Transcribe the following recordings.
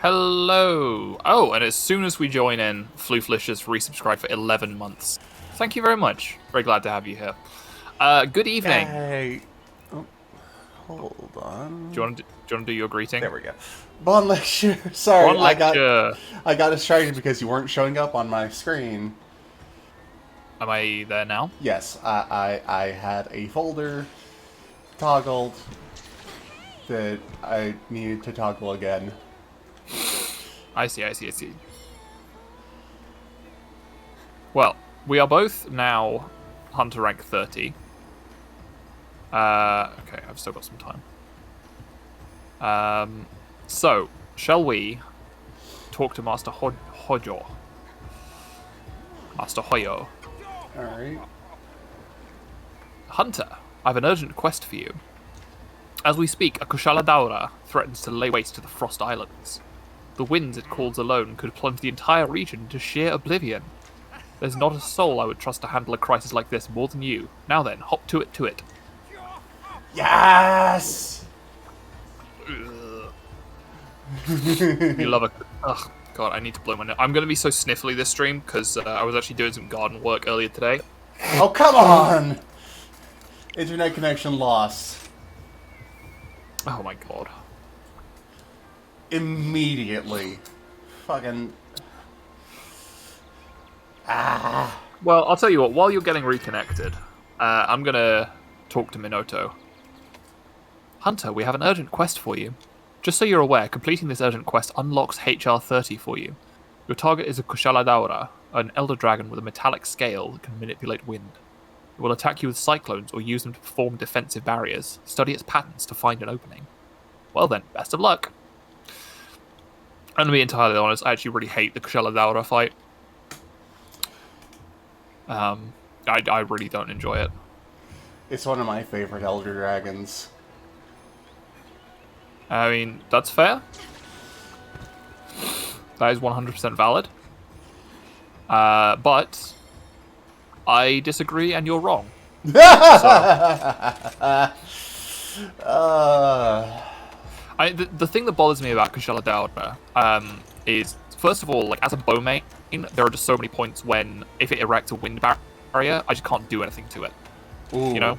Hello. Oh, and as soon as we join in, Flooflish has resubscribed for 11 months. Thank you very much. Very glad to have you here. Good evening. Hey. Oh, hold on. Do you want to do your greeting? There we go. Bon lecture. Sorry, One lecture. I got distracted because you weren't showing up on my screen. Am I there now? Yes, I had a folder toggled that I needed to toggle again. I see. Well, we are both now Hunter rank 30. Okay, I've still got some time. So, shall we talk to Master Hojo? Master Hoyo. Alright. Hunter, I have an urgent quest for you. As we speak, a Kushala Daura threatens to lay waste to the Frost Islands. The winds it calls alone could plunge the entire region into sheer oblivion. There's not a soul I would trust to handle a crisis like this more than you. Now then, hop to it. Yes! You love a... Ugh, God, I need to blow my nose. I'm going to be so sniffly this stream, because I was actually doing some garden work earlier today. Oh, come on! Internet connection lost. Oh my God. Immediately. Fucking... Well, I'll tell you what, while you're getting reconnected, I'm going to talk to Minoto. Hunter, we have an urgent quest for you. Just so you're aware, completing this urgent quest unlocks HR30 for you. Your target is a Kushala Daura, an elder dragon with a metallic scale that can manipulate wind. It will attack you with cyclones or use them to perform defensive barriers. Study its patterns to find an opening. Well then, best of luck. And to be entirely honest, I actually really hate the Kushala Daura fight. I really don't enjoy it. It's one of my favorite elder dragons. I mean, that's fair. That is 100% valid. But I disagree, and you're wrong. The thing that bothers me about Kushala Daura is, first of all, like as a bow main, there are just so many points when, if it erects a wind barrier, I just can't do anything to it. Ooh. You know?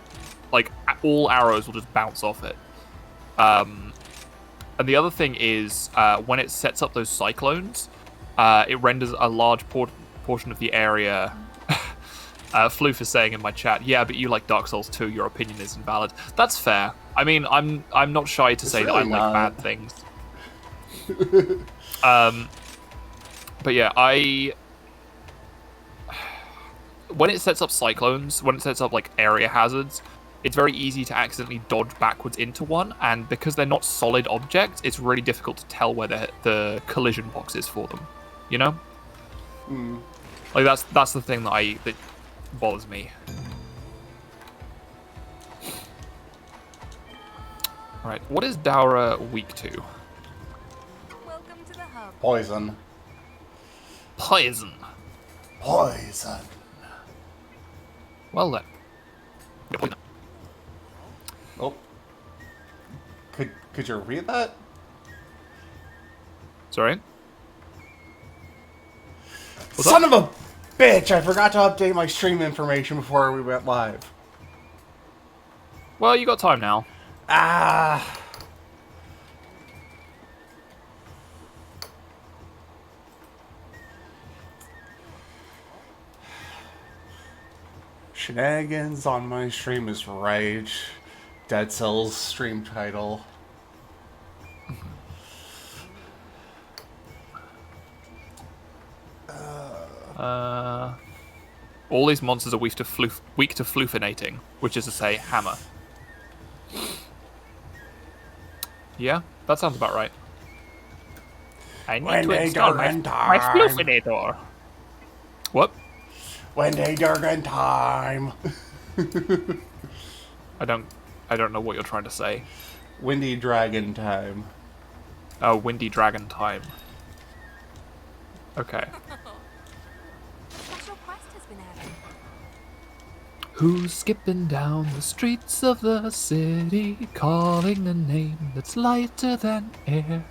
Like, all arrows will just bounce off it. And the other thing is, when it sets up those cyclones, it renders a large portion of the area... Floof is saying in my chat, yeah, but you like Dark Souls 2, your opinion is invalid. That's fair. I mean, I'm not shy to say really that I like bad things. But yeah, when it sets up cyclones, when it sets up like area hazards, it's very easy to accidentally dodge backwards into one, and because they're not solid objects, it's really difficult to tell where the collision box is for them. You know? Mm. Like that's the thing that bothers me. Alright, what is Daura weak to? Welcome to the hub. Poison. Poison. Poison. Well then. Oh. Could you read that? Sorry? What's Son up? of a bitch! I forgot to update my stream information before we went live. Well, you got time now. Ah. Shenanigans on my stream is rage. Dead Cells stream title. All these monsters are weak to floofinating, which is to say, hammer. Yeah, that sounds about right. I need to install my floofinator. What? When they Durgin time. I don't know what you're trying to say. Windy Dragon time. Oh, Windy Dragon time. Okay. Special quest has been added. Who's skipping down the streets of the city, calling a name that's lighter than air?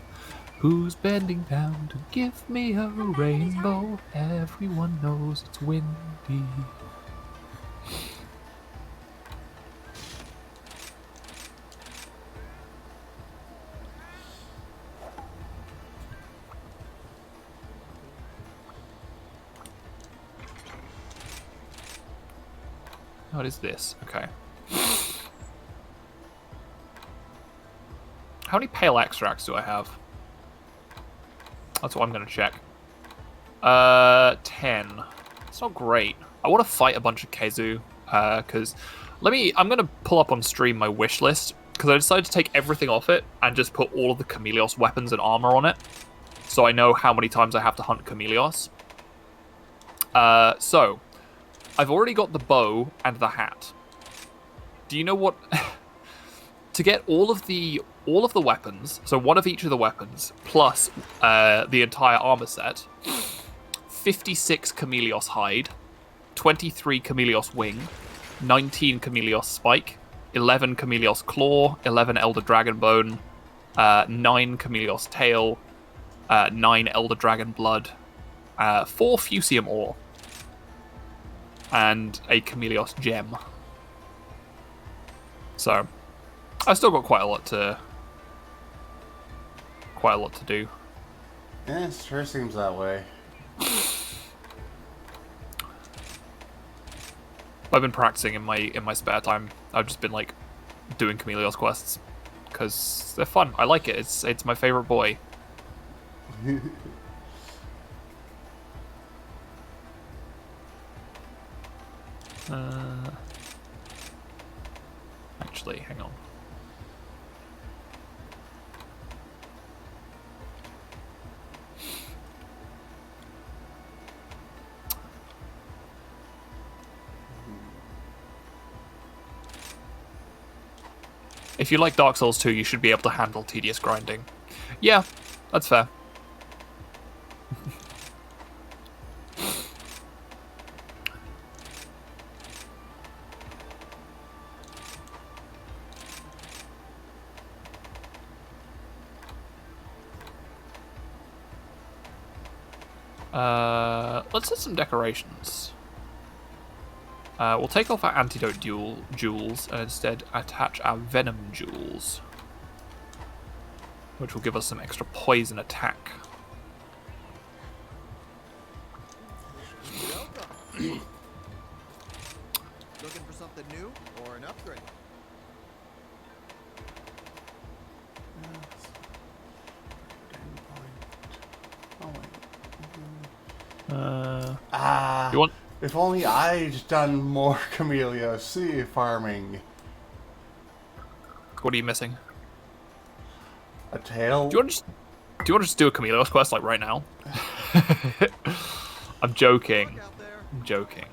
Who's bending down to give me a rainbow? Everyone knows it's windy. What is this? Okay. How many pale extracts do I have? That's what I'm going to check. 10. It's not great. I want to fight a bunch of Kezu, because... I'm going to pull up on stream my wish list, because I decided to take everything off it and just put all of the Chameleos weapons and armor on it, so I know how many times I have to hunt Chameleos. So, I've already got the bow and the hat. Do you know what... To get all of the weapons, so one of each of the weapons, plus the entire armor set, 56 Chameleos hide, 23 Chameleos wing, 19 Chameleos spike, 11 Chameleos claw, 11 Elder Dragon bone, 9 Chameleos tail, 9 Elder Dragon blood, 4 Fusium ore, and a Chameleos gem. So, I've still got quite a lot to do. Yeah, it sure seems that way. I've been practicing in my spare time. I've just been like doing Chameleos quests because they're fun. I like it. It's my favorite boy. Actually, hang on. If you like Dark Souls 2, you should be able to handle tedious grinding. Yeah, that's fair. Let's set some decorations. We'll take off our antidote jewels and instead attach our venom jewels, which will give us some extra poison attack. Welcome. Looking for something new or an upgrade? You want? If only I'd done more Camellia sea farming. What are you missing? A tail? Do you want to just do a Chameleos quest like right now? I'm joking. Out there? I'm joking.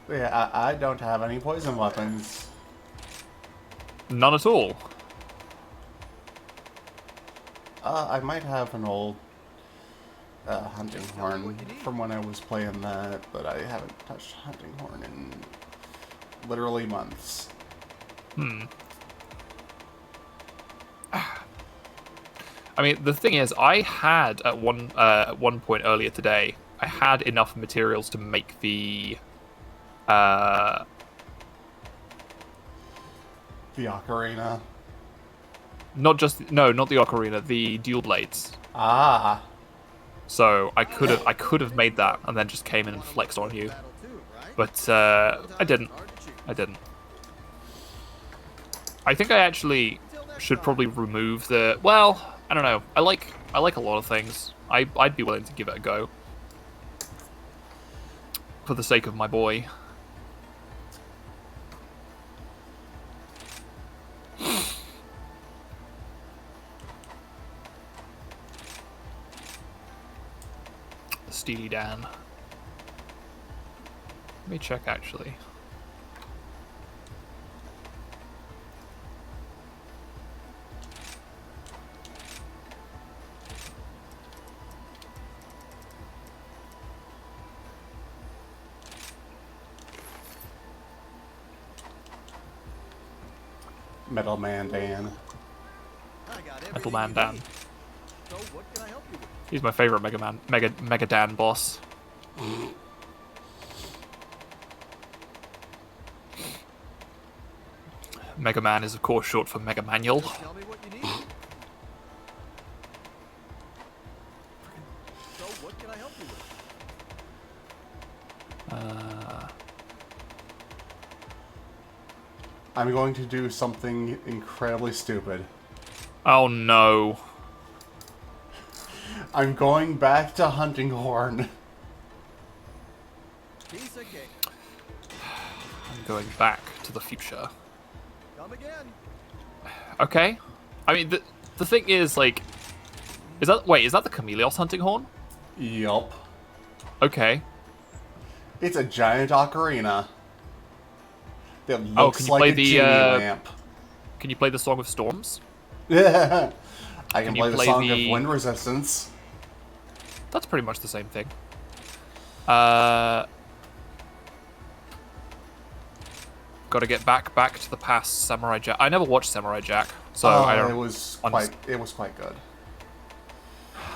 Yeah, I don't have any poison weapons. None at all. I might have an old hunting horn from when I was playing that, but I haven't touched hunting horn in literally months. I mean, the thing is, I had at one point earlier today, I had enough materials to make the The ocarina. not the ocarina, the dual blades. Ah. So I could have made that and then just came in and flexed on you, Battle too, right? but I didn't. I think I actually should probably remove the. Well, I don't know. I like a lot of things. I'd be willing to give it a go for the sake of my boy. Steely Dan. Let me check actually. Metal Man Dan. I got Metal everything Man you Dan. need. So what can I help you with? He's my favorite Mega Dan boss. Mega Man is of course short for Mega Manual. Just tell me what you need. So what can I help you with? I'm going to do something incredibly stupid. Oh no. I'm going back to Hunting Horn. Piece of cake. I'm going back to the future. Come again. Okay. I mean, the thing is, like, is that the Chameleos hunting horn? Yup. Okay. It's a giant ocarina. That Oh, looks can you like play a the, genie lamp. Can you play the Song of Storms? I can you play the play Song the- of Wind Resistance. That's pretty much the same thing. Gotta get back to the past. Samurai Jack. I never watched Samurai Jack, so I don't. It was quite good.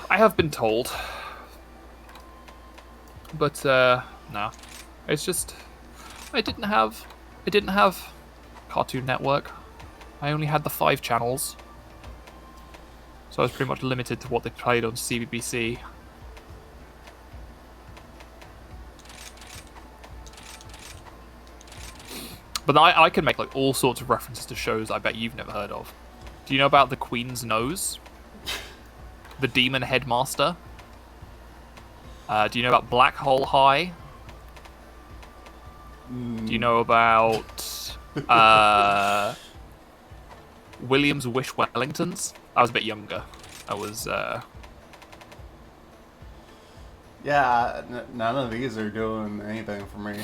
I have been told, but no, it's just I didn't have Cartoon Network. I only had the 5 channels, so I was pretty much limited to what they played on CBBC. But I can make like all sorts of references to shows I bet you've never heard of. Do you know about the Queen's Nose? The Demon Headmaster? Do you know about Black Hole High? Do you know about William's Wish Wellingtons? I was a bit younger. I was Yeah, none of these are doing anything for me.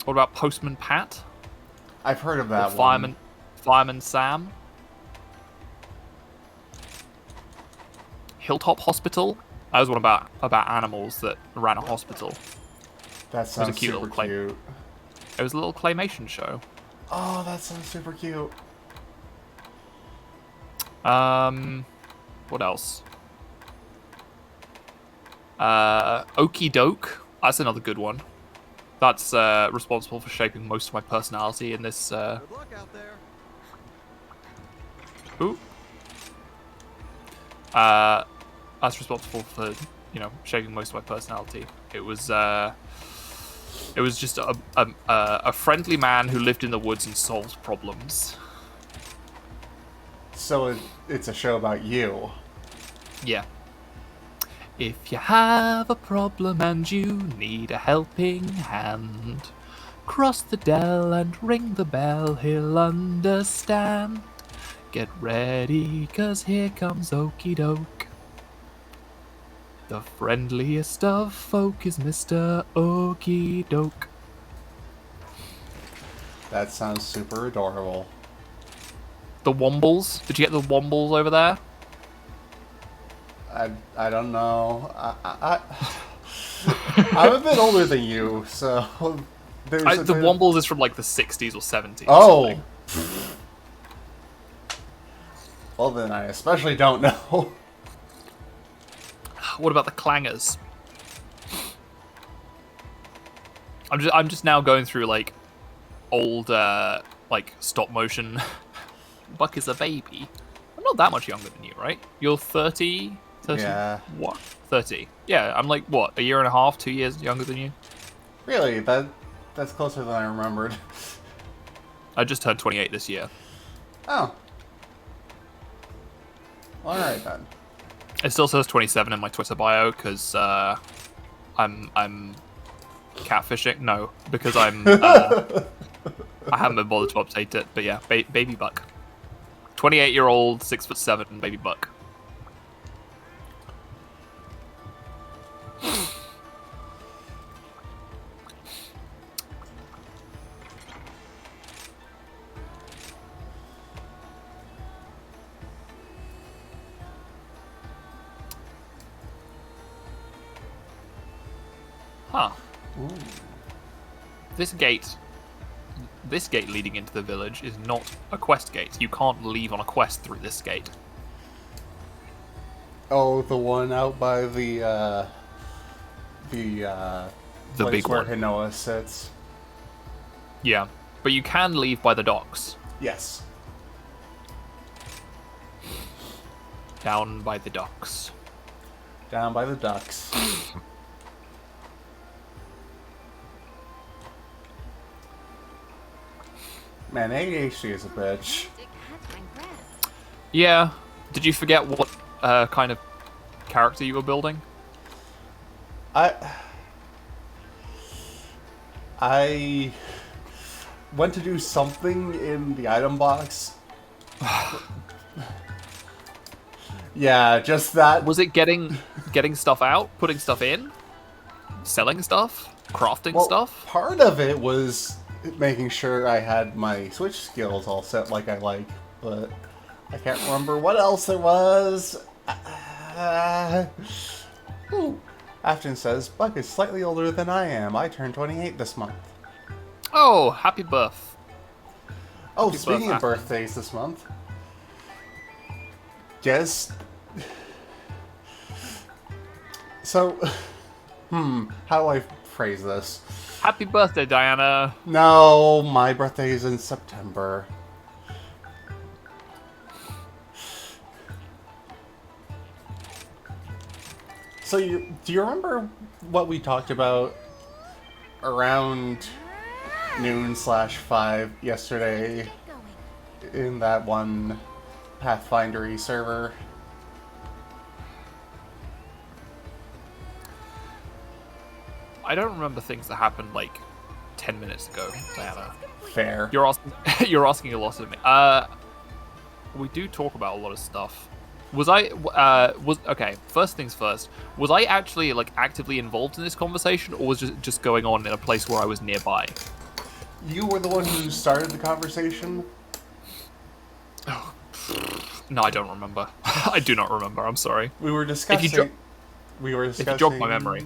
what about Postman Pat? I've heard of Or that one. Fireman Sam? Hilltop Hospital? That was one about animals that ran a hospital. That sounds cute super little clay. cute. It was a little claymation show. Oh, that sounds super cute. What else? Okie Doke. That's another good one. That's responsible for shaping most of my personality in this. Good luck out there. Ooh. That's responsible for shaping most of my personality. It was just a friendly man who lived in the woods and solved problems. So it's a show about you. Yeah. If you have a problem and you need a helping hand, cross the dell and ring the bell, he'll understand. Get ready, 'cause here comes Okie Doke. The friendliest of folk is Mr. Okie Doke. That sounds super adorable. The Wombles? Did you get the Wombles over there? I don't know. I'm a bit older than you, so there's The Wombles is from like the 60s or 70s. Oh. Or something. Well, then I especially don't know. What about the Clangers? I'm just now going through like old like stop motion. Buck is a baby. I'm not that much younger than you, right? You're 30? 30? Yeah. What? 30. Yeah, I'm like what? A year and a half, 2 years younger than you? Really? That's closer than I remembered. I just turned 28 this year. Oh. All right then. It still says 27 in my Twitter bio because I'm catfishing. No, because I'm I haven't been bothered to update it. But yeah, baby Buck, 28-year-old, 6'7" baby Buck. Huh. this gate leading into the village is not a quest gate. You can't leave on a quest through this gate. Oh, the one out by the place big where one. Hinoa sits. Yeah, but you can leave by the docks. Yes. Down by the docks. Down by the ducks. Man, ADHD is a bitch. Yeah. Did you forget what kind of character you were building? I went to do something in the item box. Yeah, just that. Was it getting stuff out, putting stuff in, selling stuff, crafting stuff? Part of it was making sure I had my Switch skills all set like I like, but I can't remember what else there was. Afton says, Buck is slightly older than I am. I turned 28 this month. Oh, happy birth. Oh, Happy speaking of birth, birthdays this month. Yes. So, how do I phrase this? Happy birthday, Diana. No, my birthday is in September. So, do you remember what we talked about around noon/5 yesterday in that one Pathfindery server? I don't remember things that happened like 10 minutes ago, Diana. Fair. You're asking, you're asking a lot of me. We do talk about a lot of stuff. Okay, first things first. Was I actually like actively involved in this conversation, or was it just going on in a place where I was nearby? You were the one who started the conversation? No, I don't remember. I do not remember. I'm sorry. We were discussing... If discussing... you jog my memory.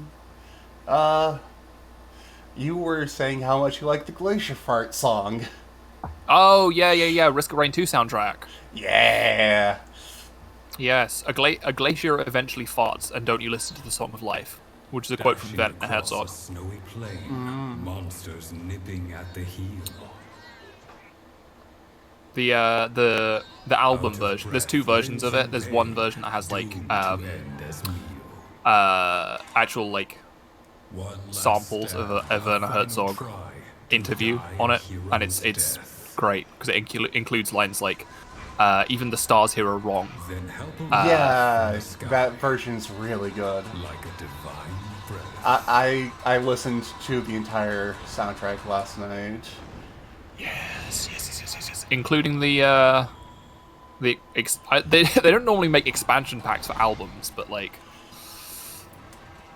You were saying how much you like the Glacier Fart song. Oh, yeah. Risk of Rain 2 soundtrack. Yeah. Yes, a glacier eventually farts, and don't you listen to the Song of Life, which is a quote from Werner Herzog. A snowy plain, monsters nipping at the heel. The album version. There's two versions of it. There's one version that has like actual like samples of a Werner Herzog interview on it, and it's great because it includes lines like even the stars here are wrong. Yeah, that version's really good. Like a divine breath. I listened to the entire soundtrack last night. Yes. Including they don't normally make expansion packs for albums, but like,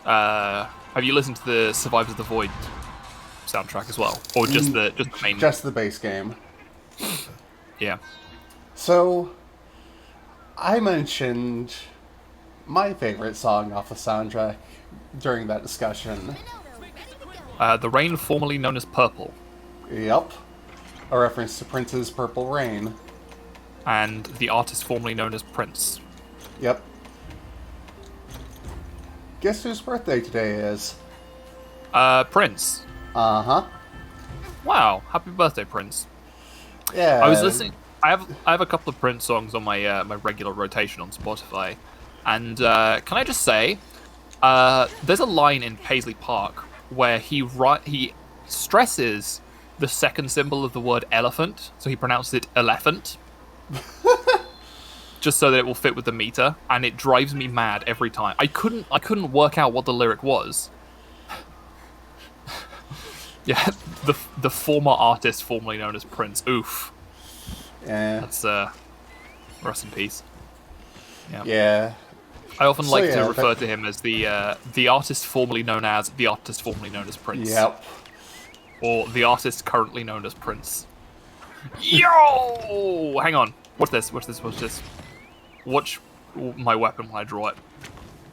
have you listened to the Survivors of the Void soundtrack as well, or just the main? Just the base game. Yeah. So, I mentioned my favorite song off the soundtrack during that discussion. The Rain, formerly known as Purple. Yep. A reference to Prince's Purple Rain. And the artist formerly known as Prince. Yep. Guess whose birthday today is? Prince. Uh-huh. Wow, happy birthday, Prince. Yeah. I was listening. I have a couple of Prince songs on my my regular rotation on Spotify, and can I just say, there's a line in Paisley Park where he stresses the second symbol of the word elephant, so he pronounces it elephant, just so that it will fit with the meter, and it drives me mad every time. I couldn't work out what the lyric was. Yeah, the former artist formerly known as Prince. Oof. Yeah. That's rest in peace. Yeah. Yeah. I often like to refer to him as the artist formerly known as the artist formerly known as Prince. Yep. Or the artist currently known as Prince. Yo! Hang on. What's this? Watch my weapon when I draw it.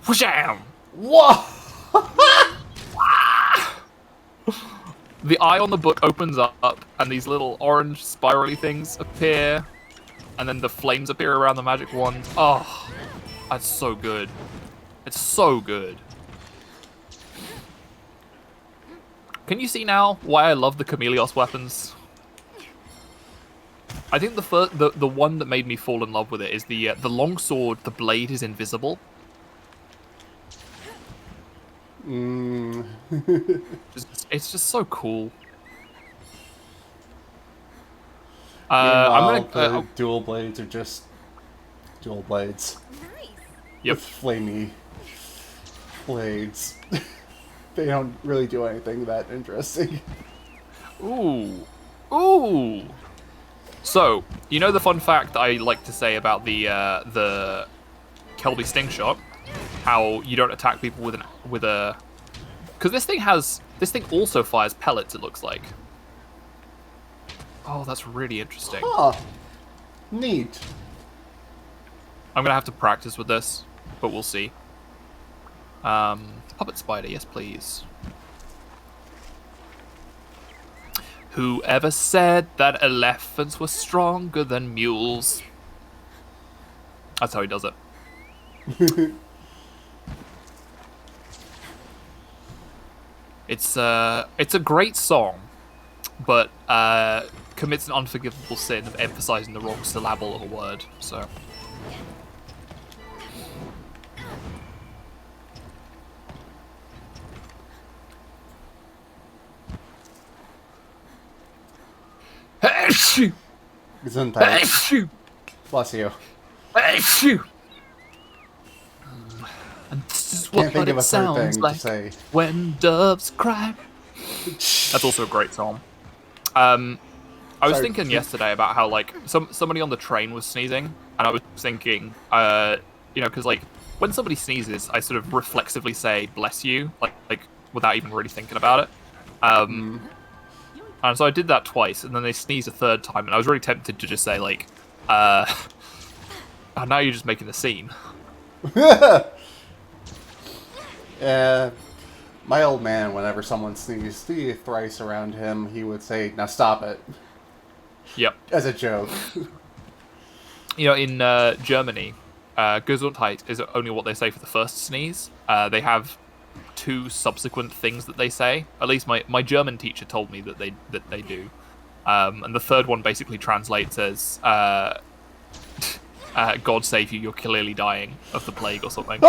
Wham! Whoa! the eye on the book opens up, and these little orange spirally things appear, and then the flames appear around the magic wand. Oh, that's so good. It's so good. Can you see now why I love the Chameleos weapons? I think the one that made me fall in love with it is the long sword. The blade is invisible. It's just so cool. Meanwhile, the dual blades are just dual blades. Nice. Yep. With flamey blades. They don't really do anything that interesting. Ooh. Ooh. So, you know the fun fact that I like to say about the Kelby Sting Shot? How you don't attack people with a... Because this thing also fires pellets, it looks like. Oh, that's really interesting. Huh. Neat. I'm gonna have to practice with this, but we'll see. Puppet spider, yes please. Whoever said that elephants were stronger than mules? That's how he does it. It's a great song, but commits an unforgivable sin of emphasizing the wrong syllable of a word. So. Gesundheit. Bless you. And this is Can't what think of it a third sounds thing like to say. when doves cry. That's also a great song. I was Sorry. thinking yesterday about how like somebody on the train was sneezing, and I was thinking, you know, because like when somebody sneezes, I sort of reflexively say "bless you," like without even really thinking about it. And so I did that twice, and then they sneezed a third time, and I was really tempted to just say like, "Oh, now you're just making the scene." My old man, whenever someone sneezed thrice around him, he would say, "Now stop it," Yep. as a joke. You know, in Germany, Gesundheit is only what they say for the first sneeze. They have 2 subsequent things that they say. At least my German teacher told me that they do. And the third one basically translates as God save you, you're clearly dying of the plague or something.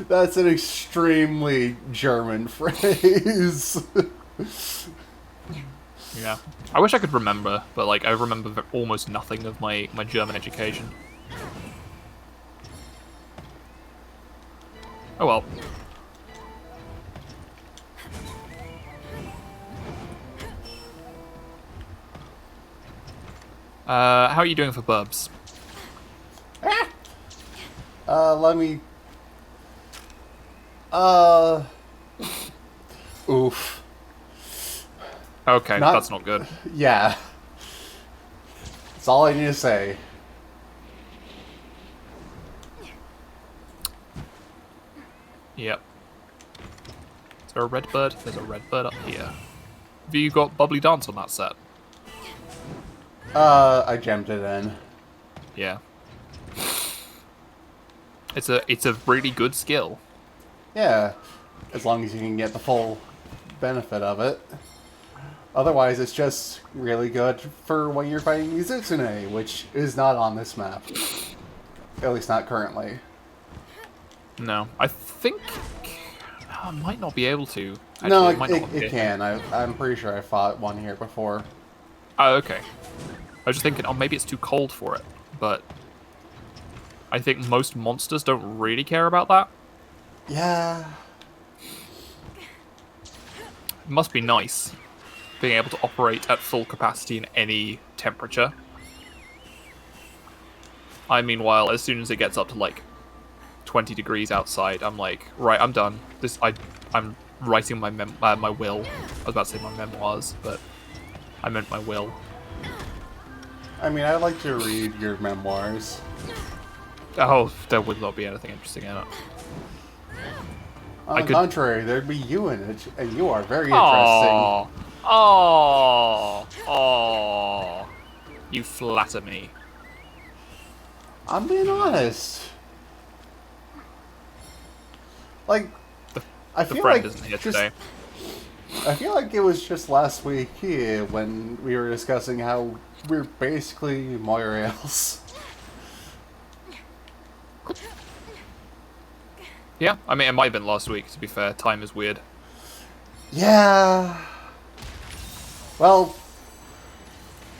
That's an extremely German phrase. Yeah. I wish I could remember, but like I remember almost nothing of my German education. Oh well. How are you doing for bubs? Let me... Oof. Okay, that's not good. Yeah. That's all I need to say. Yep. Is there a red bird? There's a red bird up here. Have you got Bubbly Dance on that set? I gemmed it in. Yeah. It's a really good skill. Yeah. As long as you can get the full benefit of it. Otherwise, it's just really good for when you're fighting Mizutsune, which is not on this map. At least not currently. No, I think I might not be able to. Actually, No, might not it can. I'm pretty sure I fought one here before. Oh, okay. I was just thinking, oh, maybe it's too cold for it, but I think most monsters don't really care about that. Yeah. It must be nice being able to operate at full capacity in any temperature. I meanwhile, as soon as it gets up to like 20 degrees outside, I'm like, right, I'm done. I'm writing my my will. I was about to say my memoirs, but I meant my will. I mean, I'd like to read your memoirs. Oh, there would not be anything interesting in it. On the contrary, there'd be you in it, and you are very Oh, interesting. oh. You flatter me. I'm being honest. Like, I The feel friend like isn't here just, today. I feel like it was just last week here when we were discussing how we're basically Moirails. Yeah, I mean, it might have been last week, to be fair. Time is weird. Yeah. Well,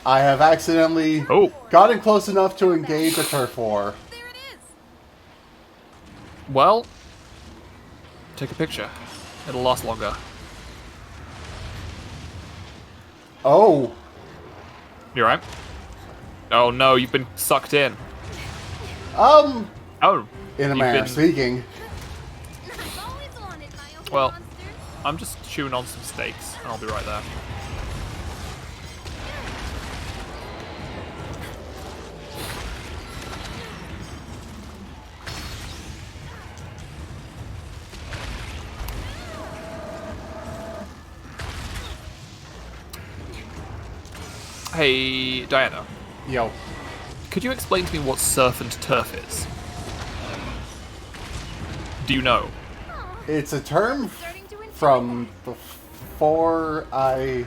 I have accidentally Oh. gotten close enough to engage a turf war. There it is. Well, take a picture. It'll last longer. Oh, You alright? Oh no, you've been sucked in. um, Oh. in a you've manner been- of speaking. I've always wanted my own Well, monster. I'm just chewing on some steaks, and I'll be right there. Hey, Diana, Yo, could you explain to me what surf and turf is? Do you know? it's a term Starting to enjoy from before I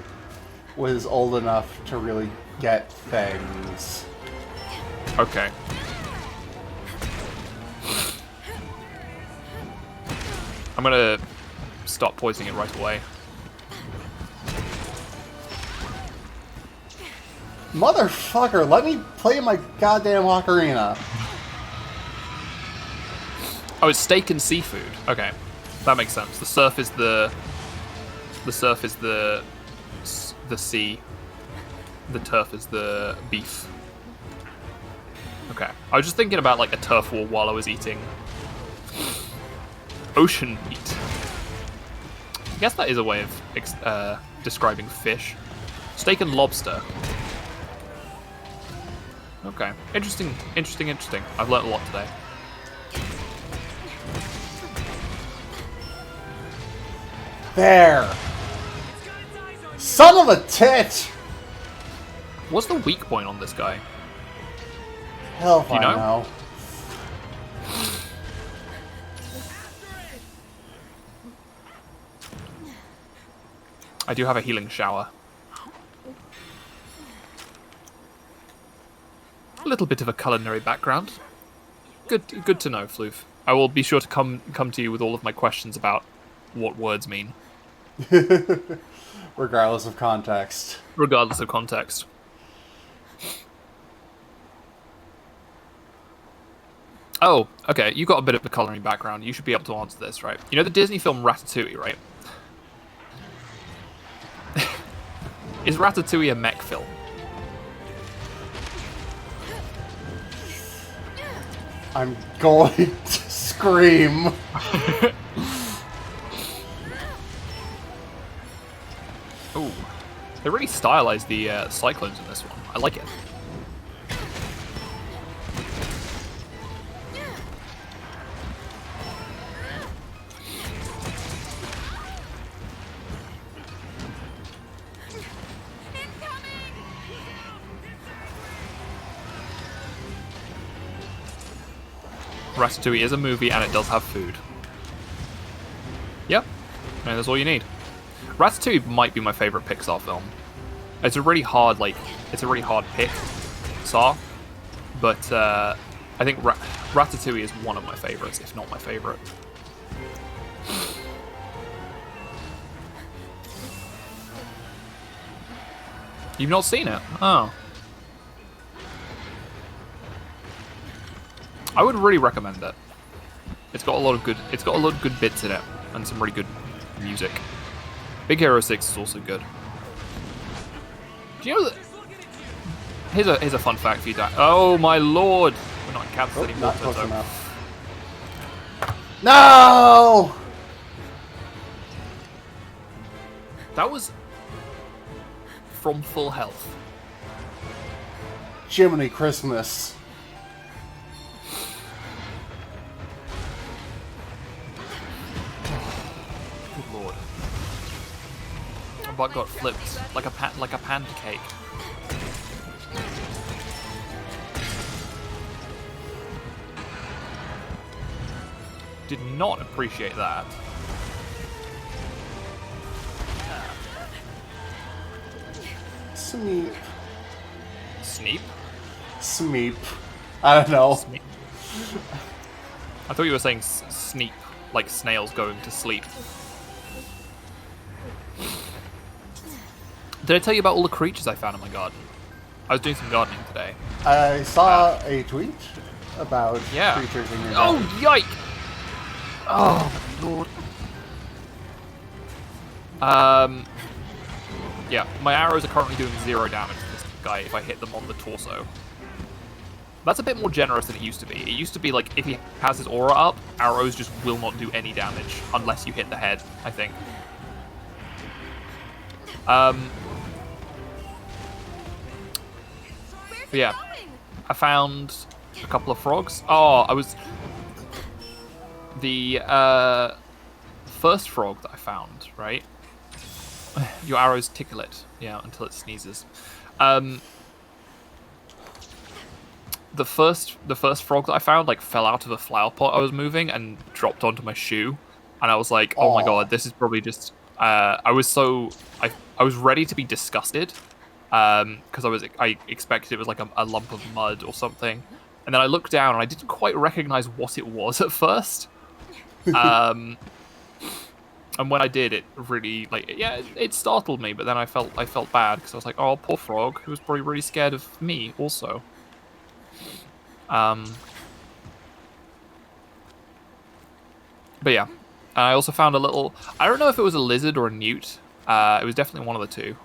was old enough to really get things. Okay. I'm gonna stop poisoning it right away. Motherfucker, let me play my goddamn ocarina. Oh, it's steak and seafood. Okay, that makes sense. The surf is the sea. The turf is the beef. Okay, I was just thinking about like a turf war while I was eating ocean meat. I guess that is a way of describing fish. Steak and lobster. Okay, interesting. I've learnt a lot today. There. Son of a tit! What's the weak point on this guy? Hell if Do you I know? know. I do have a healing shower. A little bit of a culinary background. Good to know, Floof. I will be sure to come to you with all of my questions about what words mean, Regardless of context. regardless of context. Oh, okay, you got a bit of a coloring background. You should be able to answer this, right? You know the Disney film Ratatouille, right? Is Ratatouille a mech film? I'm going to scream. Ooh. They really stylized the cyclones in this one. I like it. Ratatouille is a movie and it does have food. Yep. And that's all you need. Ratatouille might be my favorite Pixar film. It's a really hard, pick, Saw. But I think Ratatouille is one of my favorites, if not my favorite. You've not seen it? Oh. I would really recommend it. It's got a lot of good bits in it and some really good music. Big Hero 6 is also good. Do you know that? Here's a fun fact for you, Dan. Oh my lord! We're not in Kansas anymore. Not close Toto. enough. No! That was from Full Health. Jiminy Christmas. butt got flipped like a panda cake. Did not appreciate that. Smeep. Sneep? Smeep. I don't know. Sneep. I thought you were saying sneep, like snails going to sleep. Did I tell you about all the creatures I found in my garden? I was doing some gardening today. I saw a tweet about Yeah. creatures in your Oh, garden. yike! Oh, my lord. Yeah, my arrows are currently doing 0 damage to this guy if I hit them on the torso. That's a bit more generous than it used to be. It used to be like, if he has his aura up, arrows just will not do any damage unless you hit the head, I think. But yeah, I found a couple of frogs. Oh, the first frog that I found, right? Your arrows tickle it, yeah, until it sneezes. The first frog that I found like fell out of a flower pot I was moving and dropped onto my shoe, and I was like, oh my god, this is probably just. I was ready to be disgusted, because I expected it was like a lump of mud or something, and then I looked down and I didn't quite recognize what it was at first. And when I did, it really it startled me. But then I felt bad because I was like, oh, poor frog, who was probably really scared of me also. But yeah, I also found a little. I don't know if it was a lizard or a newt. It was definitely one of the two.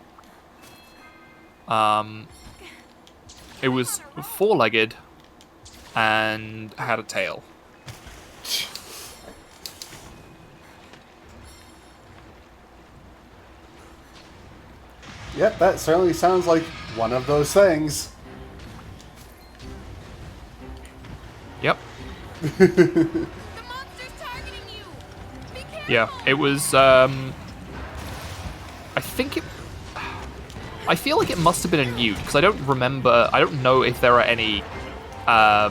It was 4-legged and had a tail. Yep, that certainly sounds like one of those things. Yep. The monster's targeting you. Be careful. Yeah, it was. I feel like it must have been a newt because I don't remember. I don't know if there are any. I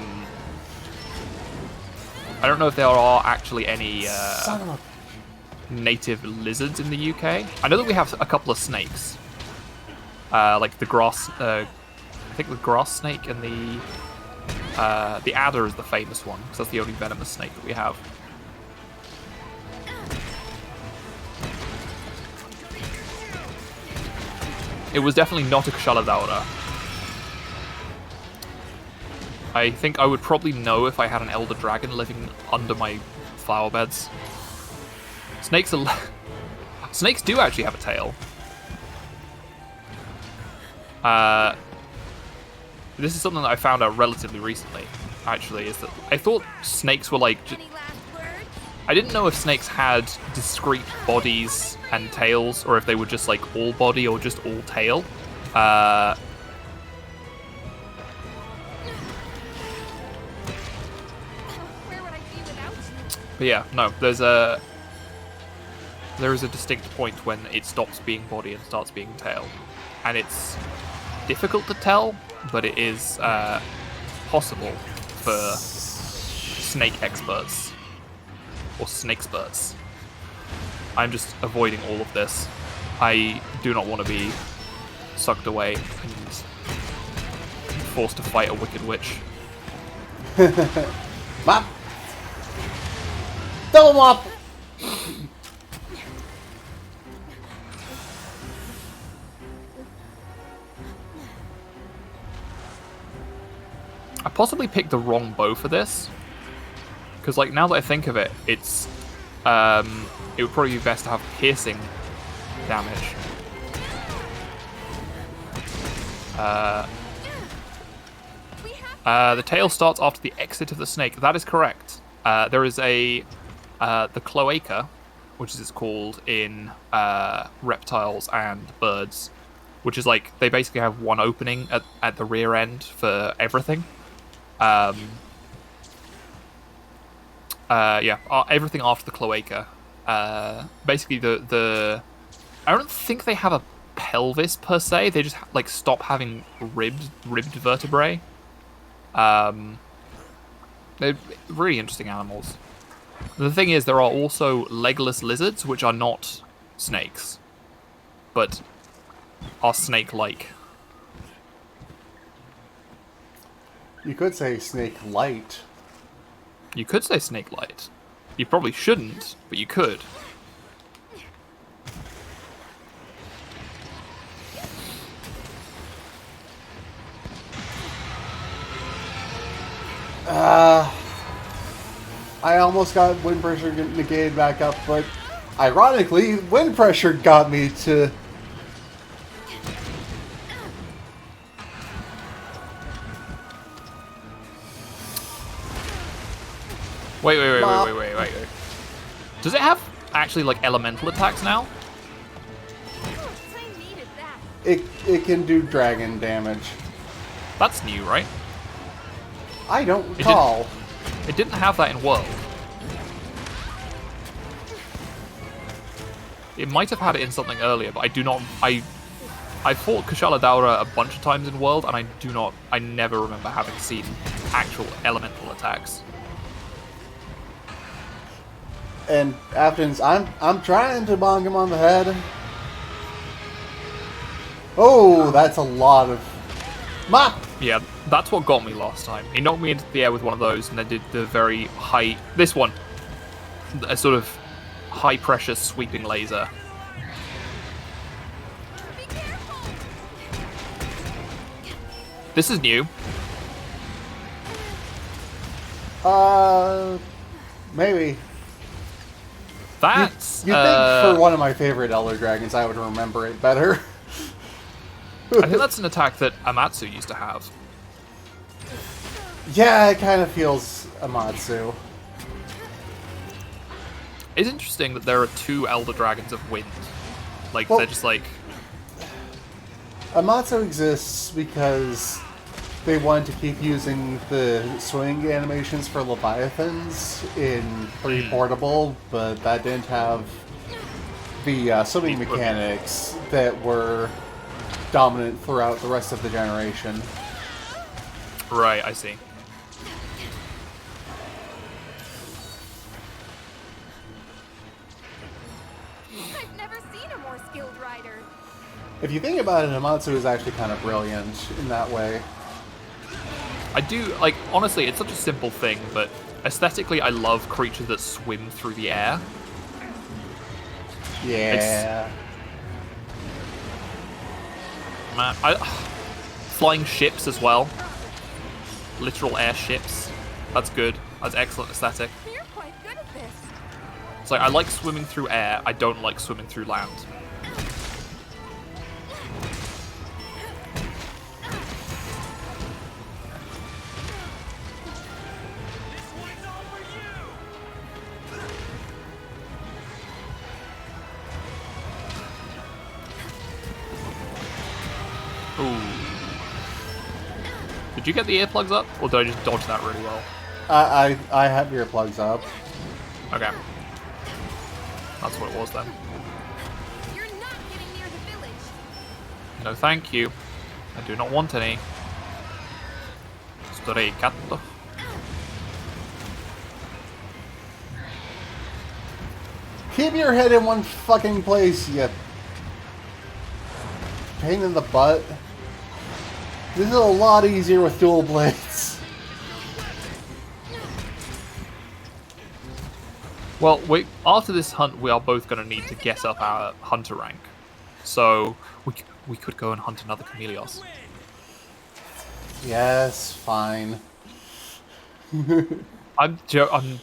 don't know if there are actually any Son of a... native lizards in the UK. I know that we have a couple of snakes, like the grass. I think the grass snake and the adder is the famous one because that's the only venomous snake that we have. It was definitely not a Kshaladauda. I think I would probably know if I had an elder dragon living under my flower beds. Snakes are... Snakes do actually have a tail. This is something that I found out relatively recently, actually, is that I thought snakes were like... Any last words? I didn't know if snakes had discrete bodies and tails, or if they were just like all body or just all tail. Where would I be without you? But yeah, no, there is a distinct point when it stops being body and starts being tail. And it's difficult to tell, but it is possible for snake experts. Or snakesperts. I'm just avoiding all of this. I do not want to be sucked away and forced to fight a wicked witch. Mop! Double mop! I possibly picked the wrong bow for this. Because, like, now that I think of it, it's... it would probably be best to have piercing damage. The tail starts after the exit of the snake. That is correct. There is the cloaca, which is it's called in reptiles and birds, which is like they basically have one opening at the rear end for everything. Everything after the cloaca. Basically, I don't think they have a pelvis per se. They just like stop having ribbed vertebrae. They're really interesting animals. The thing is, there are also legless lizards, which are not snakes, but are snake-like. You could say snake light. You could say snake-light. You probably shouldn't, but you could. I almost got wind pressure negated back up, but ironically, wind pressure got me to... Wait. Does it have actually like elemental attacks now? I needed that. It can do dragon damage. That's new, right? I don't recall. It didn't have that in World. It might have had it in something earlier, but I do not. I fought Kushala Daura a bunch of times in World, and I never remember having seen actual elemental attacks. And Aftons, I'm trying to bonk him on the head. Oh, that's a lot of... Mop! Yeah, that's what got me last time. He knocked me into the air with one of those, and then did the very high... This one. A sort of high-pressure sweeping laser. Be careful. This is new. Maybe. That's... You'd think for one of my favorite Elder Dragons I would remember it better. I think that's an attack that Amatsu used to have. Yeah, it kind of feels Amatsu. It's interesting that there are two Elder Dragons of Wind. Like, Well- they're just like... Amatsu exists because they wanted to keep using the swing animations for Leviathans in pre-portable, but that didn't have the swimming mechanics that were dominant throughout the rest of the generation. Right, I see. I've never seen a more skilled rider. If you think about it, Amatsu is actually kind of brilliant in that way. I do, like, honestly, it's such a simple thing, but aesthetically, I love creatures that swim through the air. Yeah. Man, flying ships as well. Literal airships. That's good. That's excellent aesthetic. You're quite good at this. It's like, I like swimming through air, I don't like swimming through land. Ooh. Did you get the earplugs up, or did I just dodge that really well? I have earplugs up. Okay. That's what it was then. You're not getting near the village. No thank you. I do not want any. Stray catto. Keep your head in one fucking place, you pain in the butt. This is a lot easier with dual blades. Well, after this hunt, we are both going to need to get up our hunter rank. So, we could go and hunt another Chameleos. Yes, fine. I'm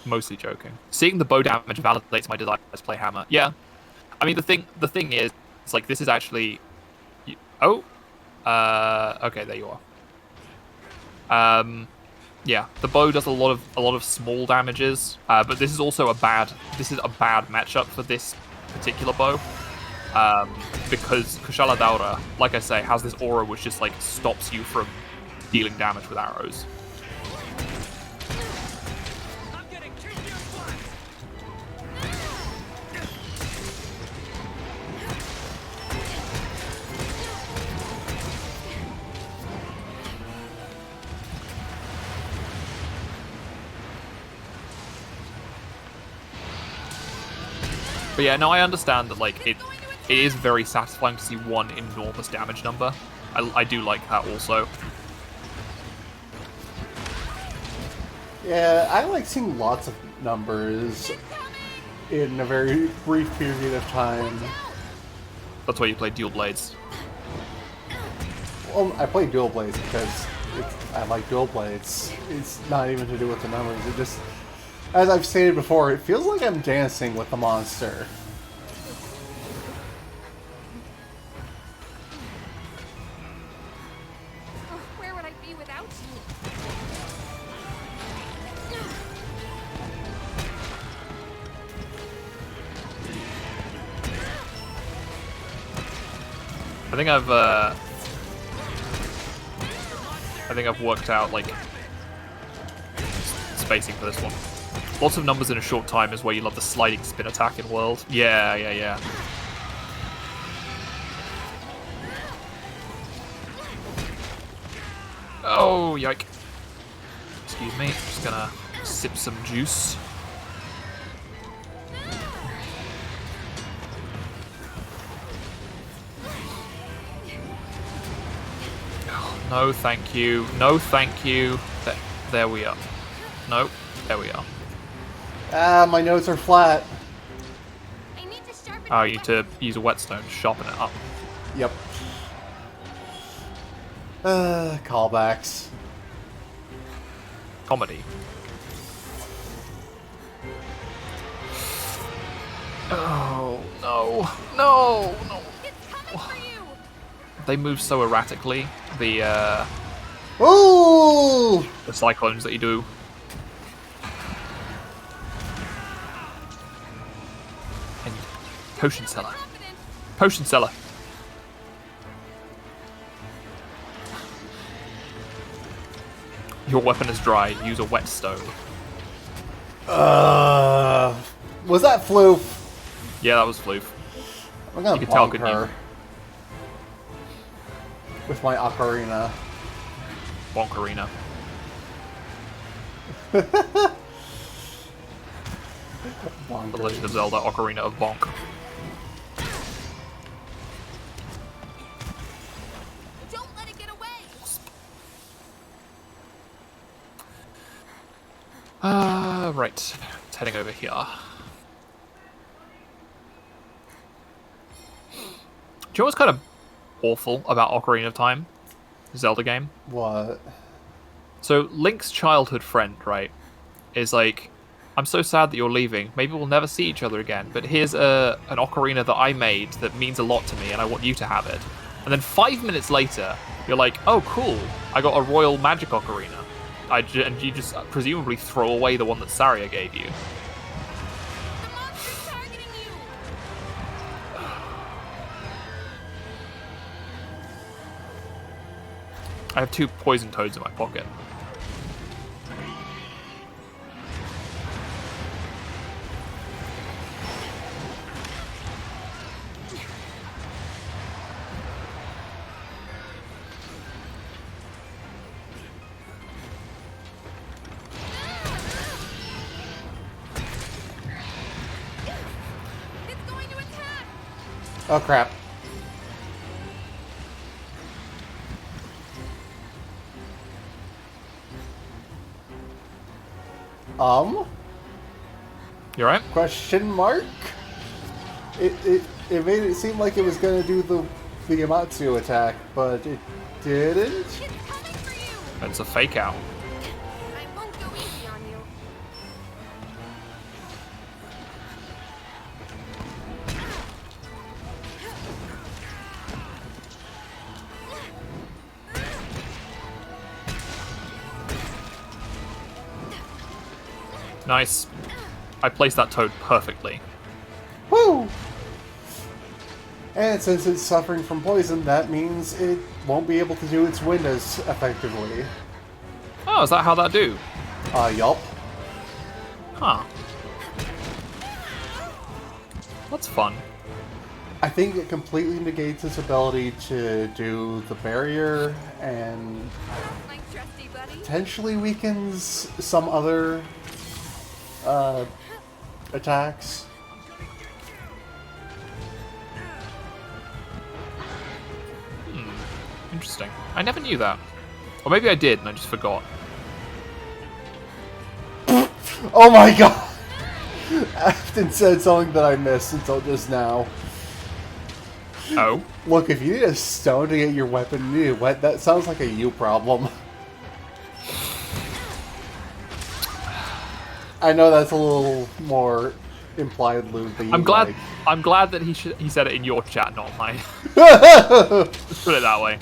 mostly joking. Seeing the bow damage validates my desire to play hammer. Yeah. I mean, the thing is, it's like, this is actually... Oh! Okay, there you are. Yeah, the bow does a lot of small damages, but this is also a bad matchup for this particular bow, because Kushala Daura, like I say, has this aura which just like stops you from dealing damage with arrows. But yeah, no, I understand that like it is very satisfying to see one enormous damage number. I do like that also. Yeah, I like seeing lots of numbers in a very brief period of time. That's why you play dual blades. Well, I play dual blades because I like dual blades. It's not even to do with the numbers. It just, as I've stated before, it feels like I'm dancing with the monster. Oh, where would I be without you? I think I've worked out like spacing for this one. Lots of numbers in a short time is where you love the sliding spin attack in World. Yeah. Oh, yike. Excuse me, just gonna sip some juice. No, thank you. No, thank you. There we are. Nope. There we are. Ah, my notes are flat. I need to sharpen Oh, you need to use a whetstone to sharpen it up. Yep. Callbacks. Comedy. Oh, no. No. It's coming for you. They move so erratically. The Ooh! cyclones that you do. And potion seller. Confident. Potion seller. Your weapon is dry. Use a whetstone. Was that Floof? Yeah, that was floof. I'm gonna You can tell, bonk couldn't you? her. With my ocarina. Bonkarina. Bonker. The Legend of Zelda Ocarina of Bonk. Don't let it get away. Right. It's heading over here. Do you know what's kind of awful about Ocarina of Time? Zelda game? What? So, Link's childhood friend, right, is like, I'm so sad that you're leaving. Maybe we'll never see each other again, but here's an ocarina that I made that means a lot to me, and I want you to have it. And then 5 minutes later, you're like, oh, cool, I got a royal magic ocarina. And you just presumably throw away the one that Saria gave you. The monster's targeting you. I have 2 poison toads in my pocket. It's going to attack. Oh crap. You alright? Question mark? It made it seem like it was gonna do the Amatsu attack, but it didn't? It's coming for you. It's a fake out. I won't go easy on you. Nice. I placed that toad perfectly. Woo! And since it's suffering from poison, that means it won't be able to do its wind as effectively. Oh, is that how that do? Yup. Huh. That's fun. I think it completely negates its ability to do the barrier and My trusty buddy. potentially weakens some other attacks. Interesting. I never knew that. Or maybe I did and I just forgot. Oh my god! Afton said something that I missed until just now. Oh? Look, if you need a stone to get your weapon new, that sounds like a you problem. I know that's a little more implied loot than you I'm glad. like. I'm glad that he said it in your chat, not mine. Let's put it that way.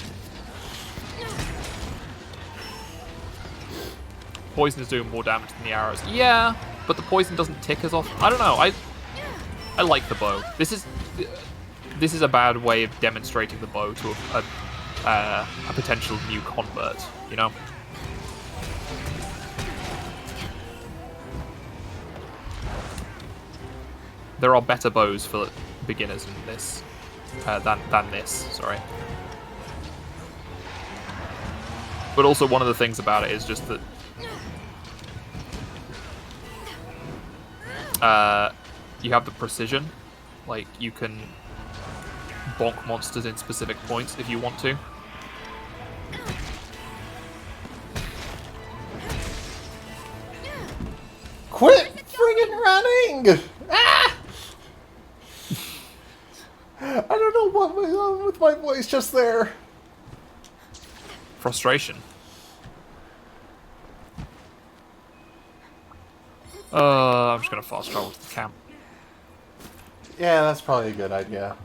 Poison is doing more damage than the arrows. Yeah, but the poison doesn't tick as often. I don't know. I like the bow. This is a bad way of demonstrating the bow to a potential new convert. You know. There are better bows for beginners in this than this. Sorry. But also one of the things about it is just that you have the precision. Like, you can bonk monsters in specific points if you want to. Quit friggin' running! Ah! I don't know what was on with my voice just there. Frustration. I'm just gonna fast travel to the camp. Yeah, that's probably a good idea.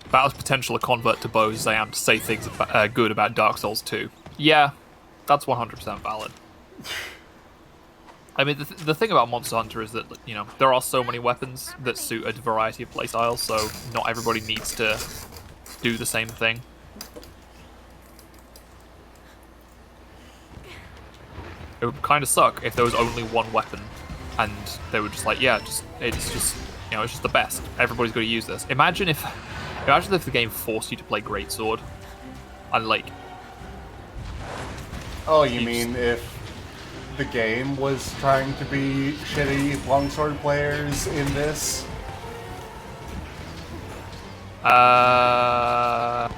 About as potential a convert to bows as I am to say things about, good about Dark Souls 2. Yeah, that's 100% valid. I mean, the thing about Monster Hunter is that, you know, there are so many weapons that suit a variety of playstyles, so not everybody needs to do the same thing. It would kind of suck if there was only one weapon, and they were just like, yeah, it's just the best. Everybody's got to use this. Imagine if the game forced you to play Greatsword, and like. Oh, you mean if the game was trying to be shitty longsword players in this? I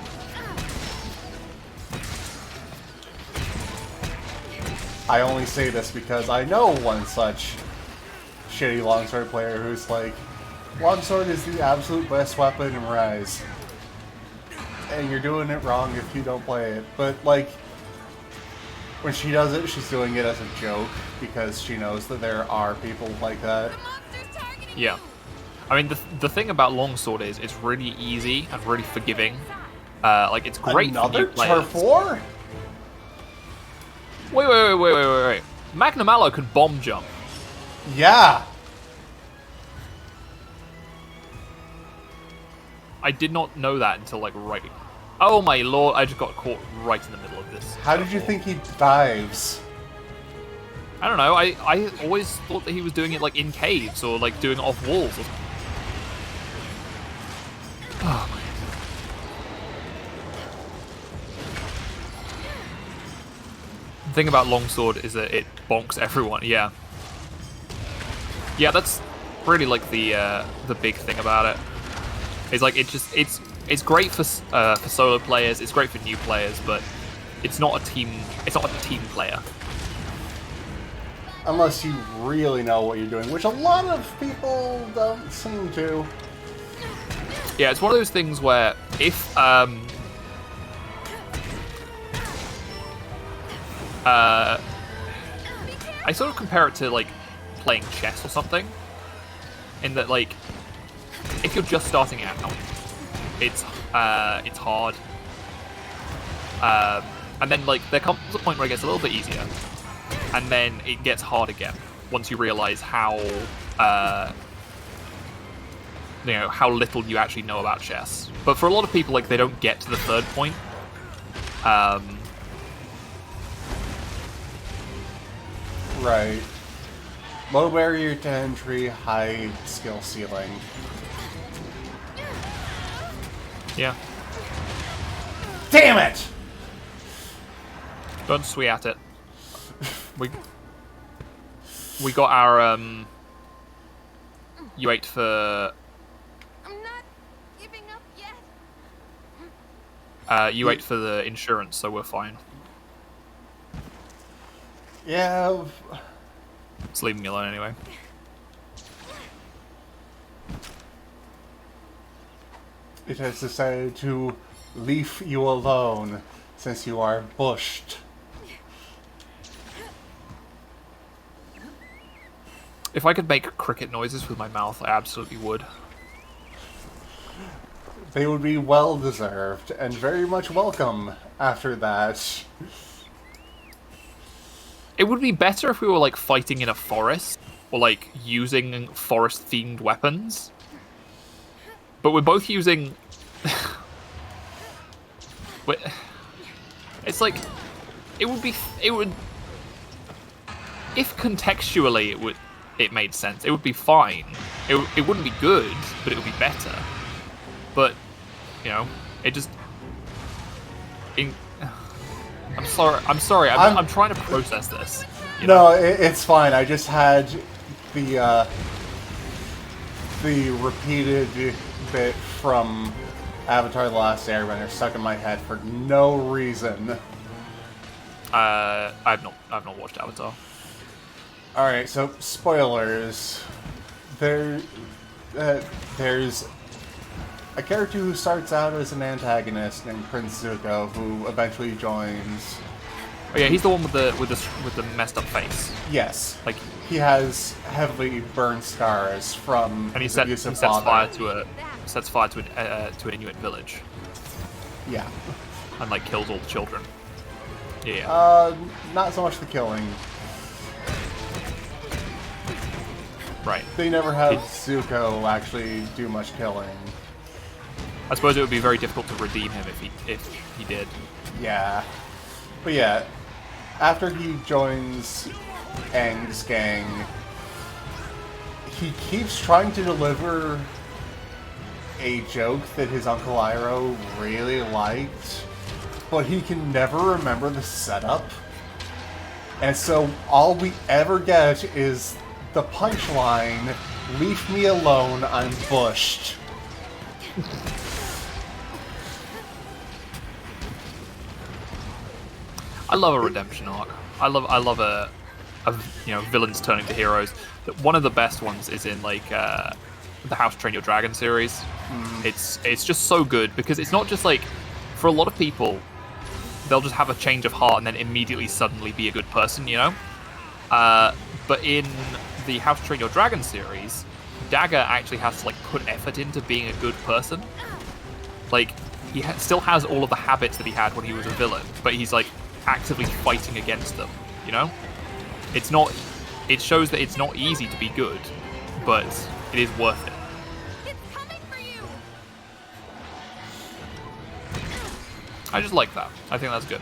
only say this because I know one such shitty longsword player who's like, longsword is the absolute best weapon in Rise. And you're doing it wrong if you don't play it. But, like, when she does it, she's doing it as a joke because she knows that there are people like that. Yeah. I mean, the thing about longsword is it's really easy and really forgiving. Like, it's great for new Another players. turf war? Wait. Magnum Allo can bomb jump. Yeah. I did not know that until, like, right. Oh my lord, I just got caught right in the middle of this. How did you think he dives? I don't know, I always thought that he was doing it, like, in caves, or, like, doing it off walls. Or... Oh my. The thing about longsword is that it bonks everyone, yeah. Yeah, that's really, like, the big thing about it. It's like, it's great for solo players, it's great for new players, but it's not a team player. Unless you really know what you're doing, which a lot of people don't seem to. Yeah, it's one of those things where if I sort of compare it to, like, playing chess or something, in that, like, if you're just starting out, it's hard, and then, like, there comes a point where it gets a little bit easier, and then it gets hard again once you realize how how little you actually know about chess. But for a lot of people, like, they don't get to the third point. Right. Low barrier to entry, high skill ceiling. Yeah. Damn it! Don't sweat at it. We got our You ate for I'm not giving up yet. you ate for the insurance, so we're fine. Yeah. It's leaving me alone anyway. It has decided to leave you alone since you are bushed. If I could make cricket noises with my mouth, I absolutely would. They would be well deserved and very much welcome after that. It would be better if we were like fighting in a forest or like using forest-themed weapons. But we're both using. It's like it would. If contextually it made sense, it would be fine. It wouldn't be good, but it would be better. But you know, it just. I'm sorry. I'm trying to process this. You know? No, it's fine. I just had the repeated bit from Avatar: The Last Airbender stuck in my head for no reason. I've not watched Avatar. All right, so spoilers. There's a character who starts out as an antagonist named Prince Zuko, who eventually joins. Oh yeah, he's the one with the messed up face. Yes, Like, he has heavily burned scars from and he his sets abusive fire father. to an Inuit village Yeah. and like kills all the children. Yeah. Not so much the killing. Right. They never have Zuko actually do much killing. I suppose it would be very difficult to redeem him if he did. Yeah. But yeah, after he joins Aang's gang, he keeps trying to deliver a joke that his Uncle Iroh really liked, but he can never remember the setup. And so all we ever get is the punchline, "Leave me alone, I'm bushed." I love a redemption arc. I love a villains turning to heroes. One of the best ones is in like the How to Train Your Dragon series. It's just so good because it's not just like, for a lot of people, they'll just have a change of heart and then immediately suddenly be a good person, you know? But in the How to Train Your Dragon series, Dagger actually has to like put effort into being a good person. Like, he still has all of the habits that he had when he was a villain, but he's like actively fighting against them, you know? It shows that it's not easy to be good, but it is worth it. It's coming for you. I just like that. I think that's good.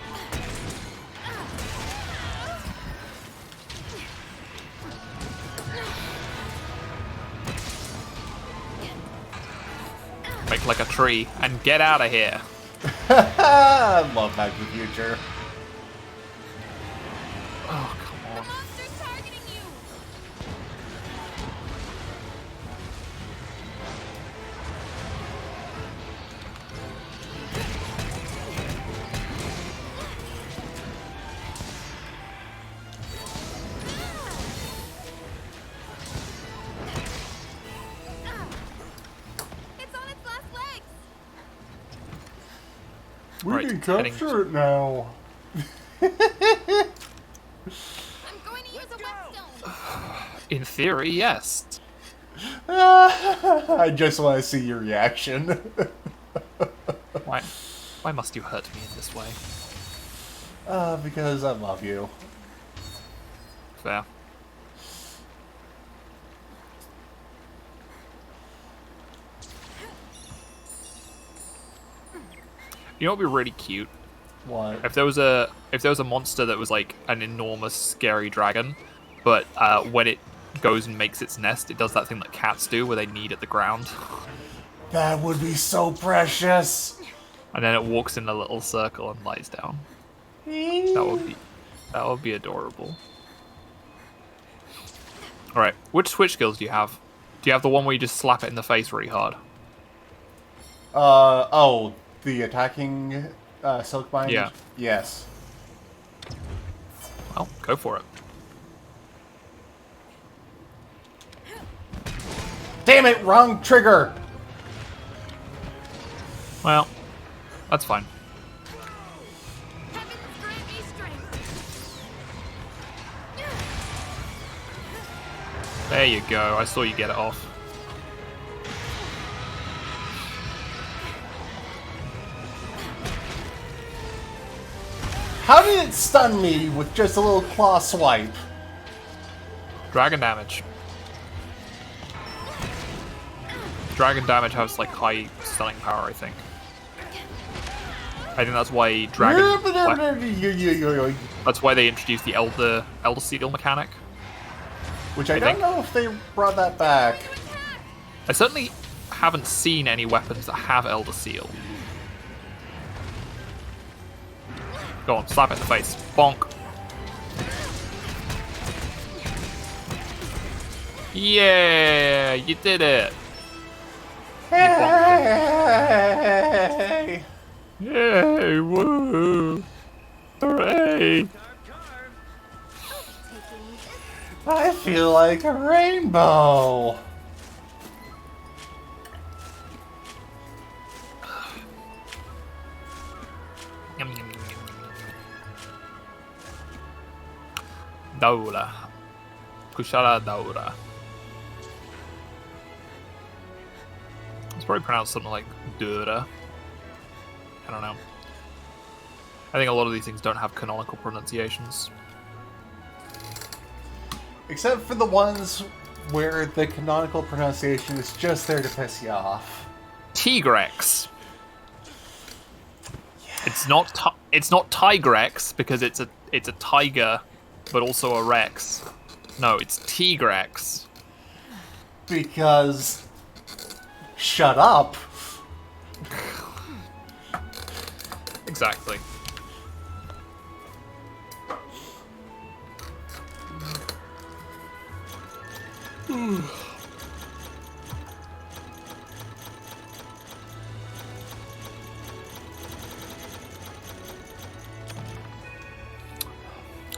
Make like a tree and get out of here. I love Back to the Future. Oh, come The on. monster's targeting you. It's on its last legs. We Right, can heading capture it now. I'm going to use a whetstone. In theory, yes. I just want to see your reaction. Why must you hurt me in this way? Because I love you. Fair. You know what would be really cute? What? If there was a monster that was like an enormous scary dragon, but when it goes and makes its nest, it does that thing that cats do, where they knead at the ground, That would be so precious. and then it walks in a little circle and lies down. That would be adorable. All right, which switch skills do you have? Do you have the one where you just slap it in the face really hard? Oh, the attacking silk bind? Yeah. Yes. Well, go for it. Damn it, wrong trigger! Well, that's fine. Heavens grant me strength. There you go. I saw you get it off. How did it stun me with just a little claw swipe? Dragon damage. Dragon damage has like high stunning power, I think. I think that's why that's why they introduced the Elder Seal mechanic. Which I think. don't know if they brought that back. I certainly haven't seen any weapons that have Elder Seal. Go on, slap it in the face. Bonk. Yeah, you did it. Hey! Yay, woo. Hooray. I feel like a rainbow. Yum, yum, yum, yum. Daura. Kushala Daura. It's probably pronounced something like Dura. I don't know. I think a lot of these things don't have canonical pronunciations. Except for the ones where the canonical pronunciation is just there to piss you off. Tigrex. It's not Tigrex because it's a tiger, but also a rex. No, it's Tigrex. Because... Shut up. Exactly.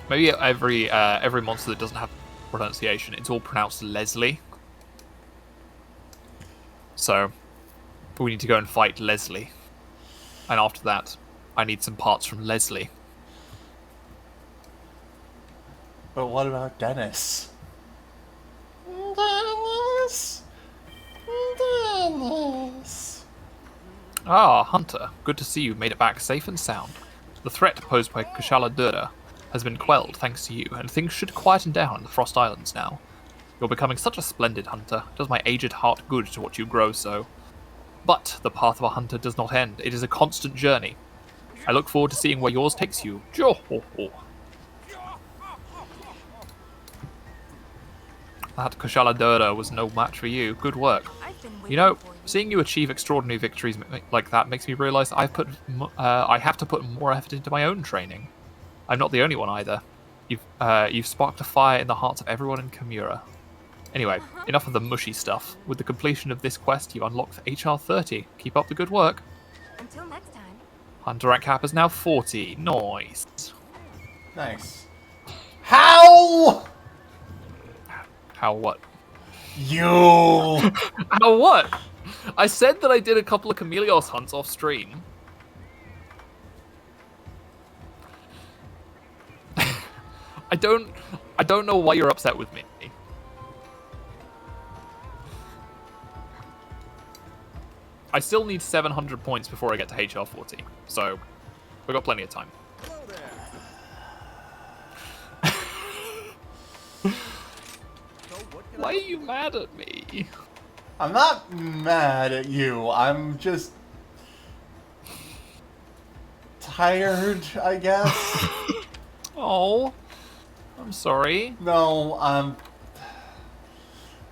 Maybe every monster that doesn't have pronunciation, it's all pronounced Leslie. So we need to go and fight Leslie. And after that, I need some parts from Leslie. But what about Dennis? Dennis? Dennis? Ah, Hunter. Good to see you made it back safe and sound. The threat posed by Kushala Dura has been quelled thanks to you, and things should quieten down in the Frost Islands now. You're becoming such a splendid hunter. Does my aged heart good to watch you grow so. But the path of a hunter does not end. It is a constant journey. I look forward to seeing where yours takes you. That Kushala Dura was no match for you. Good work. You know, seeing you achieve extraordinary victories like that makes me realize I have to put more effort into my own training. I'm not the only one either. You've sparked a fire in the hearts of everyone in Kamura. Anyway, enough of the mushy stuff. With the completion of this quest, you unlock the HR 30. Keep up the good work. Until next time. Hunter rank cap is now 40. Nice. Nice. How? How what? You. How what? I said that I did a couple of Chameleos hunts off stream. I don't know why you're upset with me. I still need 700 points before I get to HR 40, so we've got plenty of time. Hello there. So what can Why are you mad at me? I'm not mad at you. I'm just tired, I guess. Oh, I'm I'm sorry. No,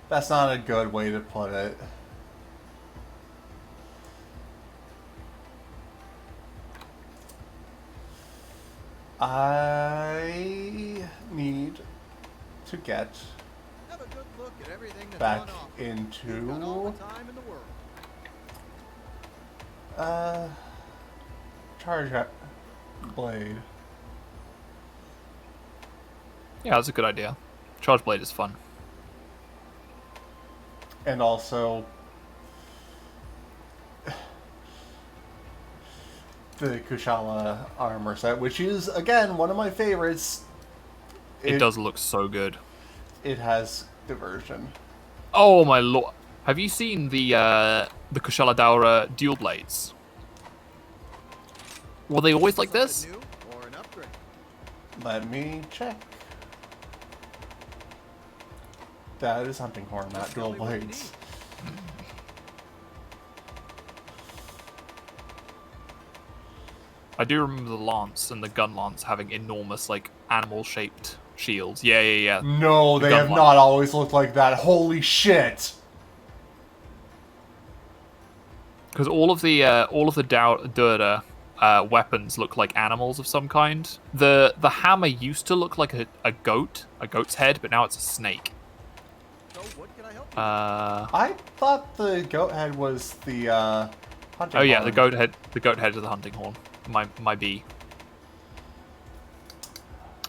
that's not a good way to put it. I need to get Have a good look at everything that's back on offer. You've got all into the time in the world. charge blade. Yeah, that's a good idea. Charge blade is fun. And also the Kushala armor set, which is again one of my favorites. It does look so good. It has diversion. Oh my lord! Have you seen the Kushala Daura dual blades? Were they always like this? Something new or an upgrade? Let me check. That is hunting horn, not Just dual tell me what you blades. I do remember the lance and the gun lance having enormous, like, animal-shaped shields. Yeah, yeah, yeah. No, The they gun have one. not always looked like that. Holy shit! Because all of the Dura weapons look like animals of some kind. The hammer used to look like a goat's head, but now it's a snake. So what can I help you I thought the goat head was the hunting Oh yeah, horn. the goat head of the hunting horn. My B.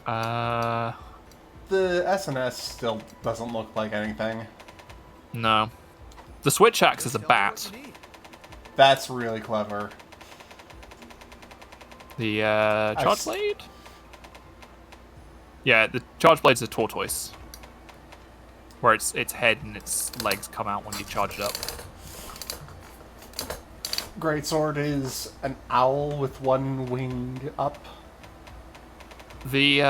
The SNS still doesn't look like anything. No. The switch axe is a with? Tell me bat. what you need. That's really clever. The charge s- blade? Yeah, the charge blade's a tortoise. Where its head and its legs come out when you charge it up. Greatsword is an owl with one wing up. The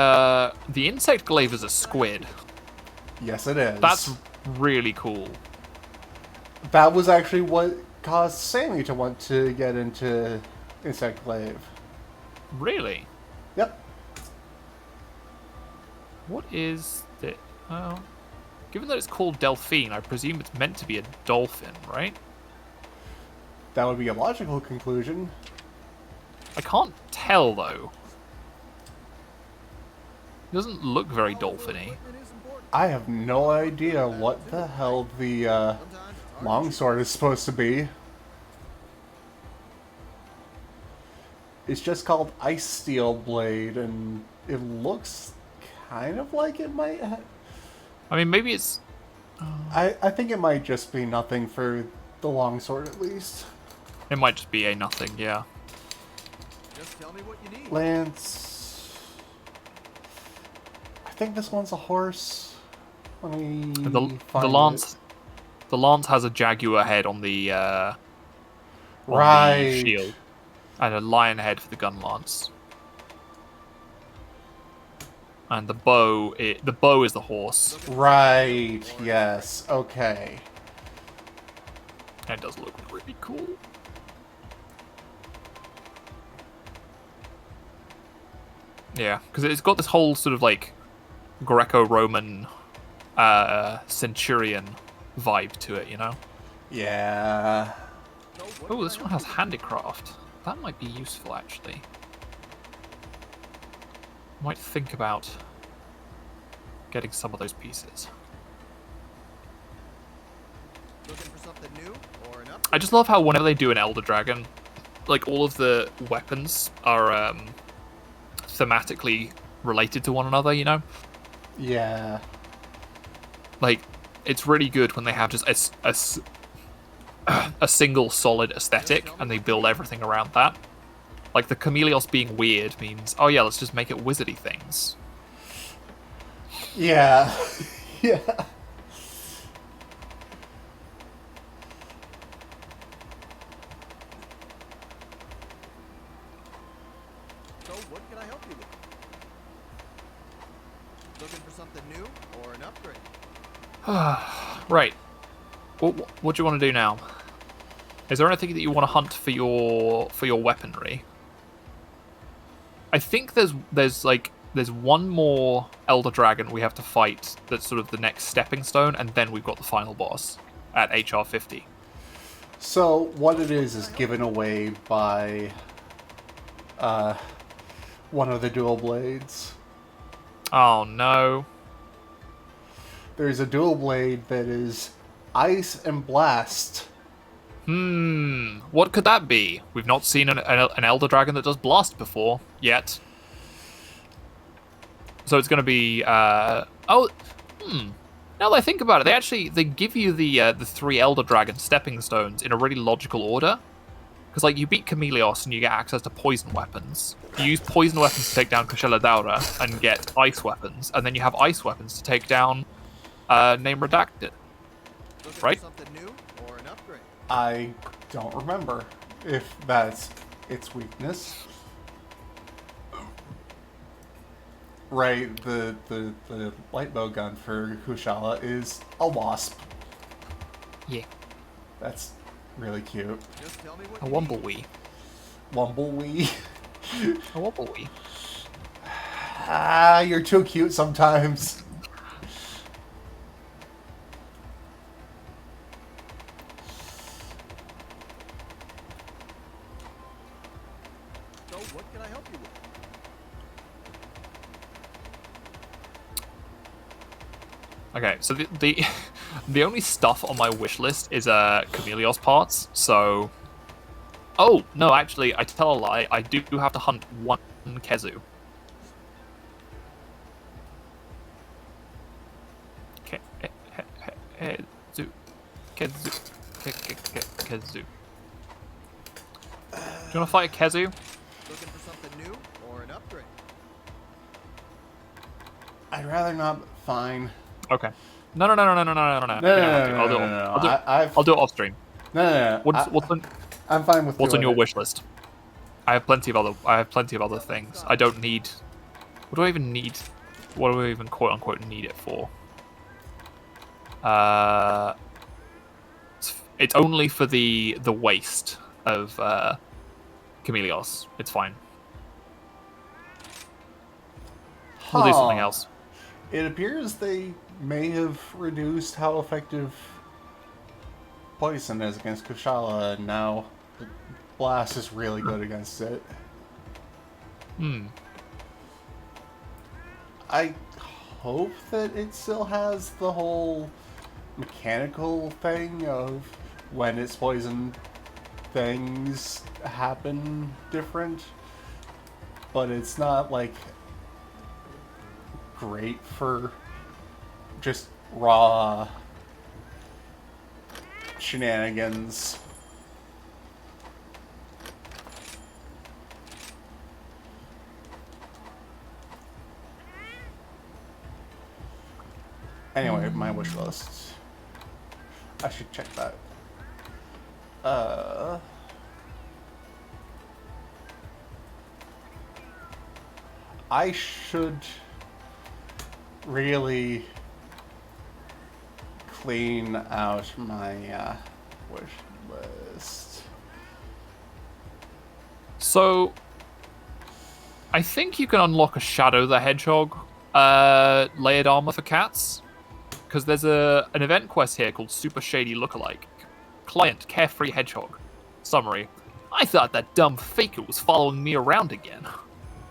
insect glaive is a squid. Yes, it is. That's really cool. That was actually what caused Sammy to want to get into Insect Glaive. Really? Yep. What is the... Oh... Given that it's called Delphine, I presume it's meant to be a dolphin, right? That would be a logical conclusion. I can't tell, though. It doesn't look very dolphin-y. Equipment is important. I have no idea what the hell the Sometimes it's hard to longsword is supposed to be. It's just called Ice Steel Blade, and it looks kind of like it might I mean, maybe it's... I think it might just be nothing for the longsword, at least. It might just be a nothing, yeah. Just tell me what you need. Lance... I think this one's a horse. Let me The find lance... it. The lance has a jaguar head on the Right. shield. And a lion head for the gun lance. And the bow is the horse. Right, yes, okay. And it does look really cool. Yeah, because it's got this whole sort of like Greco-Roman centurion vibe to it, you know? Yeah. So what Oh, can this I one help has you handicraft. That might be useful, actually. Might think about getting some of those pieces. with? Looking for something new or an I upgrade? just love how whenever they do an Elder Dragon, like all of the weapons are thematically related to one another, you know? Yeah. Like, it's really good when they have just a single solid aesthetic and they build everything around that. Like, the Chameleos being weird means, oh yeah, let's just make it wizardy things. Yeah. yeah. So what can I help you with? Looking for something new or an upgrade? Right. What do you want to do now? Is there anything that you want to hunt for your weaponry? I think there's like there's one more Elder Dragon we have to fight that's sort of the next stepping stone, and then we've got the final boss at HR 50. So what it is given away by one of the dual blades. Oh no. There's a dual blade that is ice and blast. What could that be? We've not seen an Elder Dragon that does blast before yet. So it's going to be now that I think about it, they give you the 3 Elder Dragon stepping stones in a really logical order. Because like you beat Chameleos and you get access to poison weapons. You use poison weapons to take down Kushela Daura and get ice weapons, and then you have ice weapons to take down Name Redacted. Looking Right? for something new or an upgrade? I don't remember if that's its weakness. Right, the light bow gun for Kushala is a wasp. Yeah, That's really cute. Just tell me what a you need. Wumblewee. Wumblewee. A Wumblewee. Ah, you're too cute sometimes. So what can I help you with? Okay, so the the only stuff on my wish list is Chameleos parts. So, oh no, actually, I tell a lie. I do have to hunt one Kezu. Kezu, Kezu. Do you want to fight a Kezu? Looking for something new or an upgrade? I'd rather not. Fine. Okay. No. You don't have to. I'll do it off stream. No. I'm fine with. What's on doing your it. wish list? I have plenty of other things. I don't need. What do I even need? What do I even quote unquote need it for? It's only for the waste of Chameleos. It's fine. We'll do something Huh. else. It appears they may have reduced how effective poison is against Kushala, and now the blast is really good against it. I hope that it still has the whole mechanical thing of when it's poison, things happen different, but it's not like great for just raw shenanigans. Anyway, my wish list. I should check that. I should really clean out my wish list. So, I think you can unlock a Shadow the Hedgehog layered armor for cats, because there's an event quest here called Super Shady Lookalike. Client, Carefree Hedgehog. Summary: I thought that dumb faker was following me around again,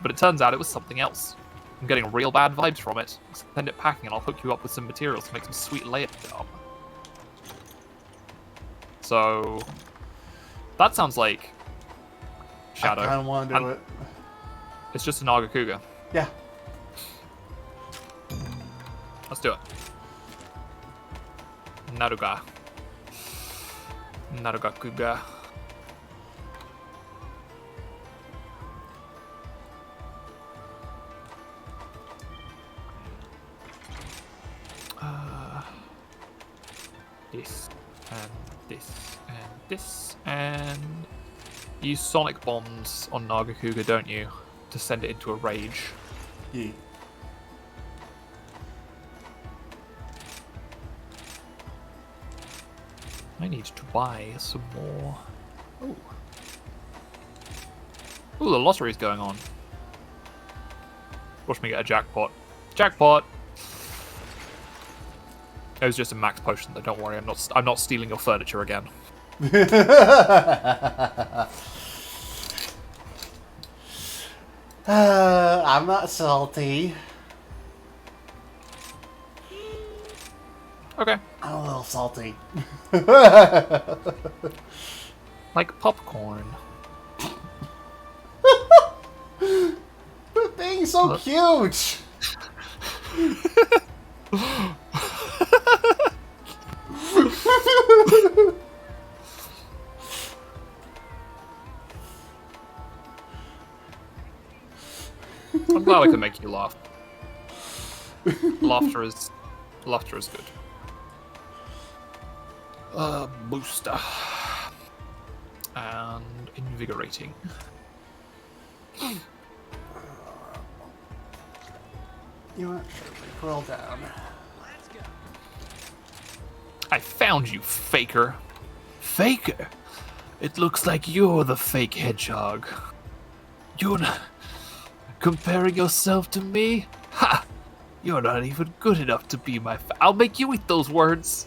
but it turns out it was something else. I'm getting real bad vibes from it. Send it packing and I'll hook you up with some materials to make some sweet layered armor. So, that sounds like Shadow. I kind of want to do And it. It's just a Nagakuga. Yeah. Let's do it. Naruga. Narugakuga. This, and this, and this, and use sonic bombs on Nagakuga, don't you? To send it into a rage. Yeah. I need to buy some more. Ooh. Ooh, the lottery's going on. Watch me get a jackpot. Jackpot! It was just a max potion, though. Don't worry, I'm not stealing your furniture again. I'm not salty. Okay. I'm a little salty. Like popcorn. But being so cute. I'm glad I can make you laugh. Laughter is good. Booster. And invigorating. You know what? Roll down. I found you, faker. Faker? It looks like you're the fake hedgehog. You're not comparing yourself to me? Ha! You're not even good enough to be my I'll make you eat those words.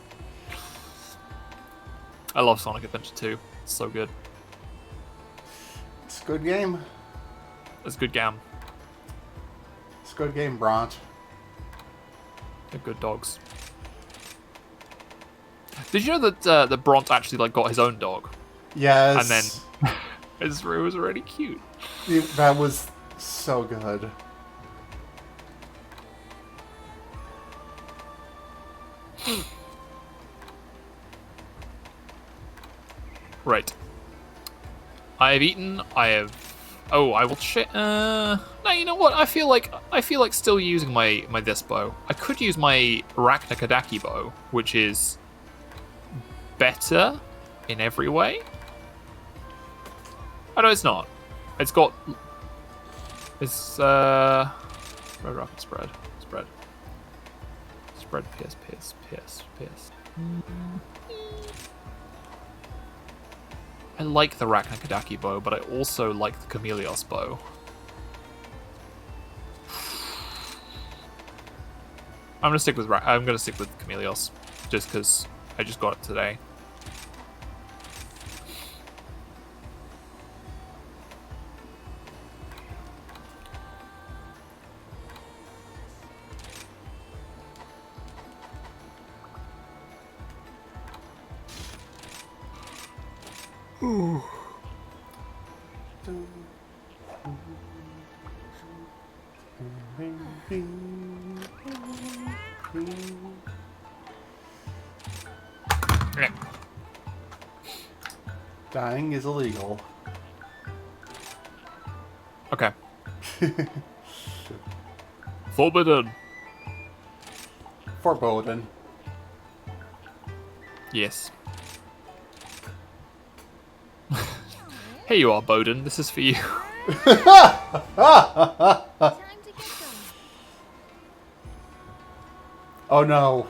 I love Sonic Adventure 2. It's so good. It's a good game. It's a good game. It's a good game, Bront. They're good dogs. Did you know that that Bront actually like got his own dog? Yes. And then it was really cute. That was so good. Right. I have eaten. I have. Oh, I will no, you know what? I feel like still using my this bow. I could use my Raknakadaki bow, which is better in every way. Oh no, it's not. It's got. It's Red Rapid Spread. Spread. Pierce. I like the Raknakadaki bow, but I also like the Chameleos bow. I'm gonna stick with Chameleos, just because I just got it today. Okay. Dying is illegal. Okay. Forbidden. Foreboding. Yes. Here you are, Bowden. This is for you. Time to get going. Oh no.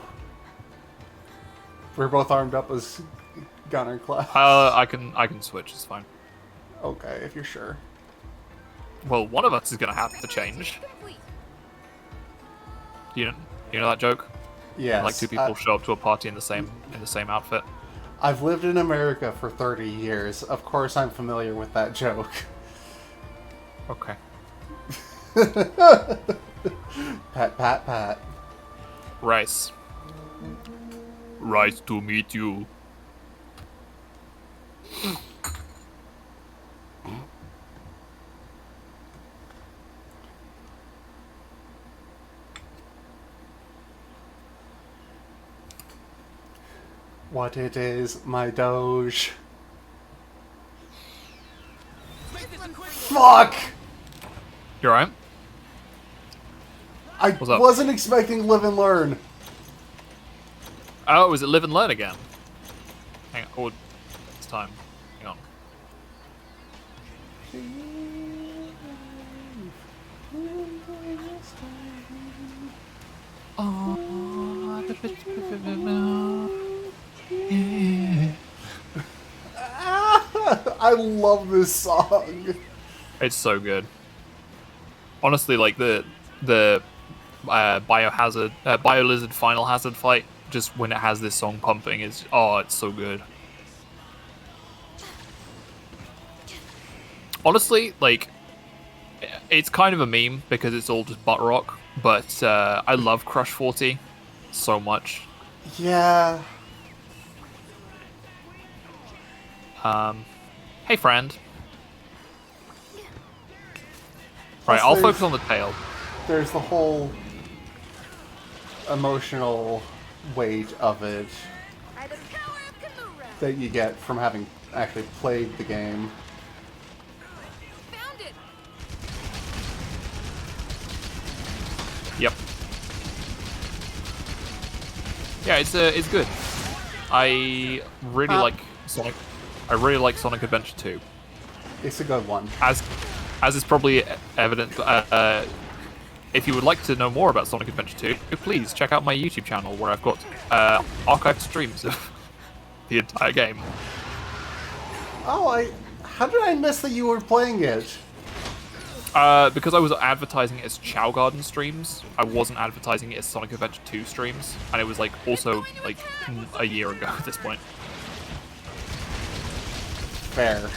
We're both armed up as gunner class. I can switch. It's fine. Okay, if you're sure. Well, one of us is gonna have to change. Complete. You know that joke? Yes. Like two people show up to a party in the same outfit. I've lived in America for 30 years. Of course I'm familiar with that joke. Okay. Pat. Rice. Rice to meet you. What it is, my Doge. Fuck! You alright? I What's up? wasn't expecting live and learn. Oh, was it live and learn again? Hang on. Oh, it's time. Hang on. I love this song. It's so good. Honestly, like the the Biolizard Final Hazard fight, just when it has this song pumping, is it's so good. Honestly, like, it's kind of a meme because it's all just butt rock, but I love Crush 40 so much. Yeah. Hey, friend. Right, Plus I'll there's- focus on the tail. There's the whole emotional weight of it By the power of Kimura. that you get from having actually played the game. Found it. Yep. Yeah, it's good. I really like Sonic. I really like Sonic Adventure 2. It's a good one. As is probably evident, if you would like to know more about Sonic Adventure 2, please check out my YouTube channel where I've got archived streams of the entire game. Oh, how did I miss that you were playing it? Because I was advertising it as Chow Garden streams, I wasn't advertising it as Sonic Adventure 2 streams, and it was like also like a year ago at this point. Fair.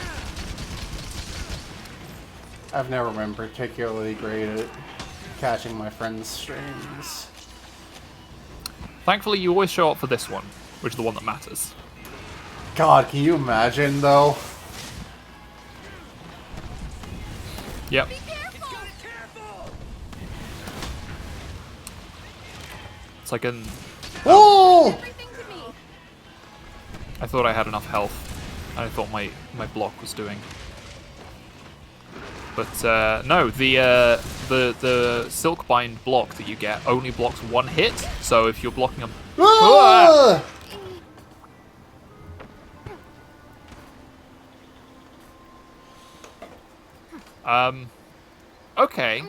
I've never been particularly great at catching my friends' streams. Thankfully, you always show up for this one, which is the one that matters. God, can you imagine, though? Yep. It's like an... Oh! Everything to me. I thought I had enough health, and I thought my block was doing. But no, the Silkbind block that you get only blocks one hit, so if you're blocking them... Ah! Okay,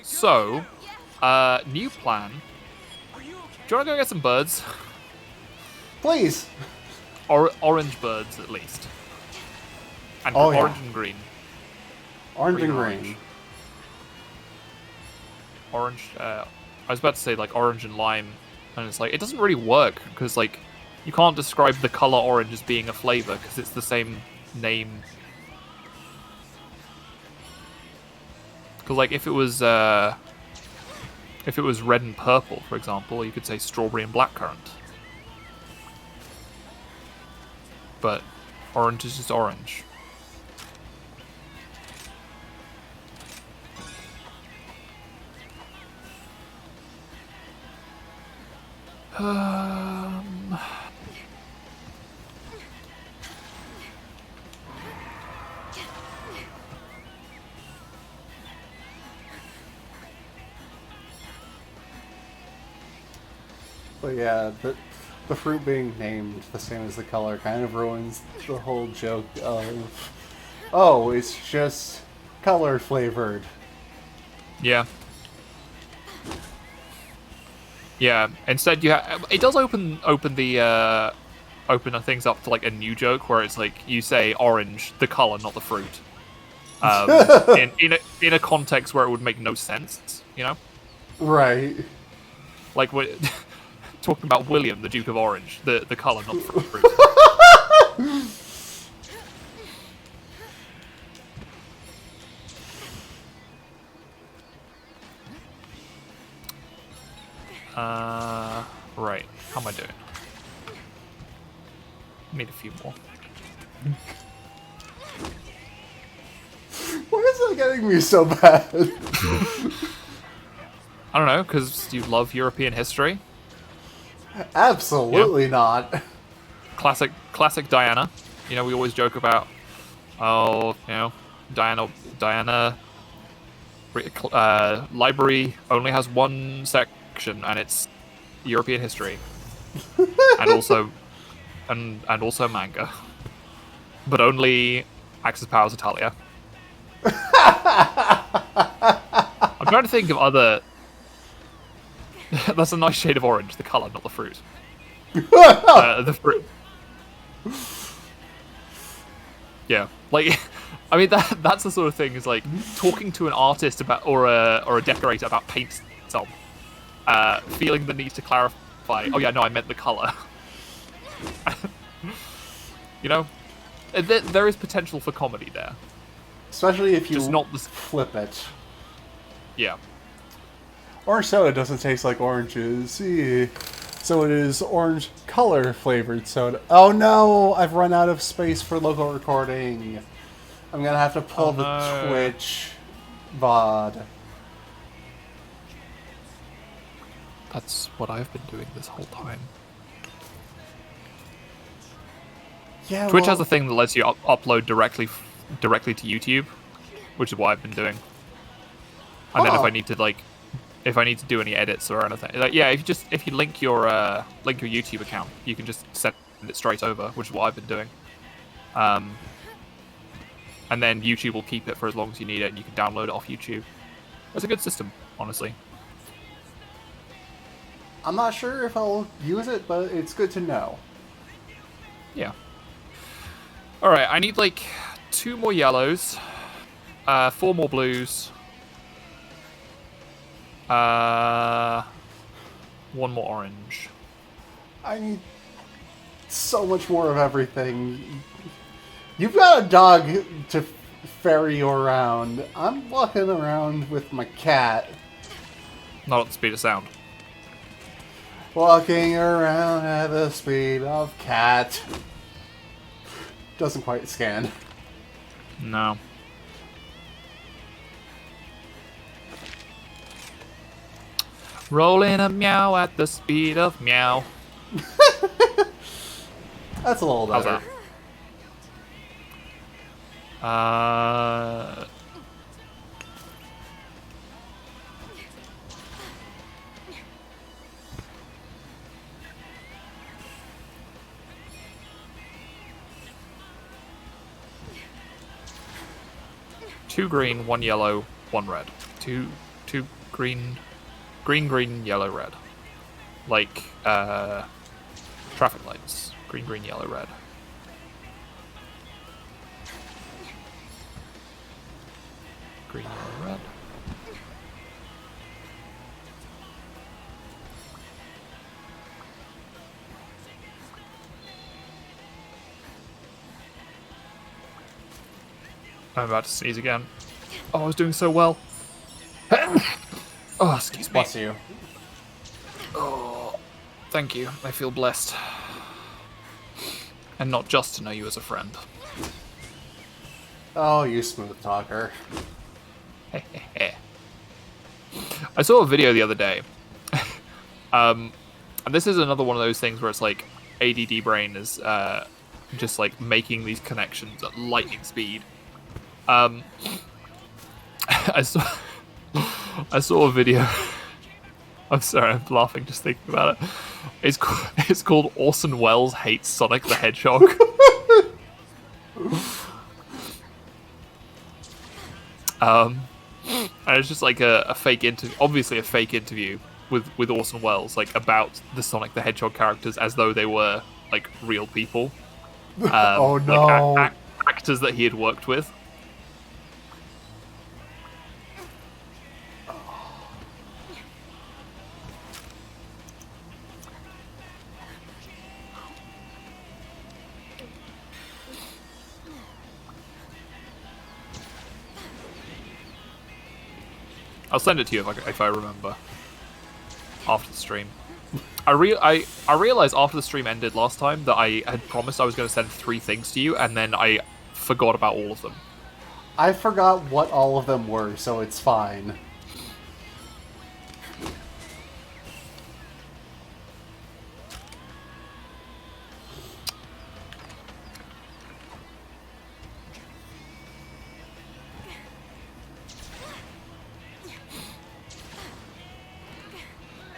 so, new plan. Do you want to go get some birds? Please. Orange birds, at least. And Oh, yeah. orange and green. Orange and Green, green. Orange, I was about to say, like, orange and lime, and it's like, it doesn't really work, because, like, you can't describe the color orange as being a flavor, because it's the same name. Because, like, if it was red and purple, for example, you could say strawberry and blackcurrant. But orange is just orange. But yeah, the fruit being named the same as the color kind of ruins the whole joke of, oh, it's just color flavored. Yeah. Yeah. Instead, it does open things up to like a new joke where it's like you say orange, the color, not the fruit. In a context where it would make no sense, you know? Right. Like we're talking about William, the Duke of Orange, the color, not the fruit. Right. How am I doing? Need a few more. Why is that getting me so bad? I don't know, because you love European history. Absolutely not. Classic Diana. You know, we always joke about, Diana. Library only has one section, and it's European history, and also manga, but only Axis Powers Italia. I'm trying to think of other. That's a nice shade of orange. The color, not the fruit. The fruit. Yeah, like, I mean that's the sort of thing is like talking to an artist about or a decorator about paint job, feeling the need to clarify. Oh yeah, no, I meant the color. You know, there is potential for comedy there. Especially if you Just not the flip it. yeah. Orange soda doesn't taste like oranges. So it is orange color flavored soda. Oh no! I've run out of space for local recording. I'm gonna have to pull the Twitch VOD. That's what I've been doing this whole time. Yeah, Twitch well, has a thing that lets you upload directly to YouTube, which is what I've been doing. And then if I need to do any edits or anything, like yeah, if you link your YouTube account, you can just send it straight over, which is what I've been doing. And then YouTube will keep it for as long as you need it, and you can download it off YouTube. It's a good system, honestly. I'm not sure if I'll use it, but it's good to know. Yeah. All right, I need like 2 more yellows, 4 more blues, 1 more orange. I need so much more of everything. You've got a dog to ferry you around. I'm walking around with my cat. Not at the speed of sound. Walking around at the speed of cat. Doesn't quite scan. No. Rolling a meow at the speed of meow. That's a little How's better. that? 2 green, 1 yellow, 1 red. Two green, green, yellow, red. Like traffic lights. Green, yellow, red. Green, yellow, red. I'm about to sneeze again. Oh, I was doing so well. Oh, excuse me. Bless you. Oh, thank you. I feel blessed. And not just to know you as a friend. Oh, you smooth talker. I saw a video the other day. And this is another one of those things where it's like ADD brain is just like making these connections at lightning speed. I saw a video. I'm sorry, I'm laughing just thinking about it. It's called Orson Welles Hates Sonic the Hedgehog. And it's just like a fake interview, obviously a fake interview with Orson Welles, like about the Sonic the Hedgehog characters as though they were like real people. Oh no! Like, actors that he had worked with. I'll send it to you if I remember after the stream. I realized after the stream ended last time that I had promised I was going to send 3 things to you, and then I forgot about all of them. I forgot what all of them were, so it's fine.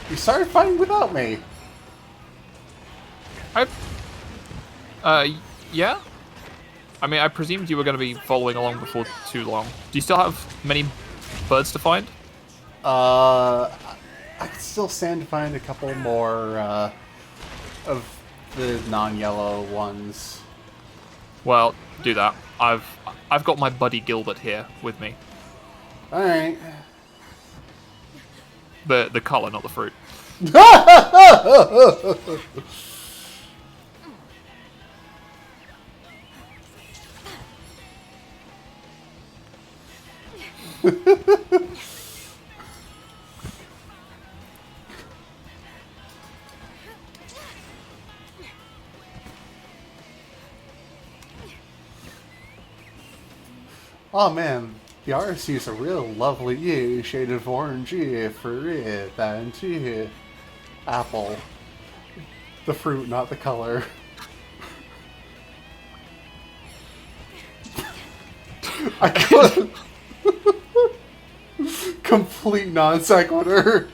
You started fighting without me. Yeah? I mean, I presumed you were going to be following along before too long. Do you still have many birds to find? I can still stand to find a couple more of the non-yellow ones. Well, do that. I've got my buddy Gilbert here with me. Alright. The color, not the fruit. Oh man, the artist used a real lovely shade of orange for it, that apple. The fruit, not the color. I could complete non sequitur.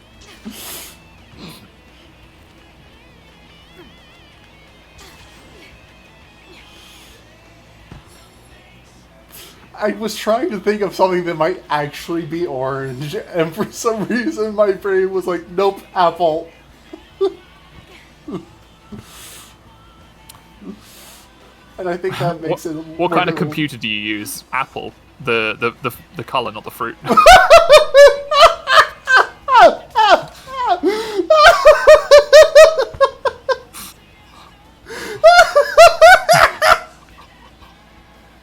I was trying to think of something that might actually be orange, and for some reason my brain was like, nope, apple. And I think that makes it. What kind of computer do you use? Apple. The color, not the fruit.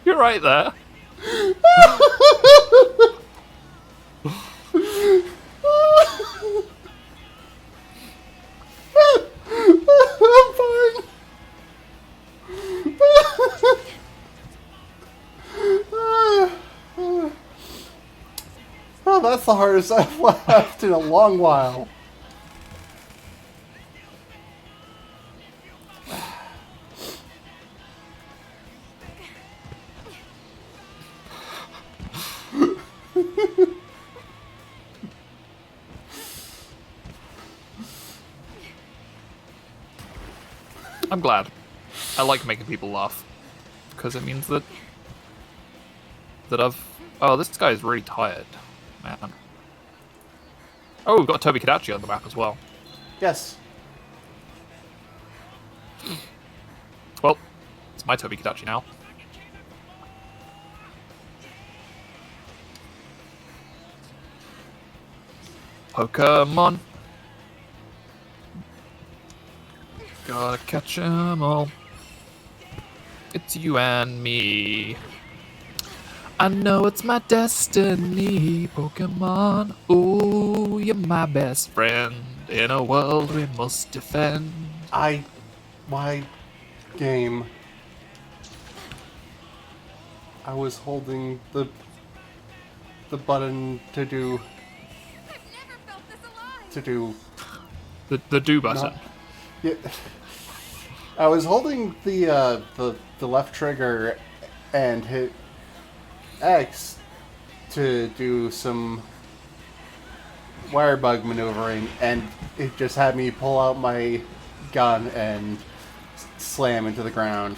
You're right there. I'm fine. Oh, that's the hardest I've laughed in a long while. I'm glad. I like making people laugh because it means that I've. Oh, this guy is really tired, man. Oh, we've got Toby Kadachi on the map as well. Yes. Well, it's my Toby Kadachi now. Pokemon. Gotta catch 'em all. It's you and me. I know it's my destiny, Pokemon. Ooh, you're my best friend. In a world we must defend. My game. I was holding the button to do. I've never felt this alive. To do. The do button. Not, yeah. I was holding the left trigger and hit X to do some wire bug maneuvering, and it just had me pull out my gun and slam into the ground.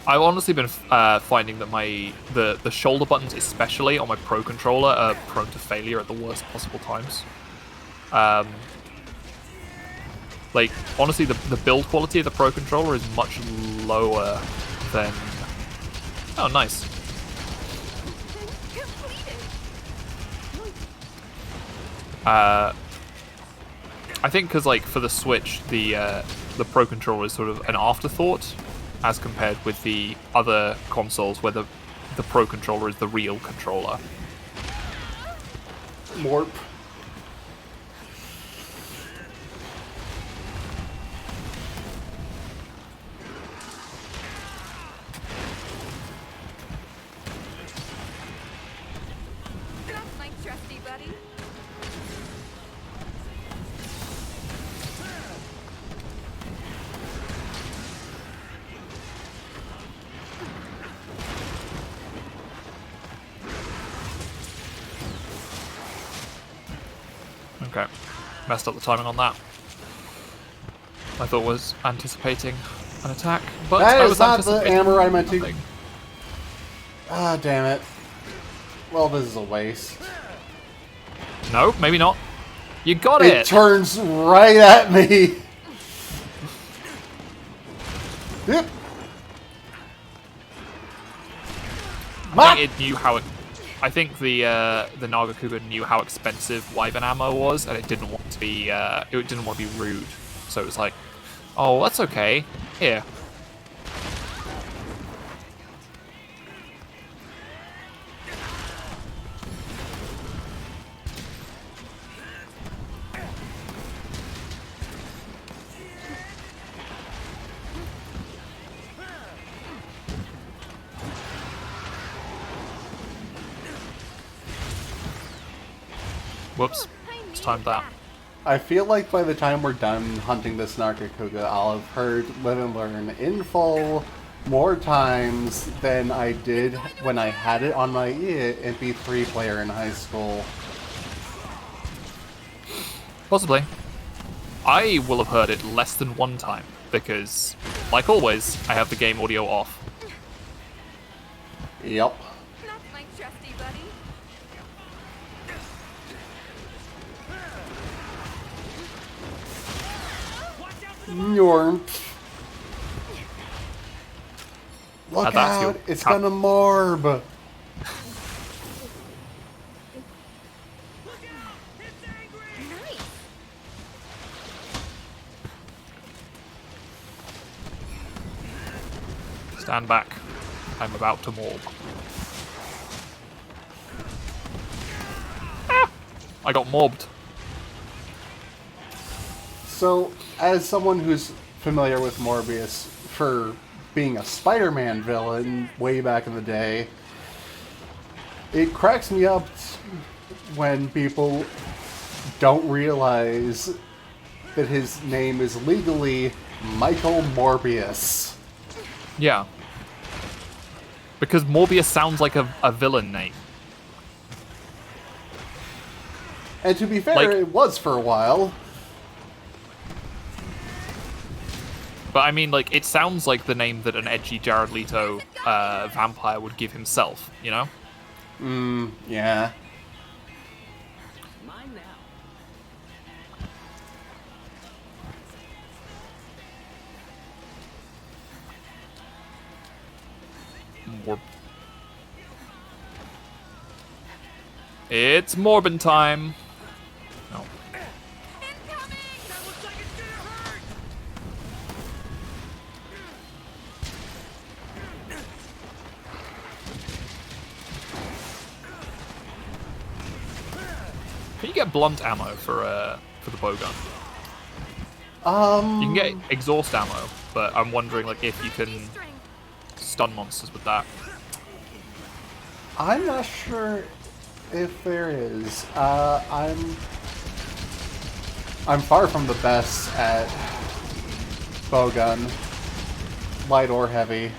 I've honestly been finding that the shoulder buttons, especially on my Pro controller, are prone to failure at the worst possible times. Like, honestly, the build quality of the Pro controller is much lower than... Oh, nice. Completed. I think because, like, for the Switch, the Pro controller is sort of an afterthought as compared with the other consoles where the Pro controller is the real controller. Morp. Get off my trusty buddy. Okay. Messed up the timing on that. I thought was anticipating an attack, but That I is was not the anticipating hammer I meant to. nothing. Ah, damn it. Well, this is a waste. No, maybe not. You got It it! turns right at me. Yep. I think it knew how. I think the Nagakuga knew how expensive Wyvern ammo was, and it didn't want to be. It didn't want to be rude, so it was like, "Oh, that's okay. Here." Whoops. It's timed that. I feel like by the time we're done hunting this Nargacuga, I'll have heard Live and Learn in full more times than I did when I had it on my MP3 player in high school. Possibly. I will have heard it less than one time, because, like always, I have the game audio off. Yep. That's my trusty buddy. Yorm. Look That's out! your- It's gonna morb! Nice. Stand back. I'm about to morb. Ah! I got mobbed. So, as someone who's familiar with Morbius for being a Spider-Man villain way back in the day, it cracks me up when people don't realize that his name is legally Michael Morbius. Yeah. Because Morbius sounds like a villain name. And to be fair, Like- it was for a while. But I mean, like, it sounds like the name that an edgy Jared Leto vampire would give himself, you know? Yeah. Mine now. Morb. It's Morbin time. No. Can you get blunt ammo for the bowgun? You can get exhaust ammo, but I'm wondering like if you can Strength. stun monsters with that. I'm not sure if there is. I'm far from the best at bowgun, light or heavy.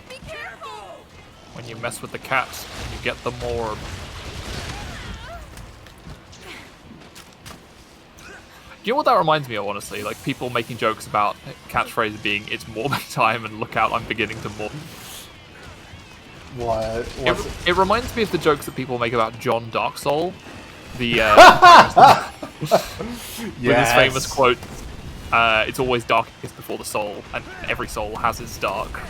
Be careful. When you mess with the cat, you get the morb. Do you know what that reminds me of, honestly? Like, people making jokes about catchphrase being, it's morbing time, and look out, I'm beginning to morb. What? What's it? It reminds me of the jokes that people make about John Dark Soul. The, with his famous quote, it's always darkest before the soul, and every soul has its dark.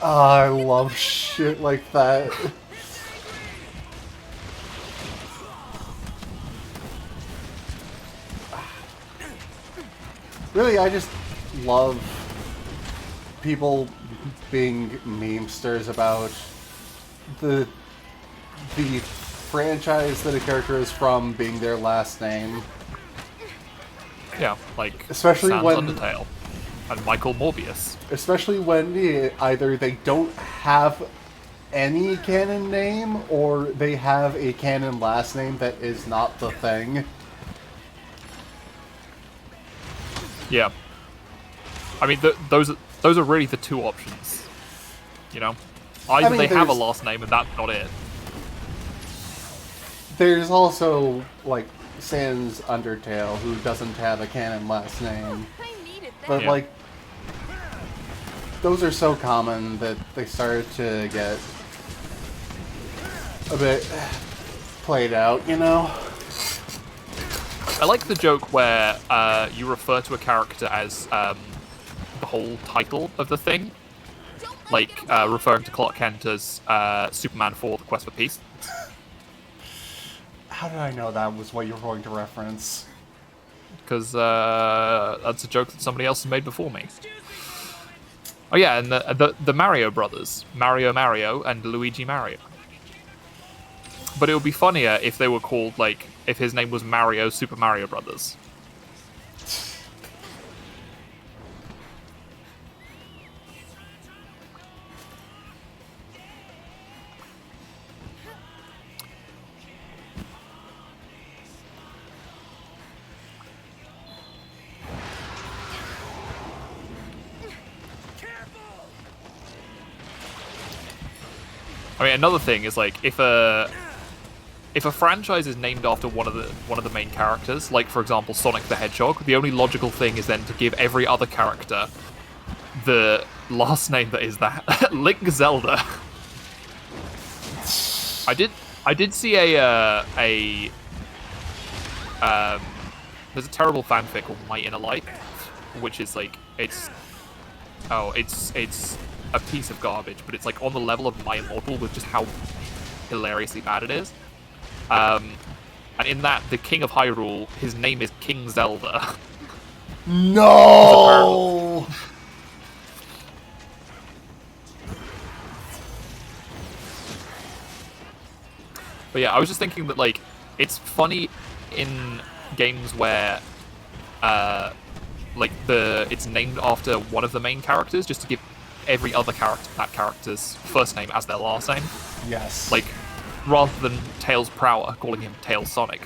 Oh, I love shit like that. Really, I just love people being memesters about the franchise that a character is from being their last name. Yeah, like Especially Sans when- Undertale and Michael Morbius. Especially when either they don't have any canon name or they have a canon last name that is not the thing. Yeah. I mean, those are really the two options. You know, either mean, they have a there's- last name and that's not it, There's also, like, Sans Undertale, who doesn't have a canon last name. I needed that. But, Yeah. like, those are so common that they started to get a bit played out, you know? I like the joke where you refer to a character as the whole title of the thing, Don't like make it a referring to Clark Kent as Superman 4: The Quest for Peace. How did I know that was what you were going to reference? Because that's a joke that somebody else has made before me. Oh yeah, and the Mario brothers, Mario, and Luigi Mario. But it would be funnier if they were called, like, if his name was Mario Super Mario Brothers. I mean, another thing is, like, if a franchise is named after one of the main characters, like for example Sonic the Hedgehog, the only logical thing is then to give every other character the last name that is that. Link Zelda. I did see there's a terrible fanfic called Might in a Light, which is like it's a piece of garbage, but it's like on the level of My Immortal with just how hilariously bad it is. And in that, the King of Hyrule, his name is King Zelda. No! But yeah, I was just thinking that, like, it's funny in games where, like, it's named after one of the main characters, just to give every other character that character's first name as their last name. Yes. Like, rather than Tails Prower, calling him Tails Sonic.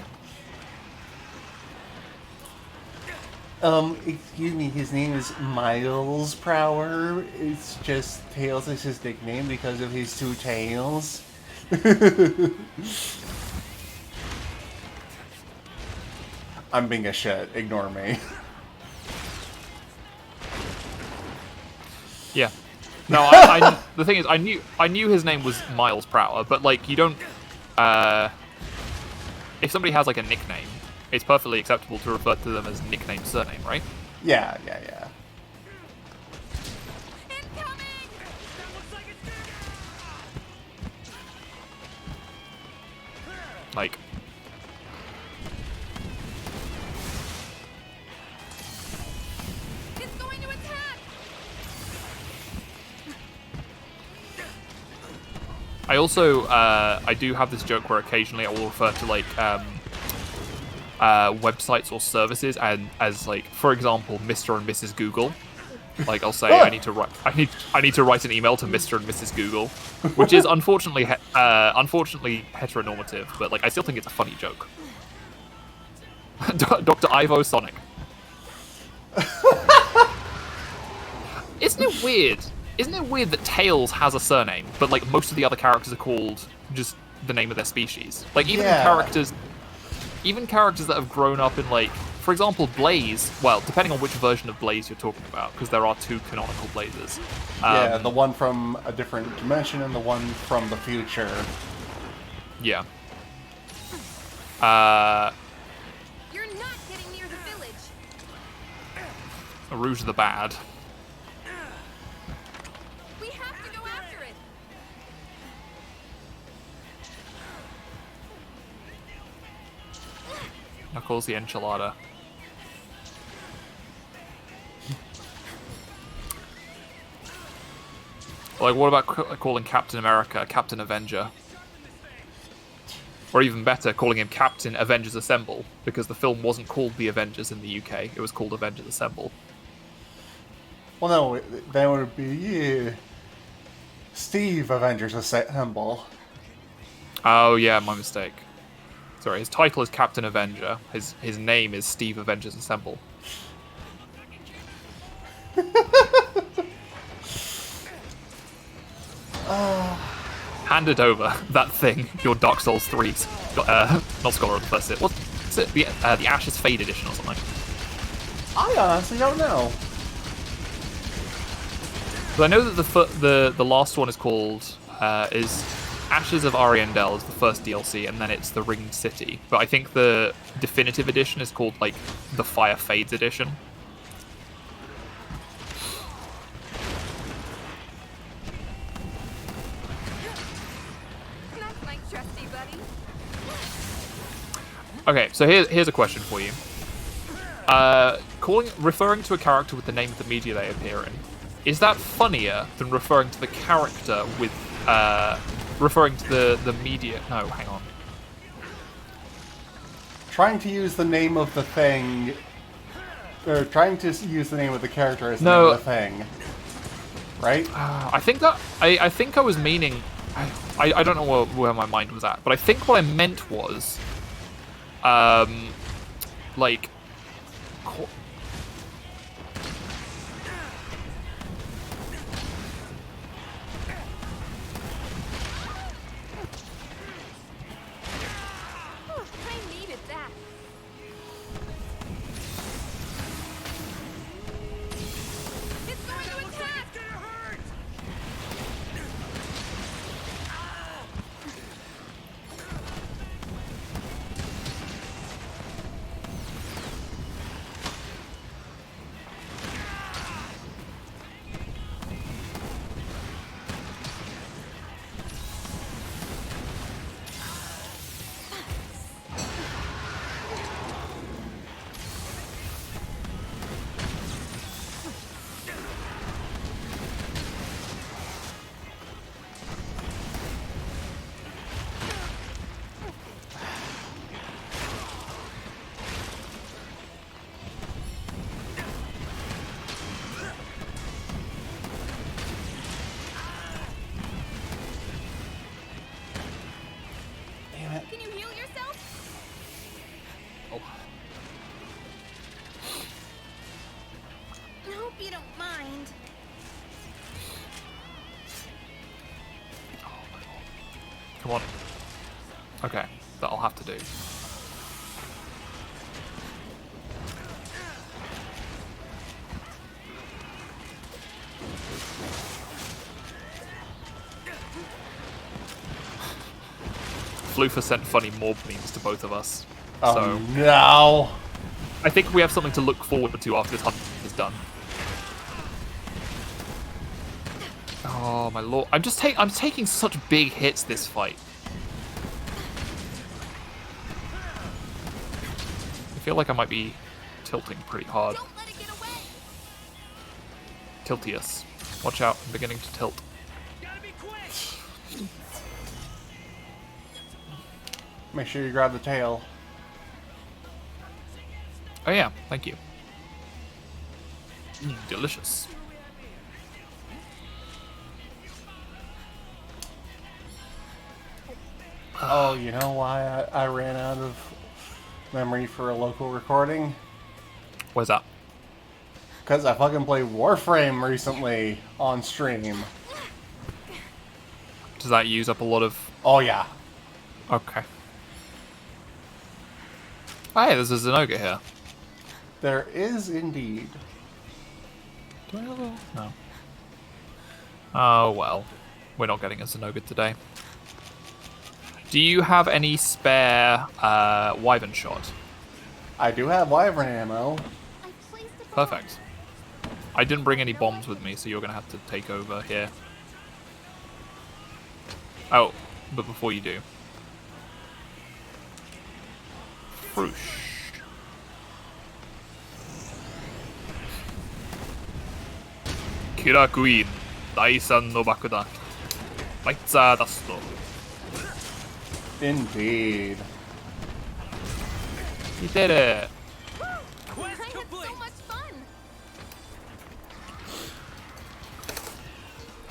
Excuse me, his name is Miles Prower. It's just Tails is his nickname because of his two tails. I'm being a shit, ignore me. Yeah. No, the thing is, I knew his name was Miles Prower, but like you don't. If somebody has like a nickname, it's perfectly acceptable to refer to them as nickname surname, right? Yeah. Incoming! Like, It's going to attack! I also I do have this joke where occasionally I will refer to like websites or services and as like, for example, Mr. and Mrs. Google. Like I'll say I need to write an email to Mr. and Mrs. Google, which is unfortunately heteronormative, but like I still think it's a funny joke. Dr. Ivo Sonic. Isn't it weird? Isn't it weird that Tails has a surname, but like most of the other characters are called just the name of their species? Like even characters that have grown up in like, for example, Blaze. Well, depending on which version of Blaze you're talking about, because there are two canonical Blazes. Yeah, the one from a different dimension and the one from the future. Yeah. You're not getting near the village. Rouge the Bad. We have to go after it. Knuckles the Enchilada. Like, what about calling Captain America Captain Avenger? Or even better, calling him Captain Avengers Assemble, because the film wasn't called The Avengers in the UK, it was called Avengers Assemble. Well, no, that would be Steve Avengers Assemble. Oh yeah, my mistake. Sorry, his title is Captain Avenger. His name is Steve Avengers Assemble. handed over that thing, your Dark Souls 3, not Scholar of the First Sin. What's it? The Ashes Fade edition or something. I honestly don't know. But I know that the last one is called is Ashes of Ariandel is the first DLC, and then it's the Ringed City. But I think the definitive edition is called like the Fire Fades edition. That's my trusty buddy. Okay, so here's a question for you. Referring to a character with the name of the media they appear in, is that funnier than referring to the character with referring to the media? No, hang on. Trying to use the name of the thing, or trying to use the name of the character as the No. name of the thing, right? I think I was meaning. I don't know where my mind was at, but I think what I meant was, like. I needed that. It's going to attack! Damn it. Can you heal yourself? Oh. I hope you don't mind. Come on. Okay, that'll have to do. Floofer sent funny morb memes to both of us. Oh So no! I think we have something to look forward to after this hunt is done. Oh my lord! I'm taking such big hits this fight. I feel like I might be tilting pretty hard. Don't let it get away! Tiltius. Watch out! I'm beginning to tilt. Make sure you grab the tail. Oh yeah, thank you. Delicious. Oh, you know why I ran out of memory for a local recording? Where's that? Because I fucking played Warframe recently on stream. Does that use up a lot of... Oh yeah. Okay. Oh, hey, there's a Zenoga here. There is indeed. Do I have a... No. Oh, well. We're not getting a Zenoga today. Do you have any spare Wyvern shot? I do have Wyvern ammo. I placed a bomb. Perfect. I didn't bring any bombs with me, so you're going to have to take over here. Oh, but before you do. Froosh. Killer Queen. Daisan no Bakudan. Lights Dasto. Indeed. You did it. I had so much fun.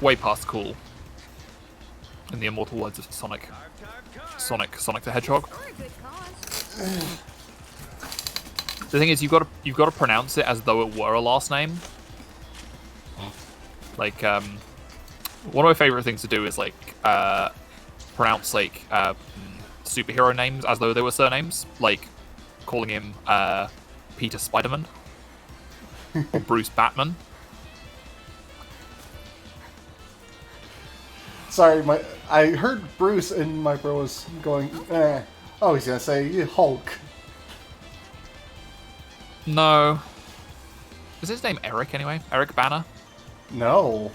Way past cool. In the immortal words of Sonic the Hedgehog. For a good cause. The thing is, you've got to pronounce it as though it were a last name. Like, one of my favorite things to do is like pronounce like superhero names as though they were surnames, like calling him Peter Spiderman or Bruce Batman. Sorry, I heard Bruce and my bro was going, eh. Oh, he's gonna say Hulk. No. Is his name Eric anyway? Eric Banner? No.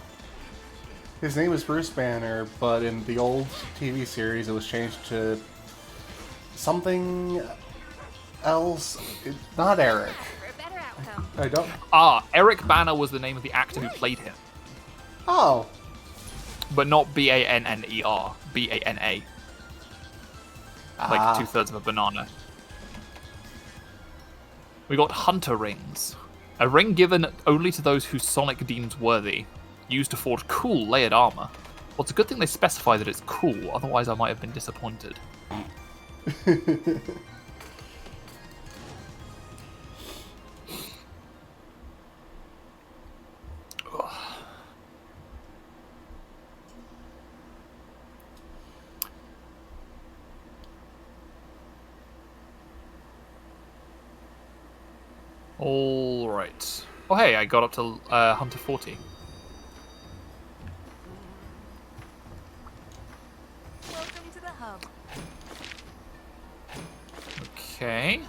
His name is Bruce Banner, but in the old TV series it was changed to something else. Not Eric. For a better outcome. I don't... Eric Banner was the name of the actor who played him. Oh. But not B-A-N-N-E-R. B-A-N-A. Like 2/3 of a banana. We got Hunter Rings. A ring given only to those who Sonic deems worthy. Used to forge cool layered armor. Well, it's a good thing they specify that it's cool, otherwise I might have been disappointed. All right. Oh, hey, I got up to Hunter 40. Welcome to the hub. Okay.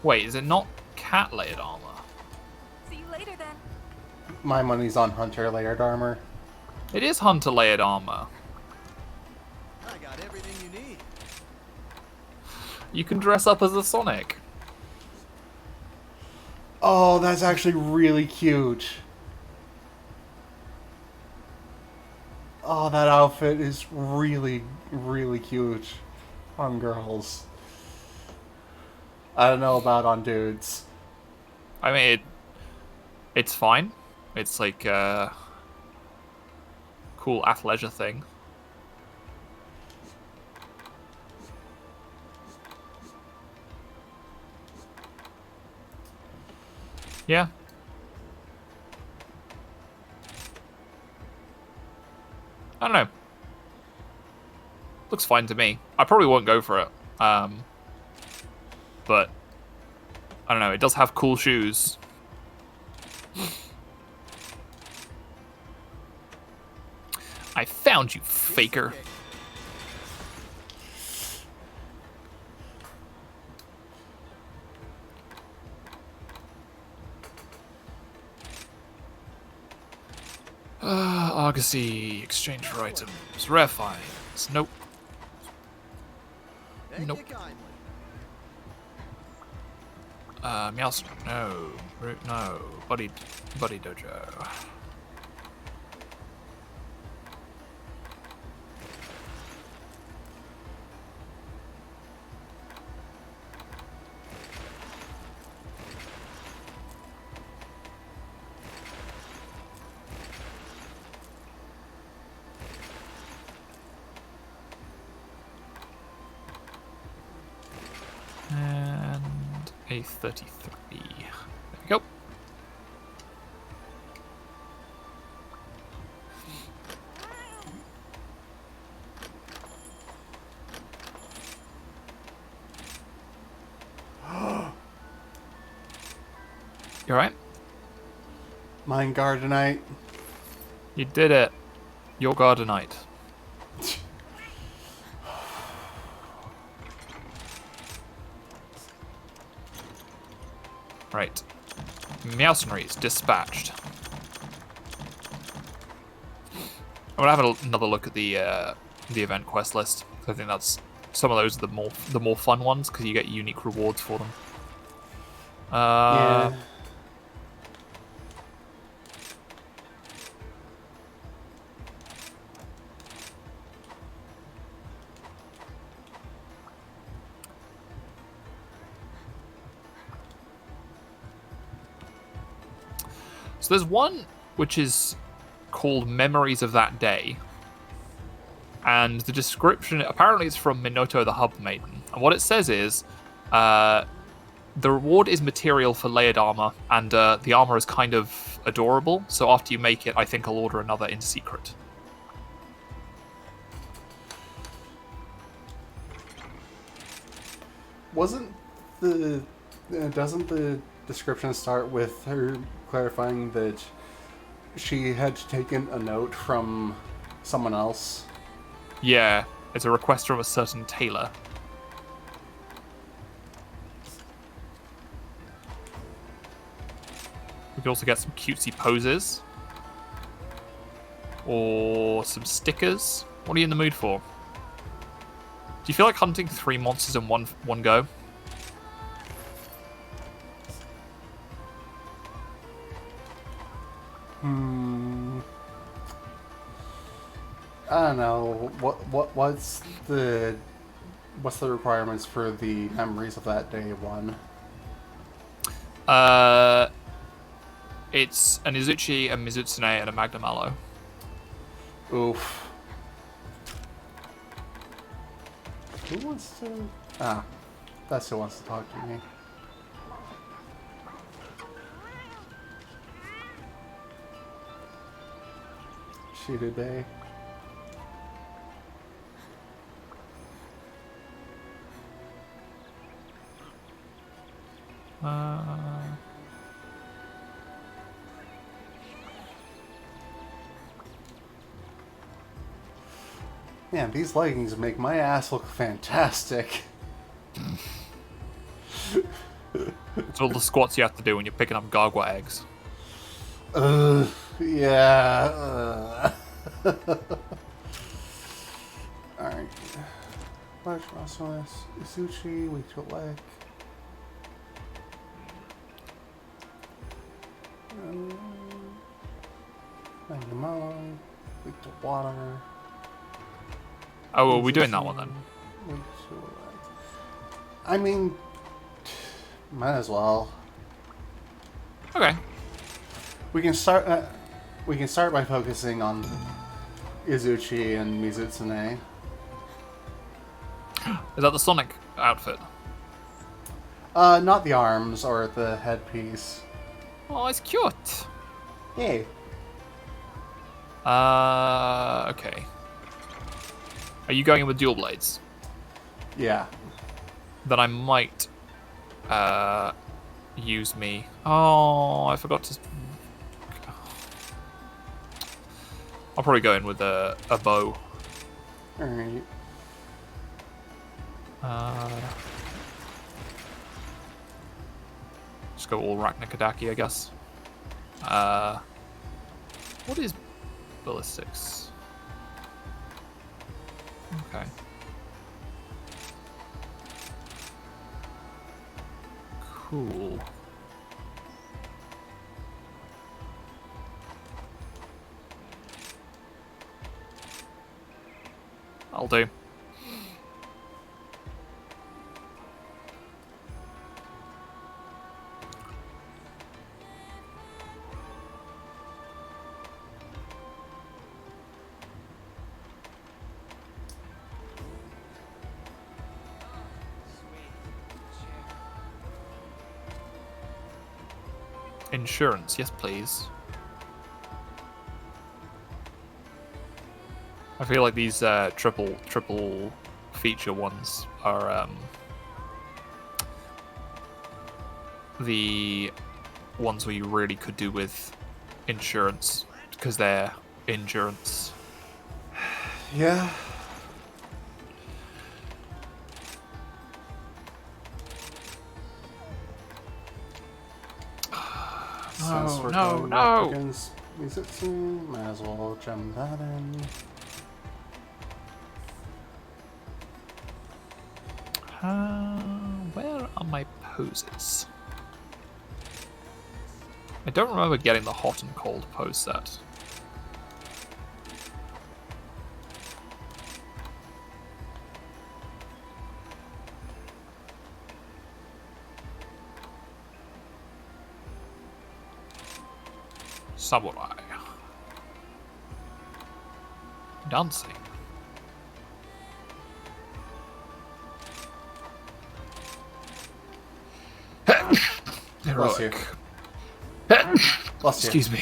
Wait, is it not cat layered armor? See you later then. My money's on Hunter layered armor. It is Hunter layered armor. I got everything you need. You can dress up as a Sonic. Oh, that's actually really cute. Oh, that outfit is really, really cute on girls. I don't know about on dudes. I mean, it's fine. It's like a cool athleisure thing. Yeah. I don't know. Looks fine to me. I probably won't go for it. But I don't know. It does have cool shoes. I found you, faker. Argosy, exchange for items, rare finds. Nope. Thank Nope. you kindly. Meowster, no. No. Buddy Dojo. And a 33. There we go. You alright? Mine Gardenite. You did it. Your Gardenite. Right. Meowsonries dispatched. I'm gonna have another look at the event quest list. I think that's some of those are the more fun ones because you get unique rewards for them. Yeah. So there's one which is called Memories of That Day. And the description, apparently it's from Minato the Hub Maiden. And what it says is, The reward is material for layered armor, and the armor is kind of adorable. So after you make it, I think I'll order another in secret. Doesn't the description start with her clarifying that she had taken a note from someone else? Yeah, it's a request from a certain tailor. We could also get some cutesy poses. Or some stickers. What are you in the mood for? Do you feel like hunting 3 monsters in one go? I don't know. What's the requirements for the memories of that day one? It's an Izuchi, a Mizutsune, and a Magna Malo. Oof. Who wants to... Ah, that's who wants to talk to me. Shirube. Man, these leggings make my ass look fantastic. It's all the squats you have to do when you're picking up gargwa eggs. Yeah. Alright. Large Rossalis, Isuchi, weak to leg. Magnamalo, weak to water. Oh, are we doing that one then? I mean, might as well. Okay. We can start. We can start by focusing on Izuchi and Mizutsune. Is that the Sonic outfit? Not the arms or the headpiece. Oh, it's cute. Yay. Okay. Are you going in with dual blades? Yeah. Then I might use me. Oh, I forgot to. I'll probably go in with a bow. Alright. Just go all Raknikadaki, I guess. What is ballistics? Okay. Cool. I'll do. Insurance, yes please. I feel like these triple feature ones are the ones where you really could do with insurance because they're endurance. Yeah. Since we're going up against Mizutsu, might as well jump that in. Where are my poses? I don't remember getting the hot and cold pose set. Samurai. Dancing. Bless you. Heroic. Bless you. Excuse me.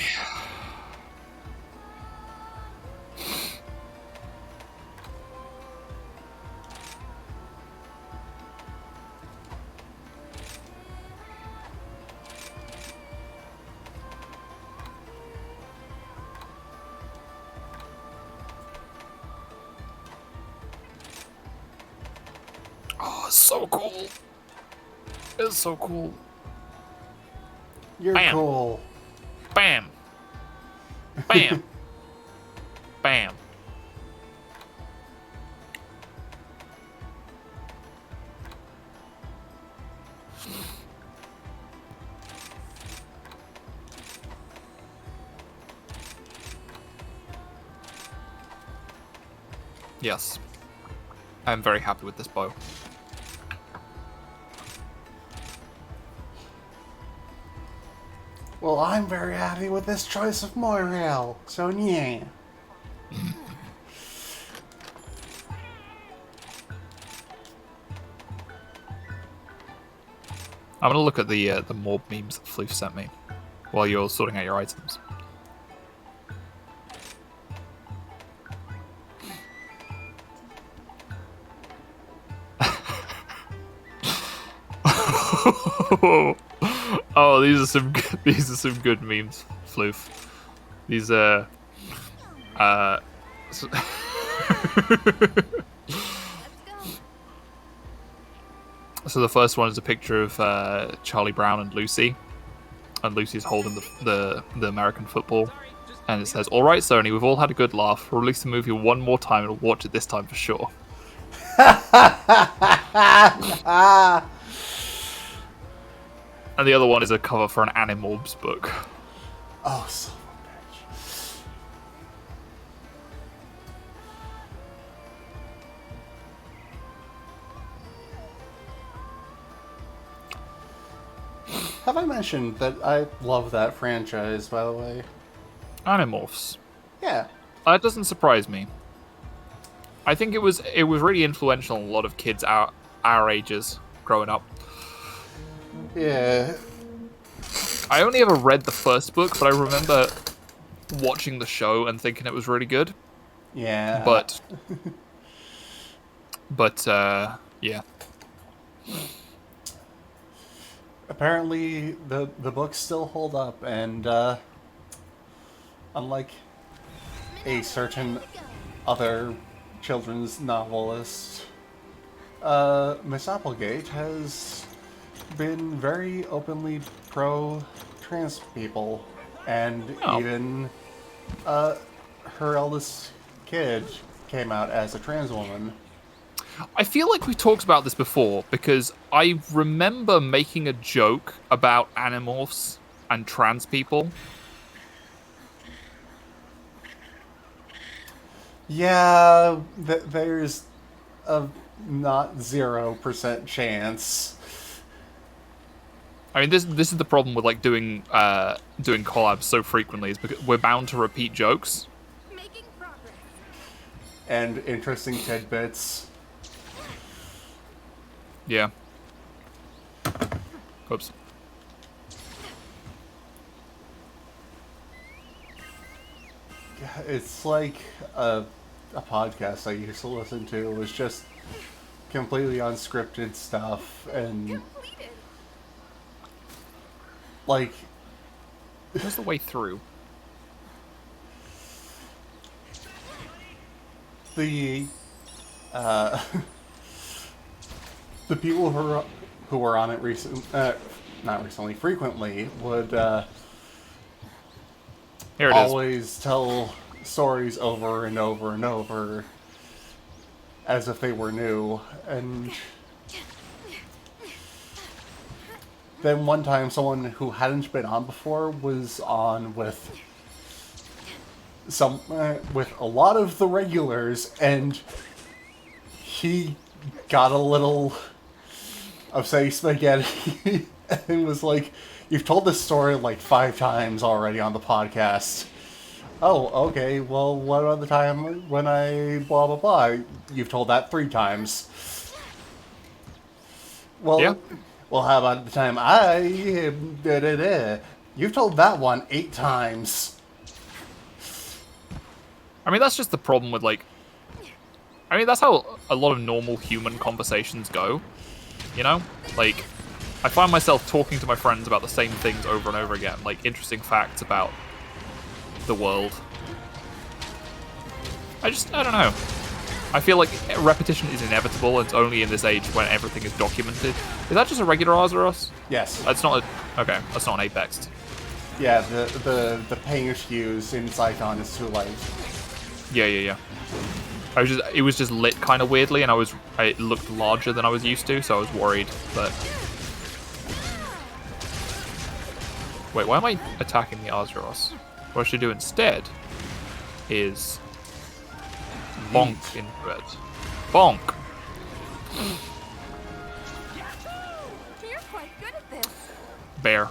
Oh, it's so cool. It's so cool. You're Bam. cool. Bam. Bam. Bam. Yes. I'm very happy with this bow. Well, I'm very happy with this choice of Moirail, so yeah. I'm gonna look at the mob memes that Floof sent me while you're sorting out your items. Oh, these are some good memes, Floof. These so Let's go. so the first one is a picture of Charlie Brown and Lucy's holding the American football, and it says, "All right, Sony, we've all had a good laugh. We'll release the movie one more time and we'll watch it this time for sure." And the other one is a cover for an Animorphs book. Oh, son of a bitch. Have I mentioned that I love that franchise, by the way? Animorphs. Yeah. That doesn't surprise me. I think it was really influential on a lot of kids our ages growing up. Yeah. I only ever read the first book, but I remember watching the show and thinking it was really good. Yeah. But yeah. Apparently, the books still hold up, and unlike a certain other children's novelist, Miss Applegate has been very openly pro-trans people, and even her eldest kid came out as a trans woman. I feel like we talked about this before, because I remember making a joke about Animorphs and trans people. Yeah, there's a not 0% chance. I mean, this is the problem with like doing collabs so frequently, is because we're bound to repeat jokes. Making progress. And interesting tidbits. Yeah. Oops. It's like a podcast I used to listen to. It was just completely unscripted stuff, and Completed. like Where's the way through? the the people who were on it not recently, frequently would Here it is. always tell stories over and over and over as if they were new. And then one time someone who hadn't been on before was on with with a lot of the regulars, and he got a little upset spaghetti and was like, "You've told this story like 5 times already on the podcast." Oh, okay, well, what about the time when I blah blah blah? You've told that 3 times. Well, Yeah. Well, how about the time I... You've told that one 8 times. I mean, that's just the problem with, like... I mean, that's how a lot of normal human conversations go, you know? Like, I find myself talking to my friends about the same things over and over again, like interesting facts about the world. I don't know. I feel like repetition is inevitable, and it's only in this age when everything is documented. Is that just a regular Azeroth? Yes. That's not a... Okay, that's not an Apex. Yeah, the page use in Zycon is too light. Yeah. It was just lit kind of weirdly, and it looked larger than I was used to, so I was worried, but... Wait, why am I attacking the Azeroth? What I should do instead is bonk into it. Bonk! You're quite good at this. Bear.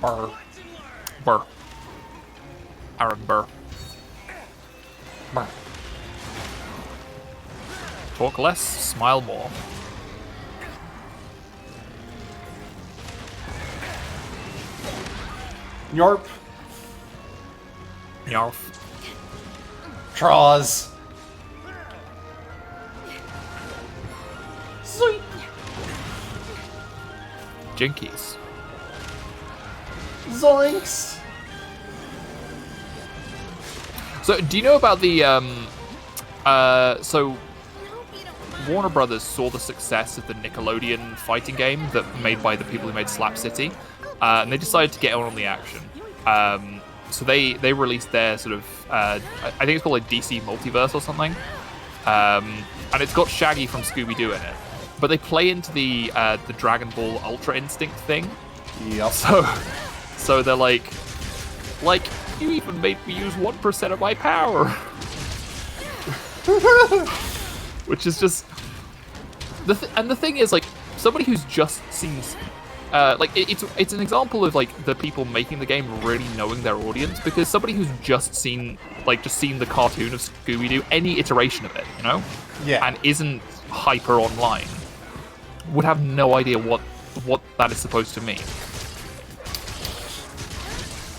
Burr. Burr. Aaron Burr. Burr. Talk less, smile more. Yarp. Yarf. Traws. Sweet. Jinkies. Zoinks. So, do you know about the, so... I hope you don't Warner Brothers saw the success of the Nickelodeon fighting game that made by the people who made Slap City, and they decided to get on the action. So they released their sort of I think it's called like DC Multiverse or something, and it's got Shaggy from Scooby-Doo in it. But they play into the Dragon Ball Ultra Instinct thing. Yep. So they're like you even made me use 1% of my power. Which is just the thing is, like, somebody who's just seen like it's an example of like the people making the game really knowing their audience, because somebody who's just seen the cartoon of Scooby-Doo, any iteration of it, you know, Yeah. and isn't hyper online, would have no idea what that is supposed to mean.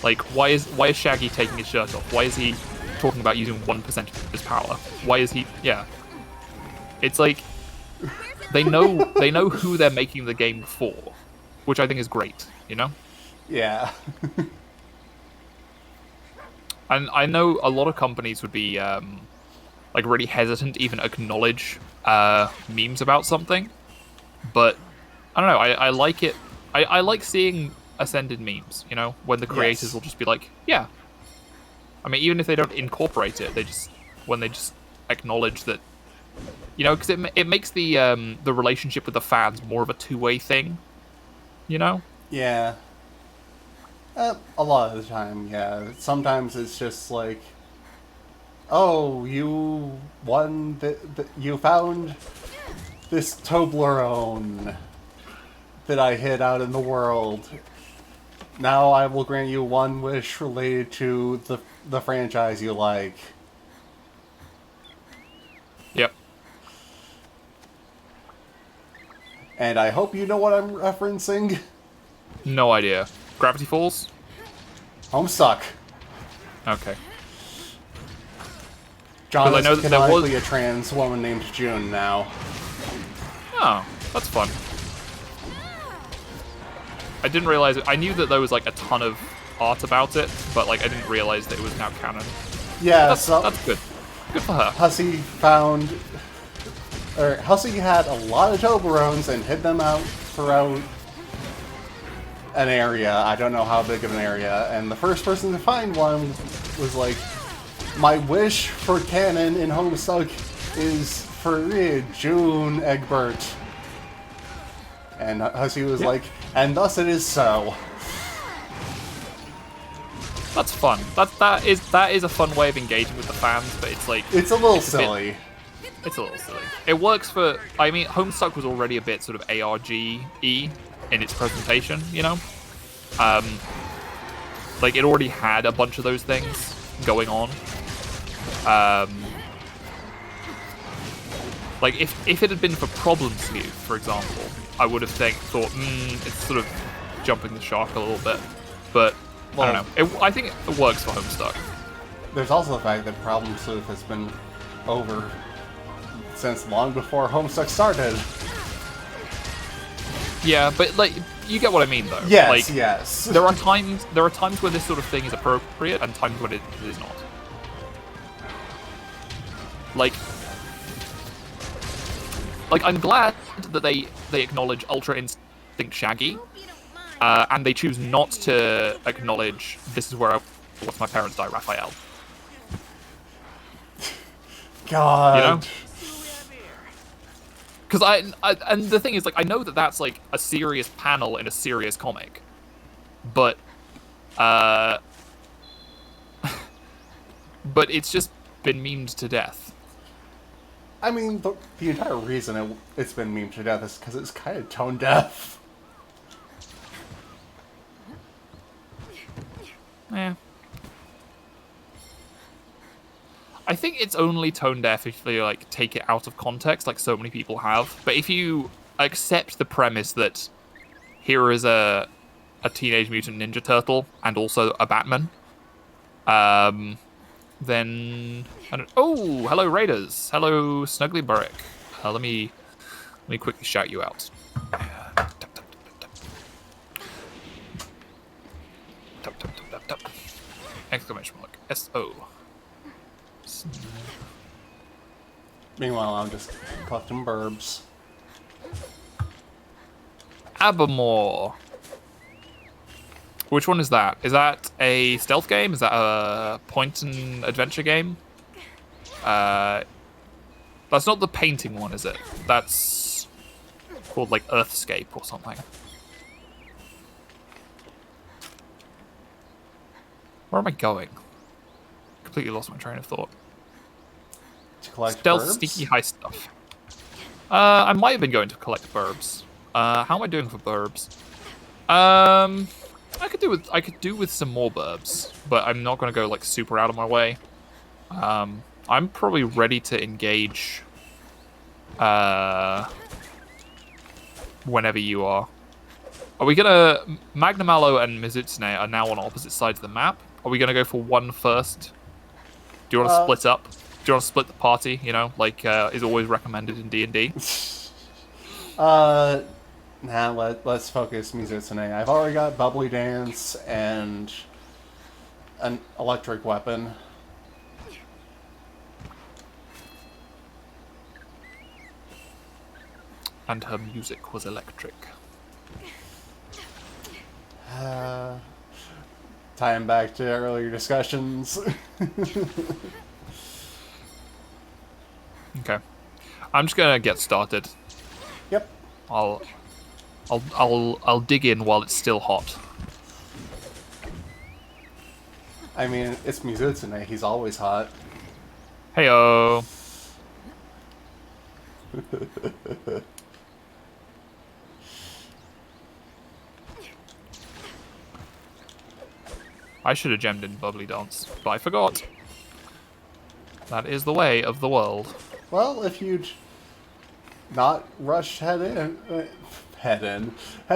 Like, why is Shaggy taking his shirt off? Why is he talking about using 1% of his power? Why is he? Yeah. It's like they know who they're making the game for, which I think is great, you know? Yeah. And I know a lot of companies would be like really hesitant to even acknowledge memes about something, but I don't know. I like it. I like seeing Ascended memes, you know, when the creators Yes. will just be like, yeah. I mean, even if they don't incorporate it, they just acknowledge that, you know, because it makes the relationship with the fans more of a two-way thing, you know? Yeah. A lot of the time, yeah. Sometimes it's just like, oh, you won, you found this Toblerone that I hid out in the world. Now I will grant you one wish related to the franchise you like. Yep. And I hope you know what I'm referencing. No idea. Gravity Falls? Homestuck. Okay. John I is know that there canonically was- a trans woman named June now. Oh, that's fun. I didn't realize it. I knew that there was like a ton of art about it, but like I didn't realize that it was now canon. Yeah, That's so good. Good for her. Hussey had a lot of Toblerones and hid them out throughout an area. I don't know how big of an area. And the first person to find one was like, my wish for canon in Homestuck is for June Egbert. And Hussey was like, and thus it is so. That's fun. That is a fun way of engaging with the fans, but it's like It's a little bit- silly. It's a little silly. It works for. I mean, Homestuck was already a bit sort of ARG-y in its presentation, you know. Like it already had a bunch of those things going on. Like if it had been for Problem Sleuth, for example, I would have thought, it's sort of jumping the shark a little bit. But I don't know. I think it works for Homestuck. There's also the fact that Problem Sleuth has been over since long before Homestuck started. Yeah, but like you get what I mean, though. Yes, like, yes. There are times where this sort of thing is appropriate, and times when it is not. Like I'm glad that they acknowledge Ultra Instinct Shaggy, Hope you don't mind. and they choose not to acknowledge this is where I watched my parents die, Raphael. God. You know? Because I and the thing is, like, I know that that's like a serious panel in a serious comic, but but it's just been memed to death. I mean, the entire reason it's been memed to death is because it's kind of tone deaf. Yeah. I think it's only tone deaf if you like take it out of context, like so many people have. But if you accept the premise that here is a Teenage Mutant Ninja Turtle and also a Batman, then oh, hello Raiders, hello Snuggly Burrick. Let me quickly shout you out. Exclamation mark. SO. Meanwhile, I'm just collecting burbs. Abermore. Which one is that? Is that a stealth game? Is that a point-and-adventure game? That's not the painting one, is it? That's called, like, Earthscape or something. Where am I going? Completely lost my train of thought. To collect Stealth, burbs? sneaky, high stuff. I might have been going to collect burbs. How am I doing for burbs? I could do with some more burbs, but I'm not gonna go like super out of my way. I'm probably ready to engage. Whenever you are. Are we gonna Magnamalo and Mizutsune are now on opposite sides of the map? Are we gonna go for one first? Do you want to split up? Do you want to split the party? You know, like is always recommended in D&D. Nah, let's focus Mizutsune. I've already got Bubbly Dance and an electric weapon. And her music was electric. Tying back to earlier discussions. Okay, I'm just gonna get started. Yep. I'll dig in while it's still hot. I mean, it's Mizutsune. He's always hot. Heyo. I should have gemmed in Bubbly Dance, but I forgot. That is the way of the world. Well, if you'd not rush head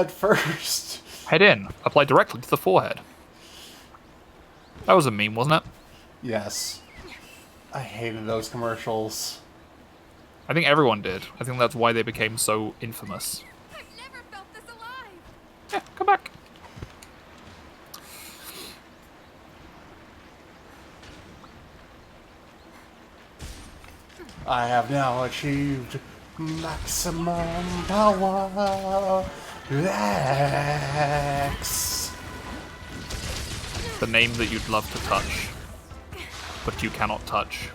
first. Head in. Apply directly to the forehead. That was a meme, wasn't it? Yes. I hated those commercials. I think everyone did. I think that's why they became so infamous. I've never felt this alive. Yeah, come back. I have now achieved maximum power. X. The name that you'd love to touch, but you cannot touch.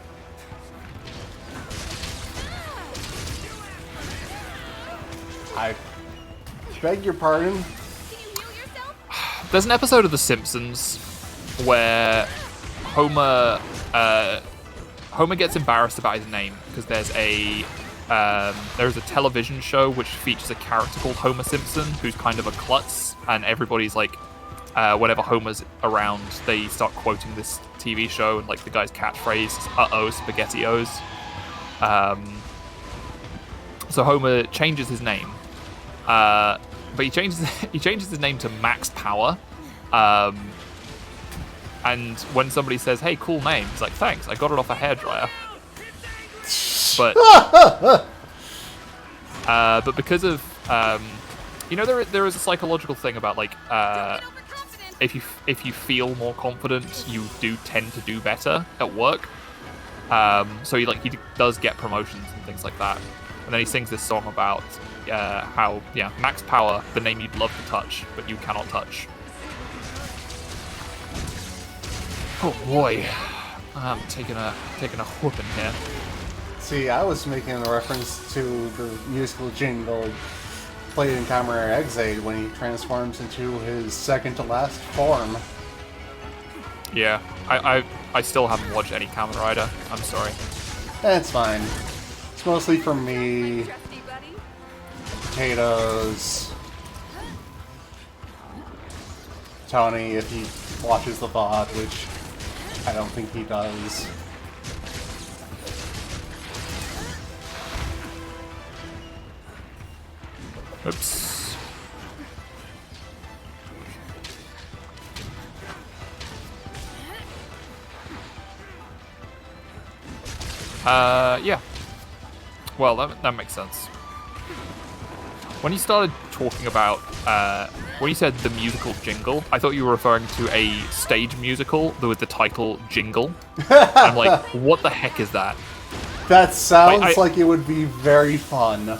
I beg your pardon. Can you heal yourself? There's an episode of The Simpsons where Homer gets embarrassed about his name because there's a television show which features a character called Homer Simpson who's kind of a klutz, and everybody's like, whenever Homer's around, they start quoting this TV show, and like the guy's catchphrase is "Uh-oh, SpaghettiOs." So Homer changes his name But he changes his name to Max Power. And when somebody says, "Hey, cool name," he's like, "Thanks, I got it off a hairdryer." But because of there is a psychological thing about like if you feel more confident, you do tend to do better at work. So he does get promotions and things like that. And then he sings this song about how Max Power, the name you'd love to touch, but you cannot touch. Oh boy, I'm taking a whooping here. See, I was making a reference to the musical jingle played in Kamen Rider Exade when he transforms into his second to last form. Yeah, I still haven't watched any Kamen Rider. I'm sorry. That's fine. It's mostly for me, Trusty buddy. Potatoes, Tony if he watches the VOD, which I don't think he does. Oops. Yeah. Well, that makes sense. When you started talking about, when you said the musical jingle, I thought you were referring to a stage musical with the title Jingle. I'm like, what the heck is that? That sounds I- like it would be very fun.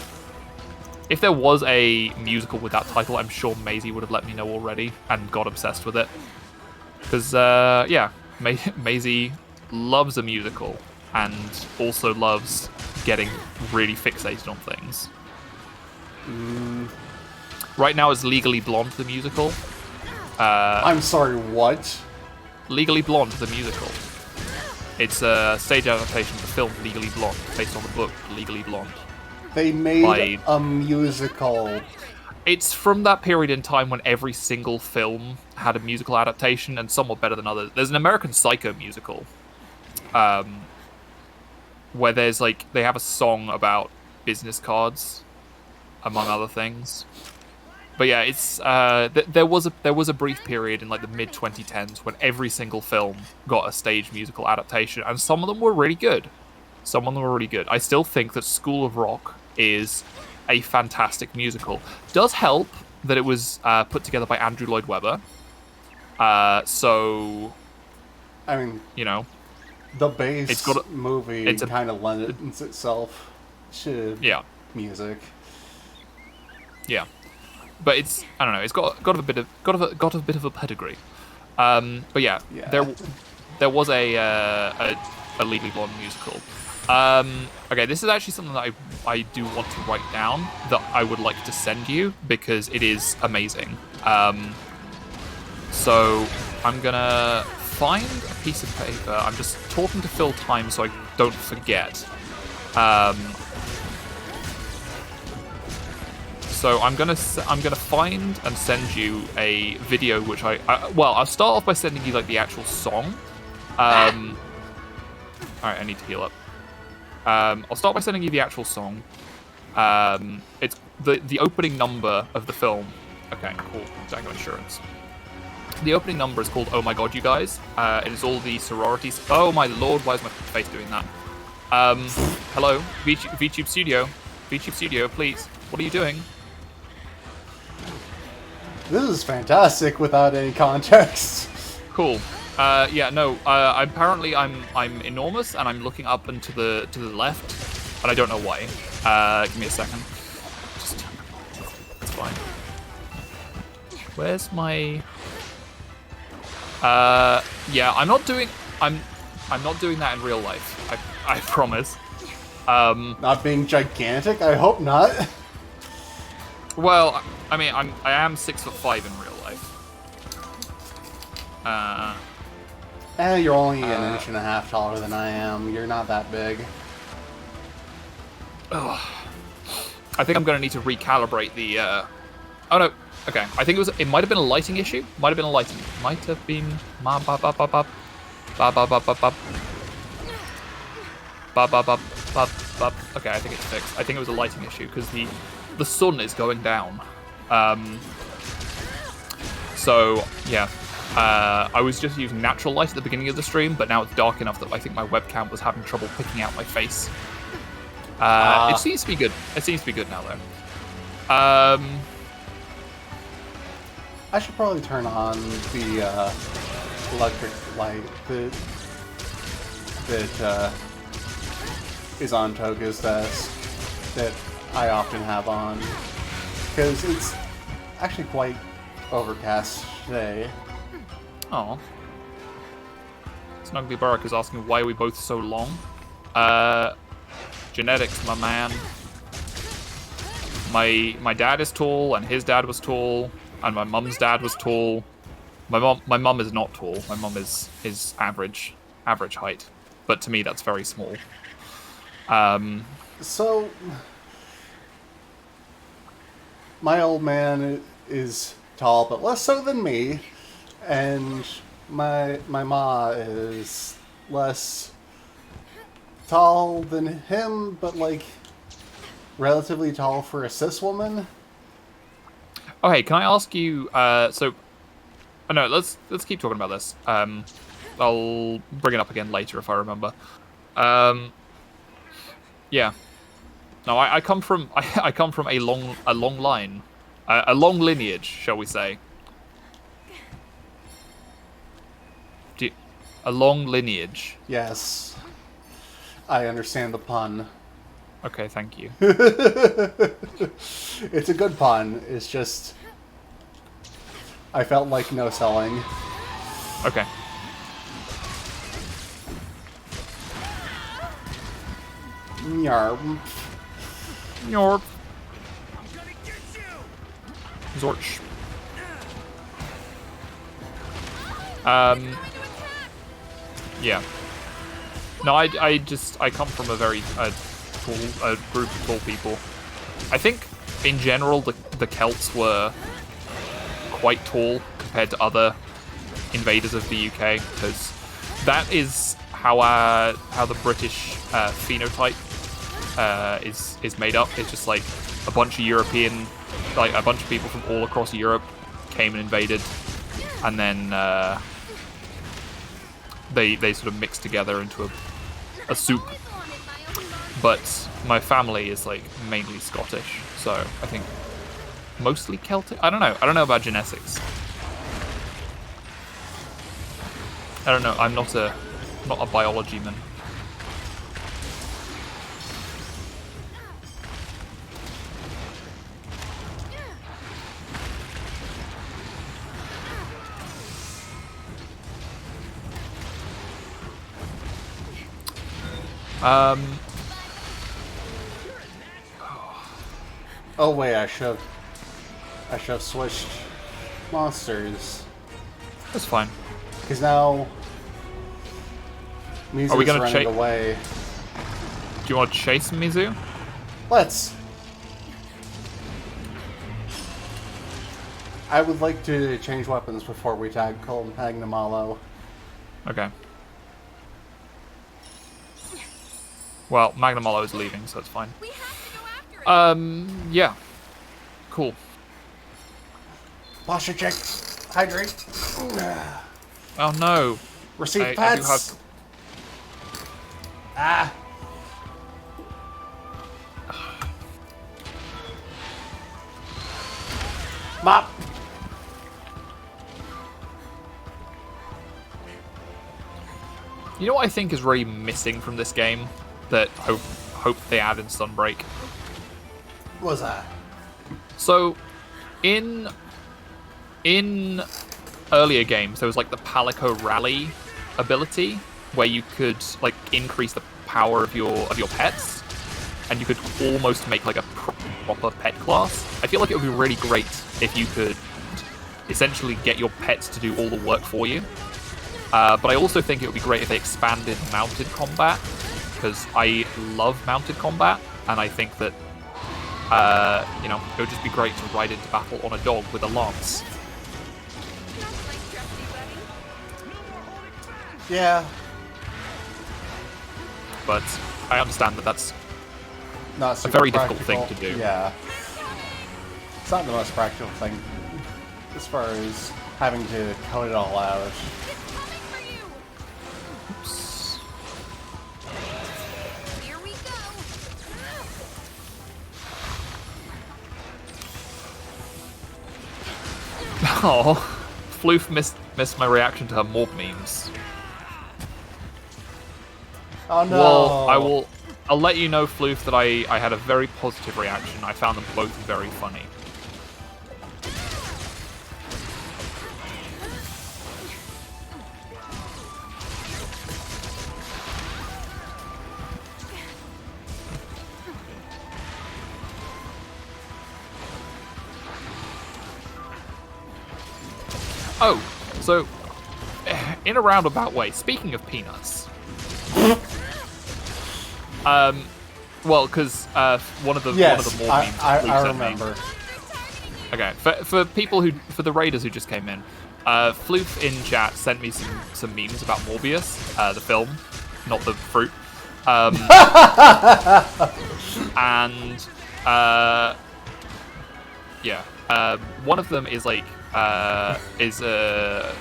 If there was a musical with that title, I'm sure Maisie would have let me know already and got obsessed with it. Because, Maisie loves a musical and also loves getting really fixated on things. Right now it's Legally Blonde, the musical. I'm sorry, what? Legally Blonde, the musical. It's a stage adaptation of the film Legally Blonde, based on the book Legally Blonde. They made a musical. It's from that period in time when every single film had a musical adaptation, and some were better than others. There's an American Psycho musical, where there's they have a song about business cards, among other things. But yeah, it's there was a brief period in the mid 2010s when every single film got a stage musical adaptation, and some of them were really good. Some of them were really good. I still think that School of Rock is a fantastic musical. Does help that it was put together by Andrew Lloyd Webber. So, I mean, the base movie kind of lends itself to music. Yeah, but I don't know. It's got a bit of a pedigree. But yeah. There was a Legally Blonde musical. Okay, this is actually something that I do want to write down that I would like to send you because it is amazing. So I'm gonna find a piece of paper. I'm just talking to fill time so I don't forget. So I'm gonna find and send you a video which I'll start off by sending you the actual song. All right, I need to heal up. I'll start by sending you the actual song. It's the opening number of the film. Okay, cool. Dango Insurance. The opening number is called "Oh My God, You Guys." It is all the sororities. Oh my lord, why is my face doing that? Hello, VTube Studio. VTube Studio, please. What are you doing? This is fantastic without any context. Cool. Apparently I'm enormous and I'm looking up and to the left, and I don't know why. Give me a second. It's fine. Where's my? I'm not doing that in real life. I promise. Not being gigantic? I hope not. Well, I mean, I am 6'5" in real life. You're only an inch and a half taller than I am. You're not that big. I think I'm gonna need to recalibrate the. Oh no. Okay. I think it might have been a lighting issue. Might have been. Okay, I think it's fixed. I think it was a lighting issue because the sun is going down. So yeah, I was just using natural light at the beginning of the stream, but now it's dark enough that I think my webcam was having trouble picking out my face. It seems to be good. It seems to be good now, though. I should probably turn on the electric light that is on Toga's desk that I often have on, because it's actually quite overcast today. Oh. Snuggly Barak is asking why are we both so long. Genetics, my man. My dad is tall, and his dad was tall, and my mum's dad was tall. My mum is not tall. My mum is average height, but to me that's very small. So my old man is tall, but less so than me, and my ma is less tall than him, but like relatively tall for a cis woman. Oh, hey, can I ask you? No, let's keep talking about this. I'll bring it up again later if I remember. Yeah. No, I come from I come from a long line, a long lineage, shall we say? A long lineage. Yes, I understand the pun. Okay, thank you. It's a good pun. It's just I felt like no selling. Okay. Yarp. Yorp. Zorch. Yeah. No, I come from a very tall group of tall people. I think in general the Celts were quite tall compared to other invaders of the UK, because that is how the British phenotype is made up. It's just like a bunch of European, like a bunch of people from all across Europe came and invaded, and then they sort of mixed together into a soup. But my family is like mainly Scottish, so I think mostly Celtic. I don't know about genetics. I don't know. I'm not a biology man. Oh wait, I should have switched monsters. That's fine. Because now Mizu's Are we gonna running away. Do you want to chase Mizu? Let's. I would like to change weapons before we tackle Magnamalo. Okay. Well, Magnamalo is leaving, so it's fine. We have to go after it. Yeah. Cool. Posture check. Hydrate. Oh no. Receive I do pets. have... Ah. Mop. You know what I think is really missing from this game that hope they add in Sunbreak? What was that? So, in earlier games, there was like the Palico Rally ability, where you could like increase the power of your pets, and you could almost make like a proper pet class. I feel like it would be really great if you could essentially get your pets to do all the work for you. But I also think it would be great if they expanded mounted combat, because I love mounted combat, and I think that you know, it would just be great to ride into battle on a dog with a lance. Yeah. But I understand that that's Not a super very difficult practical. thing to do. Yeah. It's not the most practical thing as far as having to code it all out. It's coming for you. Oops. Here we go. Oh, Floof missed my reaction to her morb memes. Oh no! Well, I'll let you know, Floof, that I had a very positive reaction. I found them both very funny. Oh, so in a roundabout way, speaking of peanuts. Well, because one of the Yes, more memes I Luke sent me. remember. Monster's targeting you. Okay, for the raiders who just came in, Floof in chat sent me some memes about Morbius, the film, not the fruit. And yeah, one of them is like is a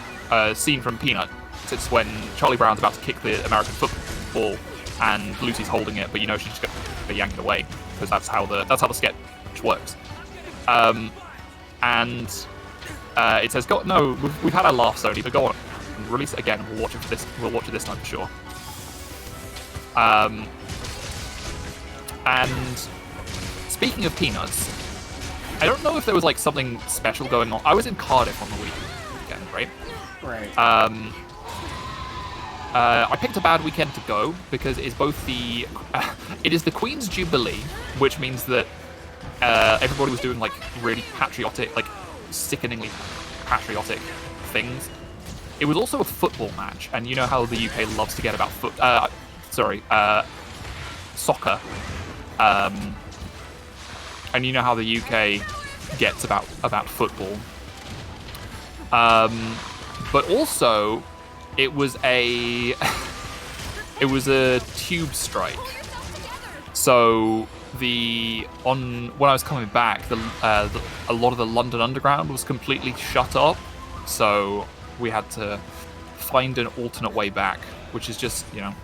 scene from Peanuts. It's when Charlie Brown's about to kick the American football and Lucy's holding it, but you know she's just going to yank it away because that's how the sketch works. And it says, "Go no, we've had our laugh, Sony, but go on, release it again. We'll watch it for this. We'll watch it this time for sure." And speaking of Peanuts, I don't know if there was like something special going on. I was in Cardiff on the weekend, right? Right. I picked a bad weekend to go because it is both the it is the Queen's Jubilee, which means that everybody was doing like really patriotic, like sickeningly patriotic things. It was also a football match, and you know how the UK loves to get about soccer, and you know how the UK gets about football. But also, it was a tube strike. So when I was coming back, a lot of the London Underground was completely shut up. So we had to find an alternate way back, which is just, you know,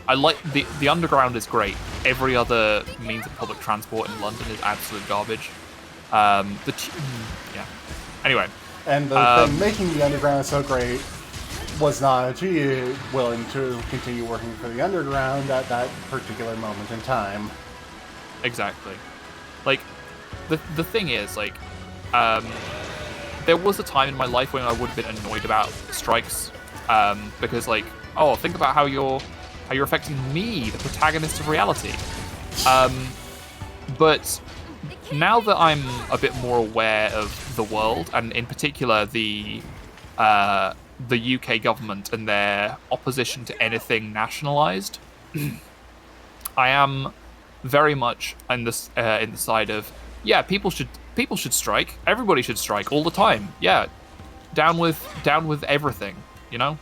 I like the Underground is great. Every other means of public transport in London is absolute garbage. Yeah. Anyway. And the thing making the Underground so great was not G willing to continue working for the Underground at that particular moment in time. Exactly. Like, the thing is, like, there was a time in my life when I would have been annoyed about strikes, because, like, oh, think about how you're affecting me, the protagonist of reality. But now that I'm a bit more aware of the world, and in particular the UK government and their opposition to anything nationalised, I am very much in the side of, yeah, people should strike. Everybody should strike all the time. Yeah, down with everything. You know.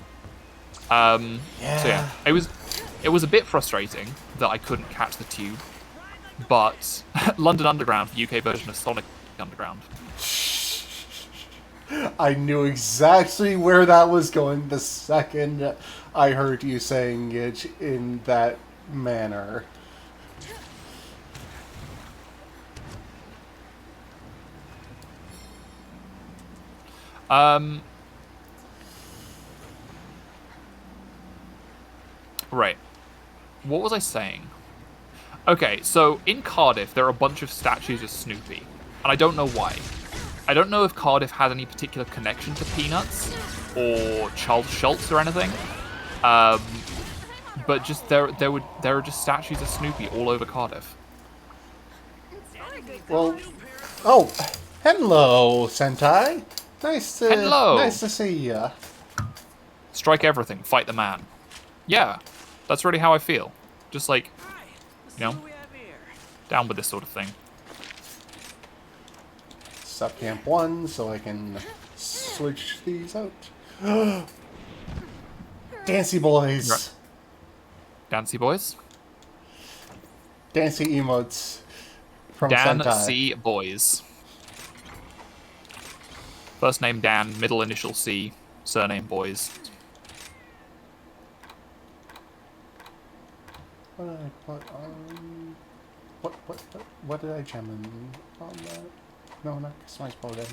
Yeah. So yeah, it was a bit frustrating that I couldn't catch the tube, but London Underground, the UK version of Sonic Underground. I knew exactly where that was going the second I heard you saying it in that manner. Right. What was I saying? Okay, so in Cardiff, there are a bunch of statues of Snoopy, and I don't know why. I don't know if Cardiff has any particular connection to Peanuts or Charles Schultz or anything, but just there are just statues of Snoopy all over Cardiff. Well, oh, hello, Sentai. Nice to see ya. Strike everything, fight the man. Yeah, that's really how I feel. Just like, you know, down with this sort of thing. Sub Camp 1 so I can switch these out. Dancy boys. Right. Dancy boys? Dancy emotes from Sentai. Dancy boys. First name Dan, middle initial C, surname Boys. What did I gem on that? No, not customize program.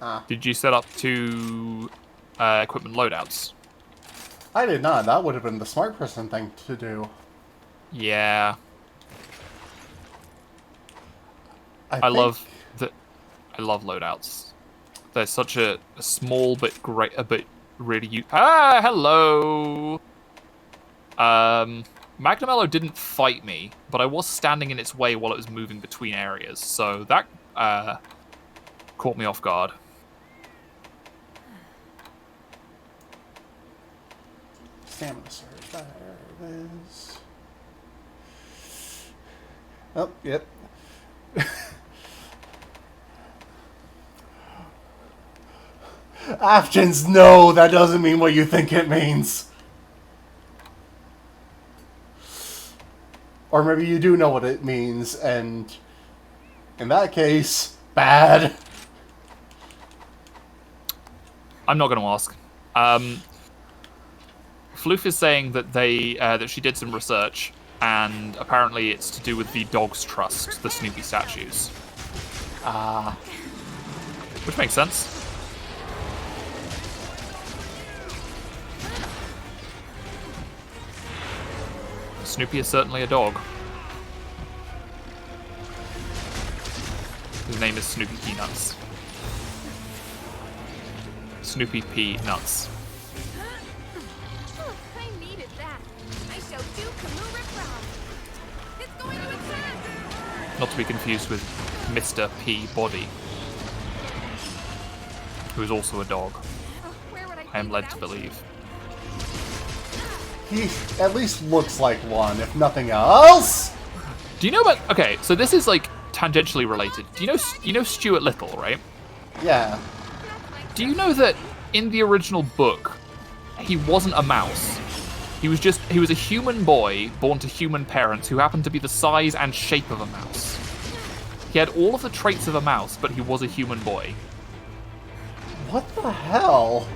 Ah, Did you set up 2 equipment loadouts? I did not. That would have been the smart person thing to do. Yeah. I think- love loadouts. They're such a small but great, but really hello. Magnamello didn't fight me, but I was standing in its way while it was moving between areas, so that caught me off guard. Stamina surge. There it is. Oh, yep. Afghans, no, that doesn't mean what you think it means. Or maybe you do know what it means, and in that case, bad. I'm not going to ask. Floof is saying that that she did some research, and apparently it's to do with the Dogs Trust, the Snoopy statues. Ah. Which makes sense. Snoopy is certainly a dog. His name is Snoopy Peanuts. Snoopy P. Nuts. I needed that. I showed you Kamura proud. It's going to attack. Not to be confused with Mr. P. Body, who is also a dog. Where would I am be led to without you? believe. He at least looks like one, if nothing else. Do you know about... Okay, so this is, like, tangentially related. Do you know Stuart Little, right? Yeah. Do you know that in the original book, he wasn't a mouse? He was a human boy born to human parents who happened to be the size and shape of a mouse. He had all of the traits of a mouse, but he was a human boy. What the hell?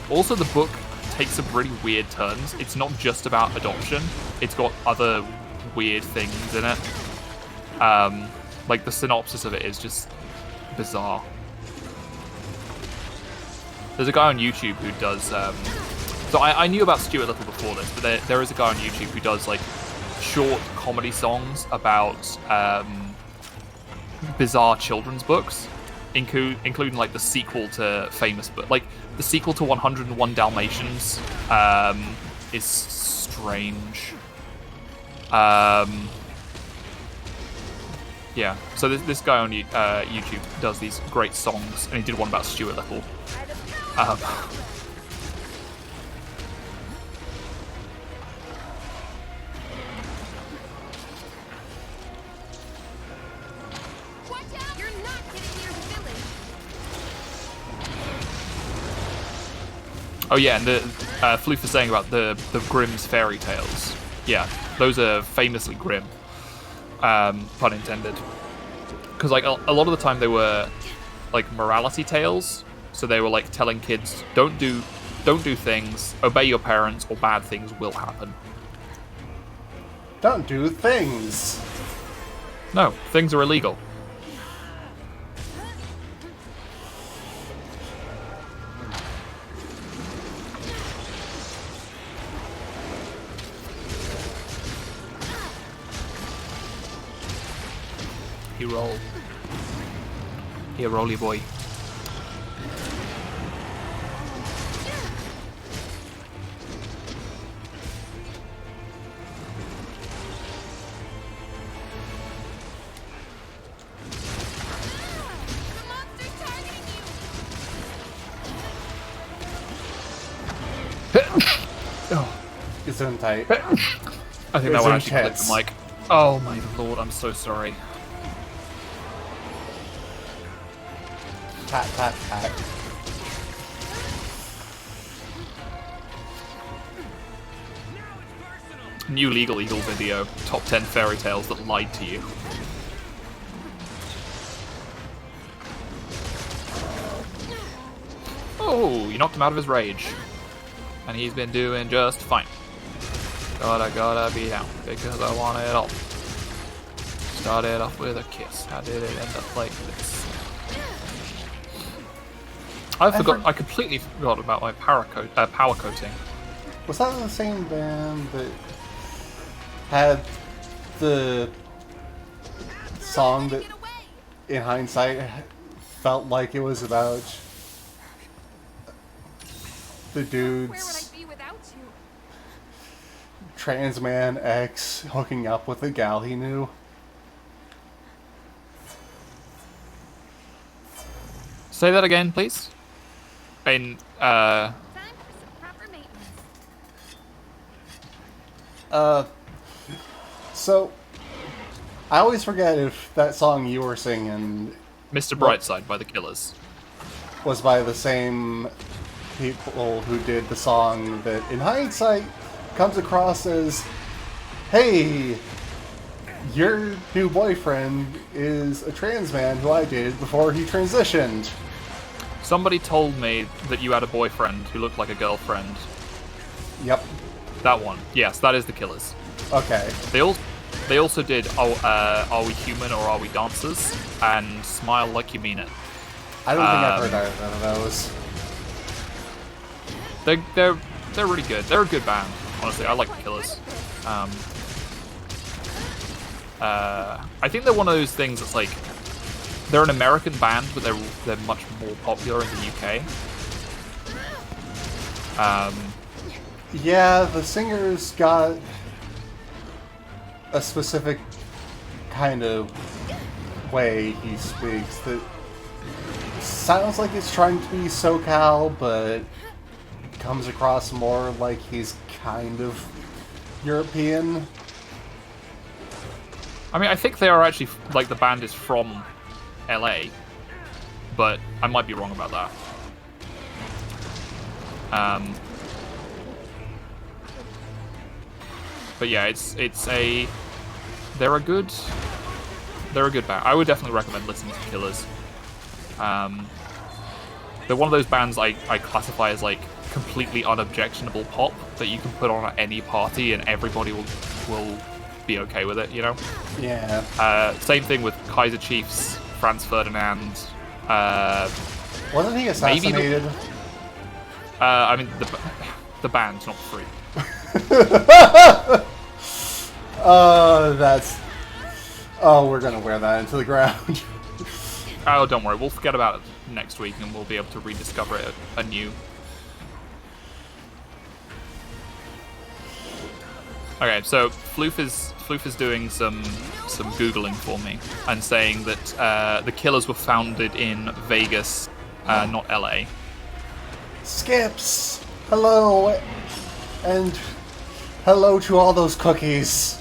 Also, the book takes some really weird turns. It's not just about adoption. It's got other weird things in it. Like, the synopsis of it is just bizarre. There's a guy on YouTube who does... so I knew about Stuart Little before this, but there is a guy on YouTube who does, like, short comedy songs about bizarre children's books, including, like, the sequel to famous book. Like, the sequel to 101 Dalmatians is strange. Yeah, so this guy on YouTube does these great songs, and he did one about Stuart Little. Watch out! You're not getting near the village. Oh yeah, and the Floof is saying about the Grimm's fairy tales. Yeah, those are famously grim. Pun intended. Because like a lot of the time they were like morality tales. So they were like telling kids, don't do things, obey your parents, or bad things will happen. Don't do things. No, things are illegal. He roll. He a rolly boy. The monster's targeting you. It's in tight. I think that It's one actually clipped intense. the mic. Oh my lord, I'm so sorry. Pat, pat, pat. New Legal Eagle video. Top 10 fairy tales that lied to you. Oh, you knocked him out of his rage. And he's been doing just fine. Gotta be down because I want it all. Started off with a kiss. How did it end up like this? I completely forgot about my power coating. Was that the same band that had the song that, in hindsight, felt like it was about the Where would I dude's be without you? trans man ex hooking up with a gal he knew? Say that again, please. Time for some proper maintenance. So, I always forget if that song you were singing Mr. Brightside by the Killers. was by the same people who did the song that, in hindsight, comes across as, hey, your new boyfriend is a trans man who I dated before he transitioned. Somebody told me that you had a boyfriend who looked like a girlfriend. Yep. That one. Yes, that is the Killers. Okay. They also did Are We Human or Are We Dancers? And Smile Like You Mean It. I don't think I've heard either of those. They're really good. They're a good band, honestly. I like the Killers. I think they're one of those things that's like they're an American band, but they're much more popular in the UK. Yeah, the singer's got a specific kind of way he speaks that sounds like it's trying to be SoCal, but comes across more like he's kind of European. I mean, I think they are actually, like, the band is from LA, but I might be wrong about that. But yeah, they're a good band. I would definitely recommend listening to Killers. They're one of those bands I classify as like completely unobjectionable pop that you can put on at any party and everybody will be okay with it, you know? Yeah. Same thing with Kaiser Chiefs, Franz Ferdinand. Wasn't he assassinated? I mean, the band's not free. We're gonna wear that into the ground. Oh, don't worry. We'll forget about it next week and we'll be able to rediscover it anew. Okay, so Floof is doing some Googling for me and saying that the Killers were founded in Vegas, not LA. Skips! Hello! And hello to all those cookies.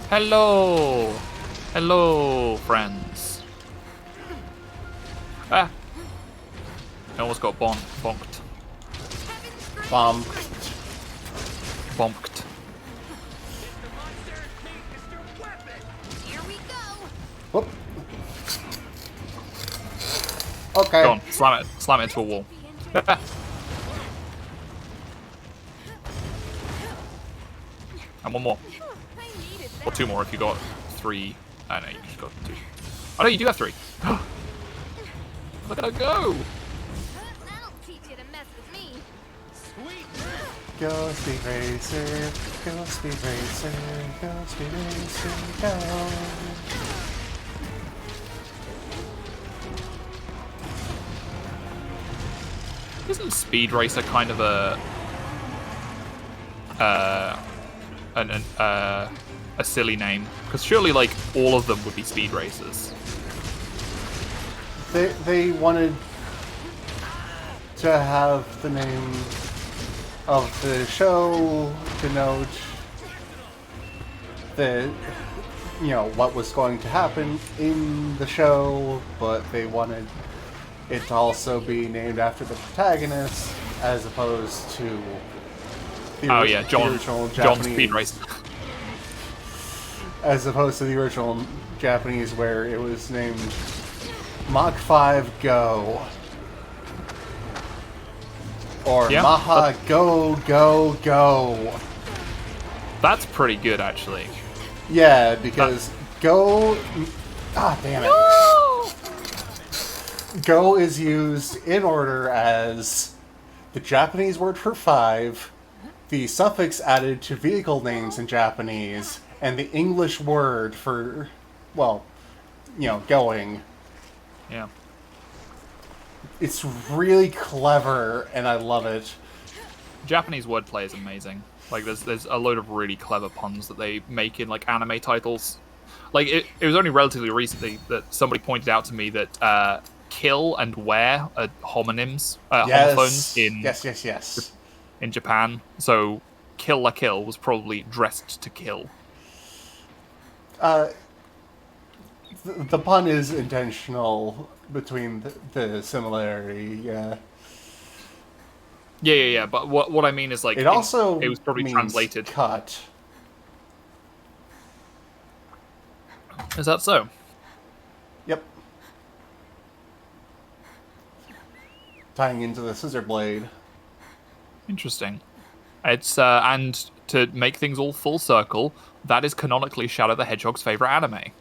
Hello! Hello, friends. Ah! I almost got bonked. Bomb. Bonked. Here we go. Whoop. Okay. Go on, slam it into a wall. And one more. I needed Or that. two more if you got three. I know, you just got two. Oh no, you do have three. Look at her go! That'll teach you to mess with me. Go speed racer, go speed racer, go speed racer, go. Isn't Speed Racer kind of a silly name? Because surely, like, all of them would be Speed Racers. They wanted to have the name of the show denote that, you know, what was going to happen in the show, but they wanted it to also be named after the protagonist as opposed to the original John Japanese. Speed Racer. As opposed to the original Japanese where it was named Mach 5 Go. Or Yeah, Maha Go Go Go. That's pretty good, actually. Yeah, because Go... Ah, damn it. Go is used in order as the Japanese word for 5, the suffix added to vehicle names in Japanese, and the English word for, well, going. Yeah. It's really clever, and I love it. Japanese wordplay is amazing. Like, there's a load of really clever puns that they make in, like, anime titles. Like, it was only relatively recently that somebody pointed out to me that kill and wear are homonyms, homophones Yes. in Japan. So, kill la kill was probably dressed to kill. The pun is intentional between the similarity, yeah. Yeah. But what I mean is, like, It also it was probably means translated. cut. Is that so? Yep. Tying into the scissor blade. Interesting. It's and to make things all full circle, that is canonically Shadow the Hedgehog's favorite anime.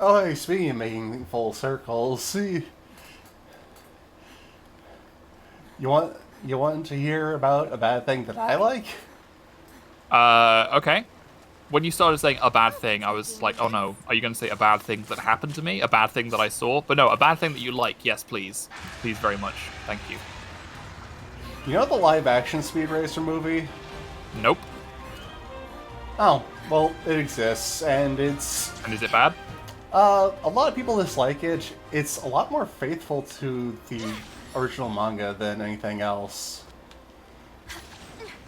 Oh, hey, speaking of making full circles, see, you want to hear about a bad thing that I like? Okay. When you started saying a bad thing, I was like, oh no, are you going to say a bad thing that happened to me? A bad thing that I saw? But no, a bad thing that you like. Yes, please. Please very much. Thank you. You know the live-action Speed Racer movie? Nope. Oh, well, it exists, and it's... And is it bad? A lot of people dislike it. It's a lot more faithful to the original manga than anything else.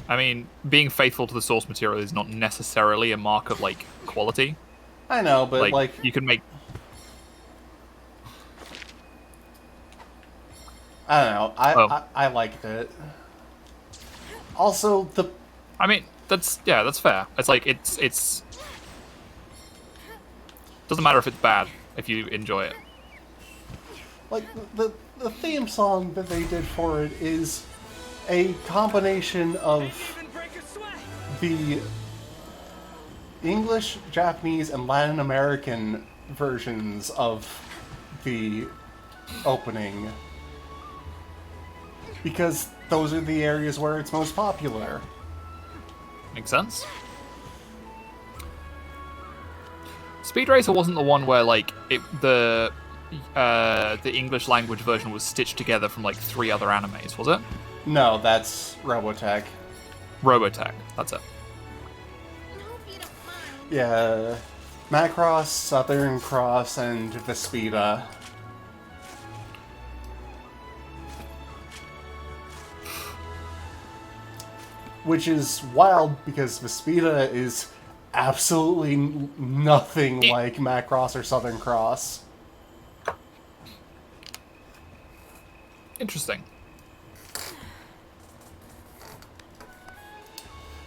I mean, being faithful to the source material is not necessarily a mark of, like, quality. I know, but, like... you can make... I don't know. I liked it. Also, the... I mean, that's fair. It's like, it's... Doesn't matter if it's bad, if you enjoy it. Like, the theme song that they did for it is a combination of the English, Japanese, and Latin American versions of the opening. Because those are the areas where it's most popular. Makes sense. Speed Racer wasn't the one where, like, the English language version was stitched together from, like, 3 other animes, was it? No, that's Robotech. Robotech, that's it. Yeah. Macross, Southern Cross, and Vespida. Which is wild because Vespida is absolutely nothing like Macross or Southern Cross. Interesting.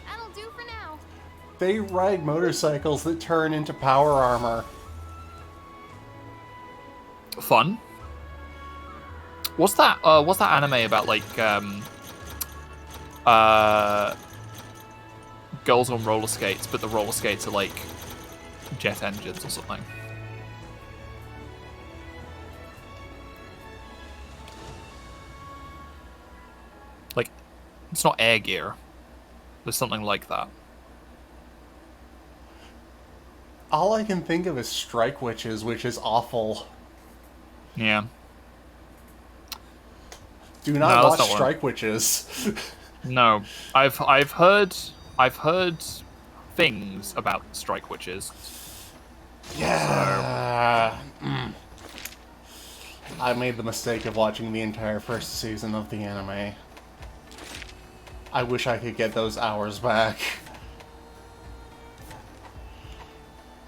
That'll do for now. They ride motorcycles that turn into power armor. Fun. What's that anime about, like, girls on roller skates, but the roller skates are, like, jet engines or something? Like, it's not Air Gear. There's something like that. All I can think of is Strike Witches, which is awful. Yeah. Do not watch that's not Strike Witches. No. I've heard things about Strike Witches. Yeah. I made the mistake of watching the entire first season of the anime. I wish I could get those hours back.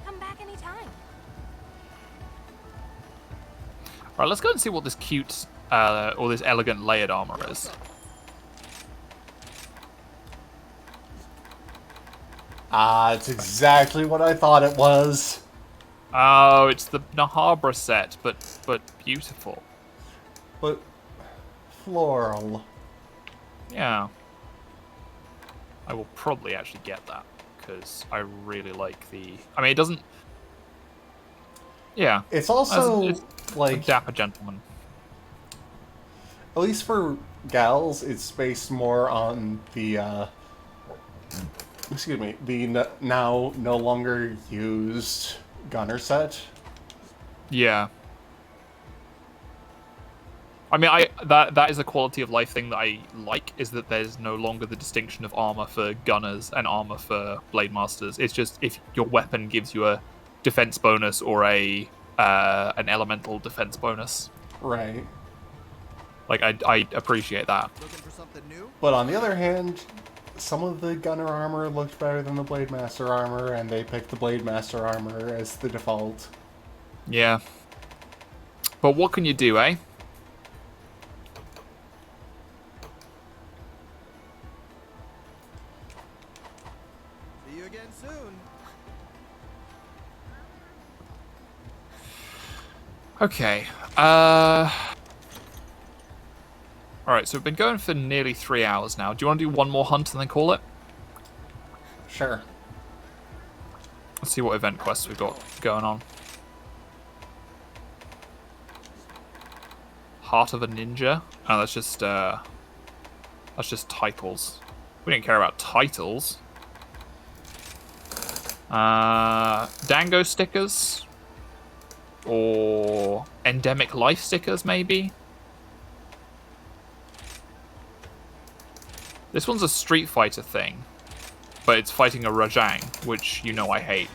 Come back anytime. Alright, let's go and see what this cute, or this elegant layered armor is. Ah, it's exactly what I thought it was. Oh, it's the Nahabra set, but beautiful. But floral. Yeah. I will probably actually get that because I really like the. I mean, it doesn't. Yeah. It's also it's a like, dapper gentleman. at least for gals, it's based more on the excuse me, the now no longer used gunner set. Yeah. I mean, that is a quality of life thing that I like, is that there's no longer the distinction of armor for gunners and armor for blade masters. It's just if your weapon gives you a defense bonus or a an elemental defense bonus. Right. Like I appreciate that. Looking for something new? But on the other hand, some of the gunner armor looked better than the blade master armor, and they picked the blade master armor as the default. Yeah. But what can you do, eh? See you again soon. Okay. Alright, so we've been going for nearly 3 hours now. Do you want to do one more hunt and then call it? Sure. Let's see what event quests we've got going on. Heart of a Ninja. Oh, that's just titles. We didn't care about titles. Dango stickers. Or endemic life stickers, maybe? This one's a Street Fighter thing, but it's fighting a Rajang, which you know I hate.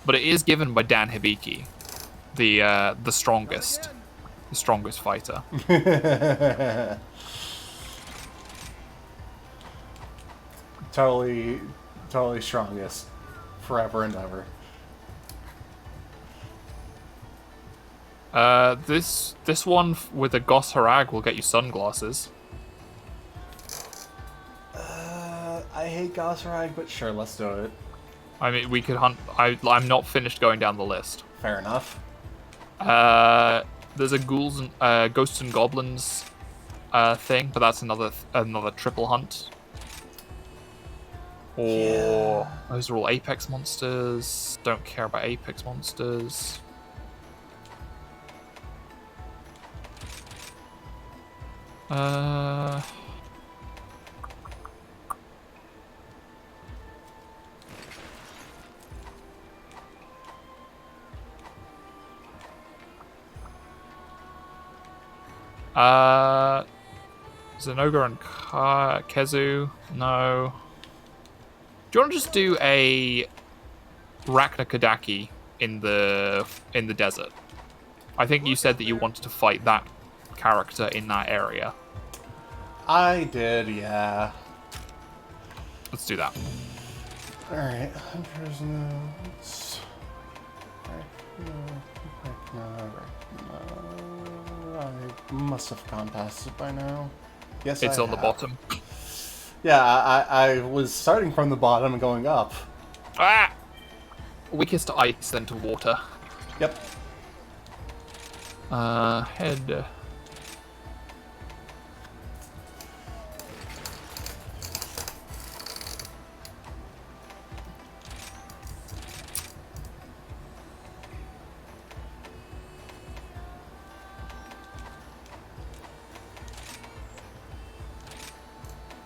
But it is given by Dan Hibiki, the strongest fighter. Totally strongest. Forever and ever. This one with a Gos Harag will get you sunglasses. I hate Gosrag, but sure, let's do it. I mean, we could hunt. I'm not finished going down the list. Fair enough. There's a ghouls and ghosts and goblins thing, but that's another triple hunt. Or those are all Apex monsters. Don't care about Apex monsters. Zenoga and Kezu, no. Do you want to just do a Rachna Kadaki in the desert? I think you said that you wanted to fight that character in that area. I did, yeah. Let's do that. Alright, Hunter's Notes. I must have gone past it by now. Yes, It's I on the have. bottom. Yeah, I was starting from the bottom and going up. Ah! Weakest to ice, then to water. Yep. Head.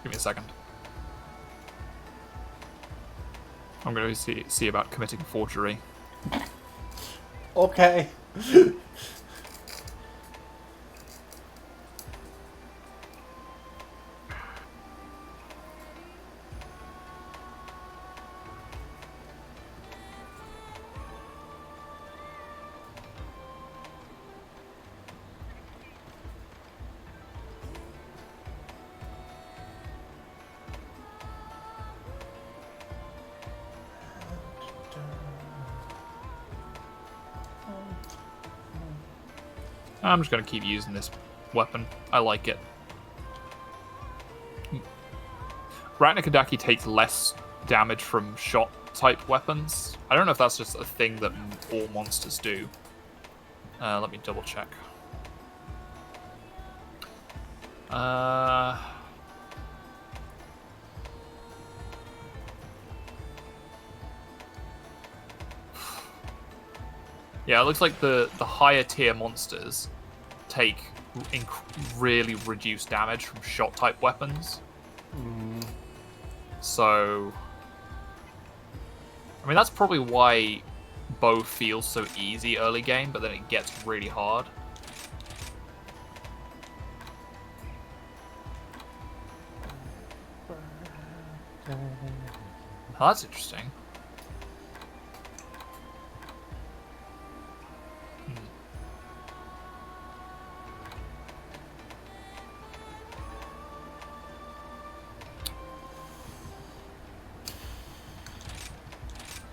Give me a second. I'm going to see about committing forgery. Okay. I'm just going to keep using this weapon. I like it. Rachna Kadaki takes less damage from shot type weapons. I don't know if that's just a thing that all monsters do. Let me double check. Yeah, it looks like the higher tier monsters take really reduced damage from shot type weapons. So, I mean, that's probably why bow feels so easy early game, but then it gets really hard. Oh, that's interesting.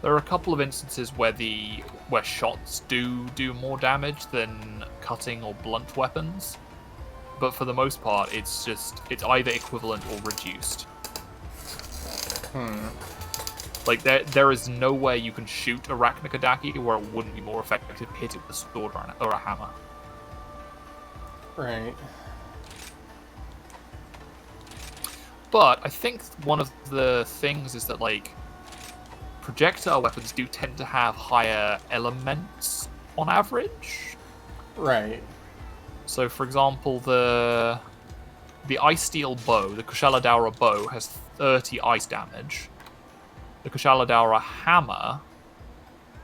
There are a couple of instances where shots do more damage than cutting or blunt weapons, but for the most part, it's either equivalent or reduced. Like there is no way you can shoot a Arachnokodaki where it wouldn't be more effective to hit it with a sword or a hammer. Right. But I think one of the things is that like projectile weapons do tend to have higher elements on average. Right. So, for example, the Ice Steel bow, the Kushala bow, has 30 ice damage. The Kushala hammer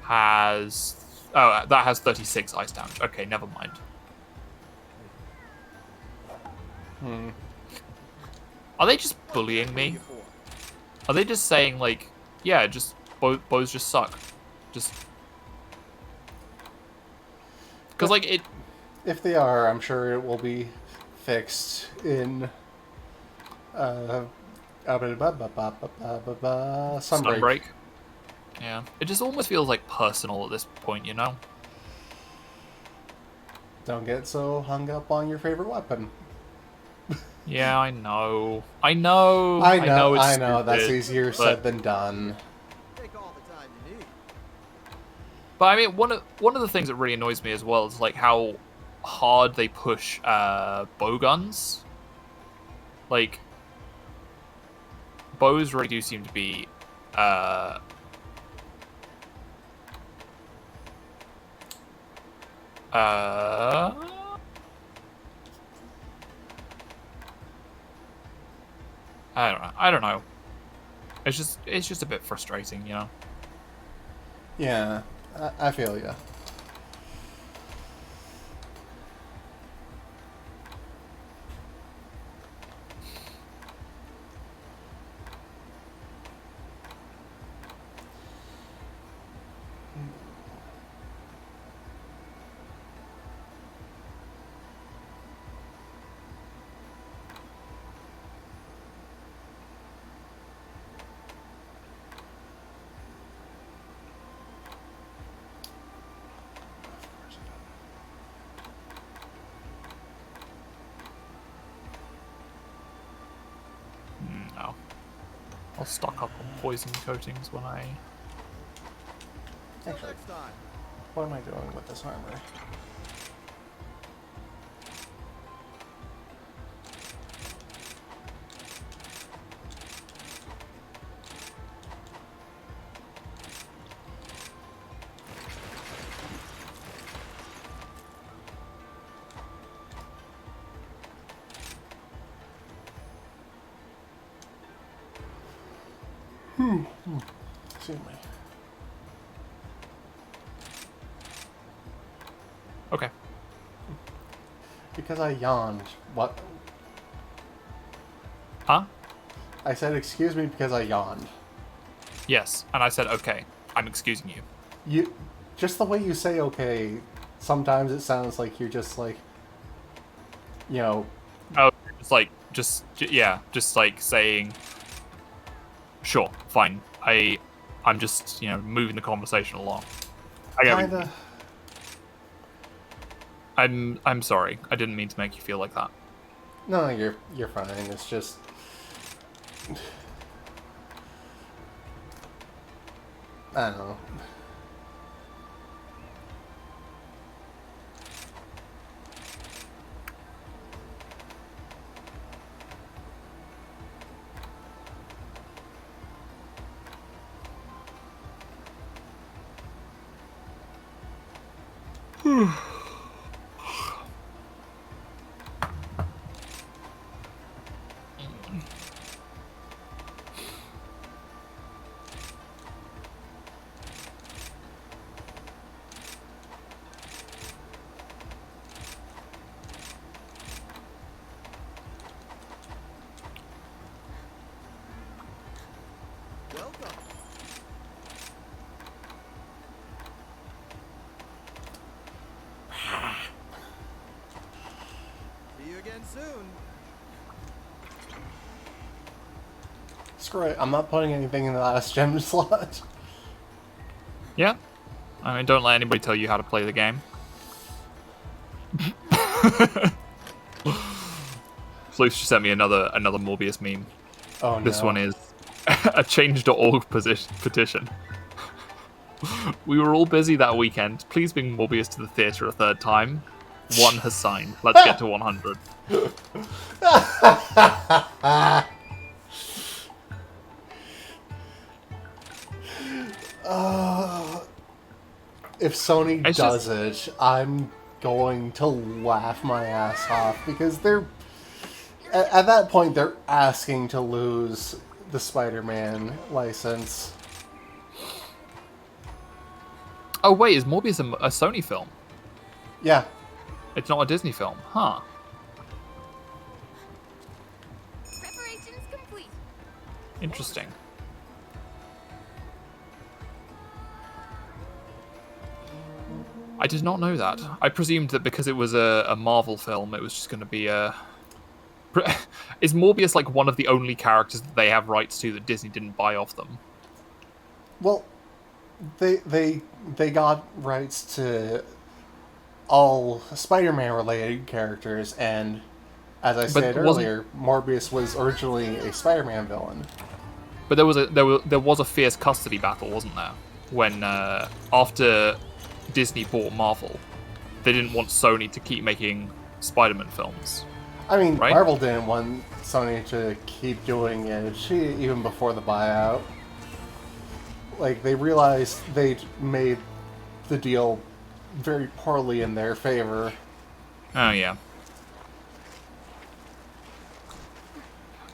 has... Oh, that has 36 ice damage. Okay, never mind. Are they just bullying me? Are they just saying, like, yeah, just bows just suck? Just... Because, like, it... If they are, I'm sure it will be fixed in Sunbreak. Yeah. It just almost feels like personal at this point, you know? Don't get so hung up on your favorite weapon. Yeah, I know. I know. I know. It's That's stupid, easier said than done. Take all the time you need. But I mean, one of the things that really annoys me as well is like how hard they push bow guns. Like, bows really do seem to be I don't know. It's just a bit frustrating, you know. Yeah, I feel ya. No. I'll stock up on poison coatings when I... Till Actually, next time. what am I doing with this armor? Excuse me. Okay. Because I yawned. What? Huh? I said excuse me because I yawned. Yes. And I said, okay, I'm excusing you. You, just the way you say okay, sometimes it sounds like you're just like, you know, Oh, it's like, just like saying, sure, fine. I'm just, you know, moving the conversation along. I get what you kinda. mean. I'm sorry. I didn't mean to make you feel like that. No, you're fine. It's just I don't know. Welcome. See you again soon. Screw it. I'm not putting anything in the last gem slot. Yeah. I mean, don't let anybody tell you how to play the game. Sluice just sent me another Morbius meme. Oh no. This one is a change.org petition. We were all busy that weekend. Please bring Morbius to the theatre a third time. One has signed. Let's get to 100. If Sony It's does it, I'm going to laugh my ass off because they're at that point they're asking to lose the Spider-Man license. Oh wait, is Morbius a Sony film? Yeah. It's not a Disney film, huh? Preparations complete. Interesting. I did not know that. I presumed that because it was a Marvel film, it was just going to be a... Is Morbius like one of the only characters that they have rights to that Disney didn't buy off them? Well, they got rights to all Spider-Man related characters, and as I said earlier, Morbius was originally a Spider-Man villain. But there was a fierce custody battle, wasn't there? When after Disney bought Marvel, they didn't want Sony to keep making Spider-Man films. I mean, Right? Marvel didn't want Sony to keep doing it even before the buyout. Like, they realized they'd made the deal very poorly in their favor. Oh, yeah.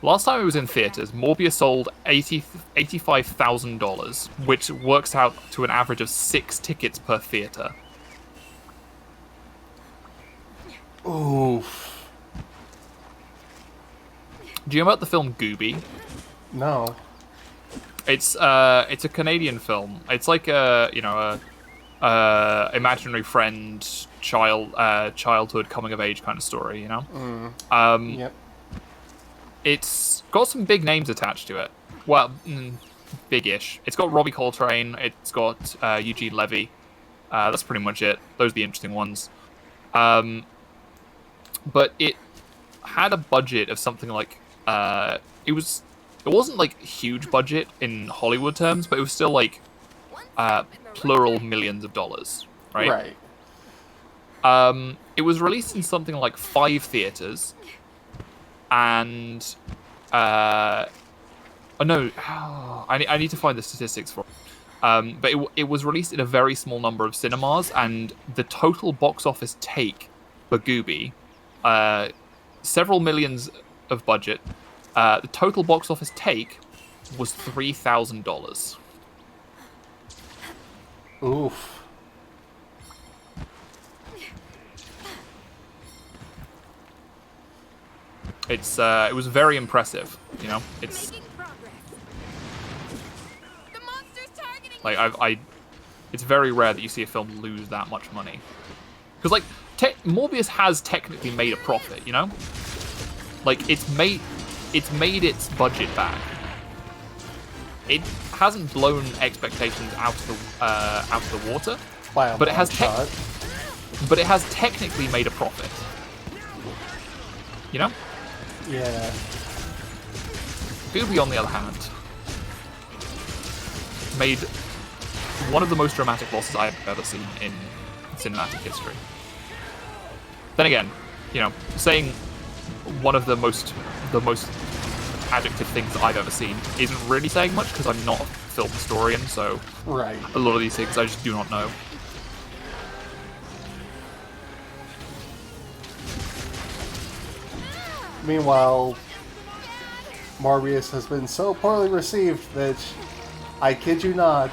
Last time it was in theaters, Morbius sold $85,000, which works out to an average of 6 tickets per theater. Oof. Do you know about the film Gooby? No. It's a Canadian film. It's like a imaginary friend childhood coming of age kind of story, you know. Yep. It's got some big names attached to it. Well, big-ish. It's got Robbie Coltrane. It's got Eugene Levy. That's pretty much it. Those are the interesting ones. But it had a budget of something like it wasn't like huge budget in Hollywood terms, but it was still like plural millions of dollars, right? Right. It was released in something like 5 theaters, and I need to find the statistics for it. But it was released in a very small number of cinemas, and the total box office take for Gooby, several millions of budget, the total box office take was $3,000. Oof. It was very impressive, you know. It's Making progress. The monster's targeting like it's very rare that you see a film lose that much money, because like Morbius has technically made a profit, you know. Like it's made its budget back. It hasn't blown expectations out of the water, By a but it long has shot. but it has technically made a profit. You know? Yeah. Gooby, on the other hand, made one of the most dramatic bosses I've ever seen in cinematic history. Then again, you know, saying one of the most adjective things that I've ever seen isn't really saying much because I'm not a film historian, so Right. a lot of these things I just do not know. Meanwhile, Morbius has been so poorly received that, I kid you not,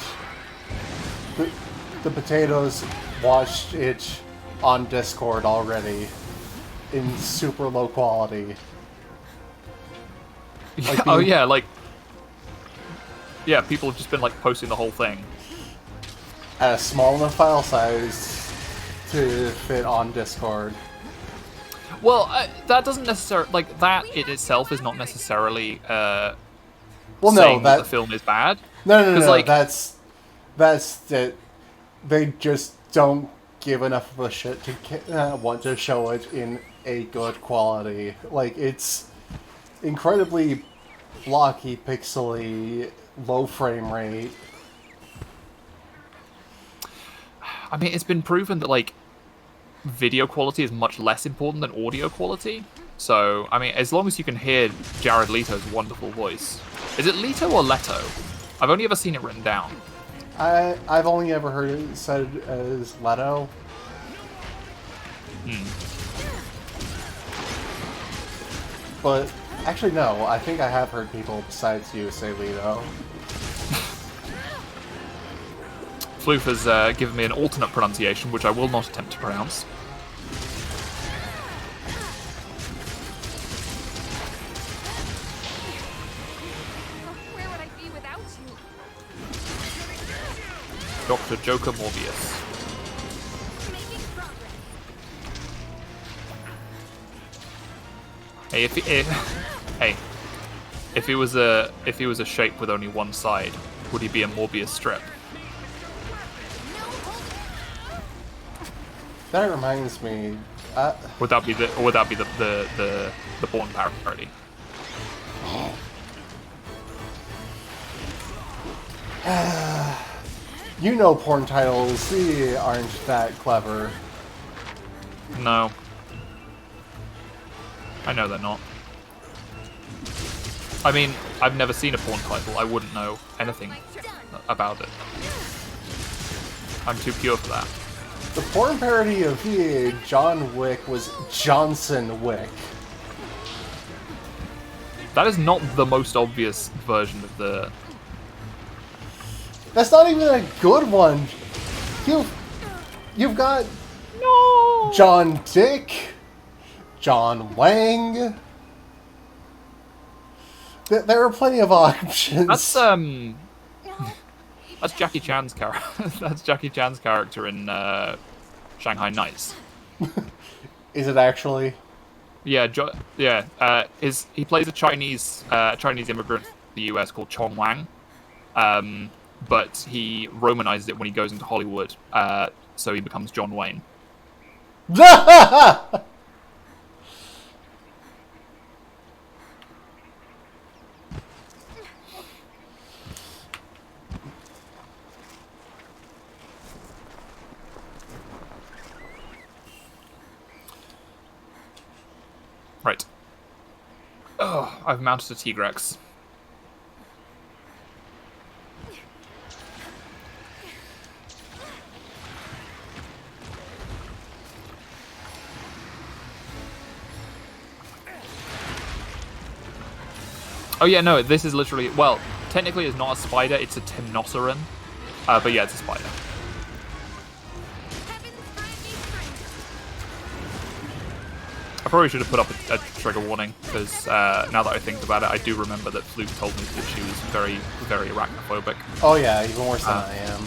the potatoes watched it on Discord already in super low quality. Like Oh being- yeah, like people have just been like posting the whole thing. At a small enough file size to fit on Discord. Well, that doesn't necessarily like that. It itself is not necessarily Well, no, saying that that the film is bad. no, 'Cause, like- that's that they just don't give enough of a shit to want to show it in a good quality. Like, it's incredibly blocky, pixely, low frame rate. I mean, it's been proven that like video quality is much less important than audio quality. So, I mean, as long as you can hear Jared Leto's wonderful voice. Is it Leto or Leto? I've only ever seen it written down. I've only ever heard it said as Leto. But actually, no. I think I have heard people besides you say Leto. Floof has given me an alternate pronunciation, which I will not attempt to pronounce. Where would I be without you? Dr. Joker Morbius. Making progress. Hey, if he was a shape with only one side, would he be a Morbius strip? That reminds me. Would that be the porn parody? You know porn titles aren't that clever. No. I know they're not. I mean, I've never seen a porn title. I wouldn't know anything about it. I'm too pure for that. The porn parody of John Wick was Johnson Wick. That is not the most obvious version of the... That's not even a good one. You've got John Dick, John Wang. There are plenty of options. That's Jackie Chan's character. That's Jackie Chan's character in Shanghai Nights. Is it actually? Yeah, he plays a Chinese immigrant to the US called Chong Wang, but he romanizes it when he goes into Hollywood, so he becomes John Wayne. Right. Oh, I've mounted a Tigrex. Oh yeah, no, this is literally... Well, technically it's not a spider, it's a Temnoceran. But yeah, it's a spider. I probably should have put up a trigger warning, because now that I think about it, I do remember that Fluke told me that she was very, very arachnophobic. Oh yeah, even worse than I am.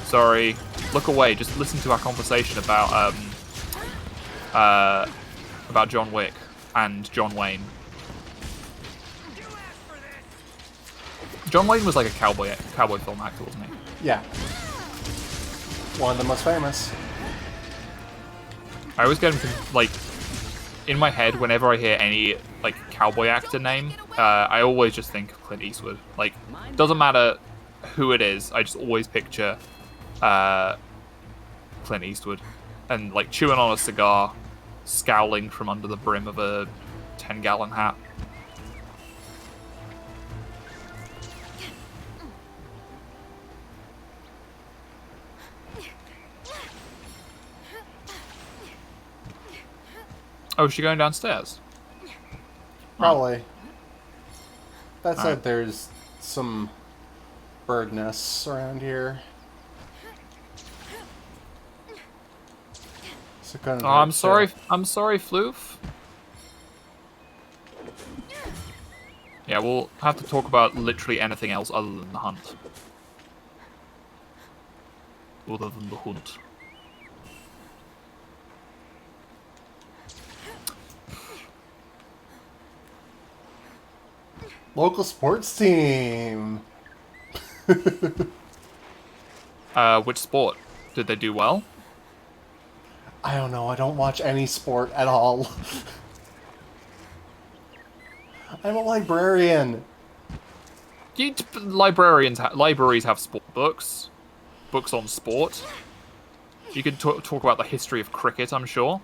Sorry. Look away, just listen to our conversation about John Wick and John Wayne. John Wayne was like a cowboy film actor, wasn't he? Yeah. One of the most famous. I always get him, like, in my head, whenever I hear any, like, cowboy actor name, I always just think of Clint Eastwood. Like, doesn't matter who it is, I just always picture Clint Eastwood, and like chewing on a cigar, scowling from under the brim of a 10-gallon hat. Oh, is she going downstairs? Probably. That said, Alright. there's some bird nests around here. So couldn't Oh, I'm hurt to- sorry. I'm sorry, Floof. Yeah, we'll have to talk about literally anything else other than the hunt. Other than the hunt. Local sports team. Which sport? Did they do well? I don't know. I don't watch any sport at all. I'm a librarian. Libraries have sport books. Books on sport. You could talk about the history of cricket, I'm sure.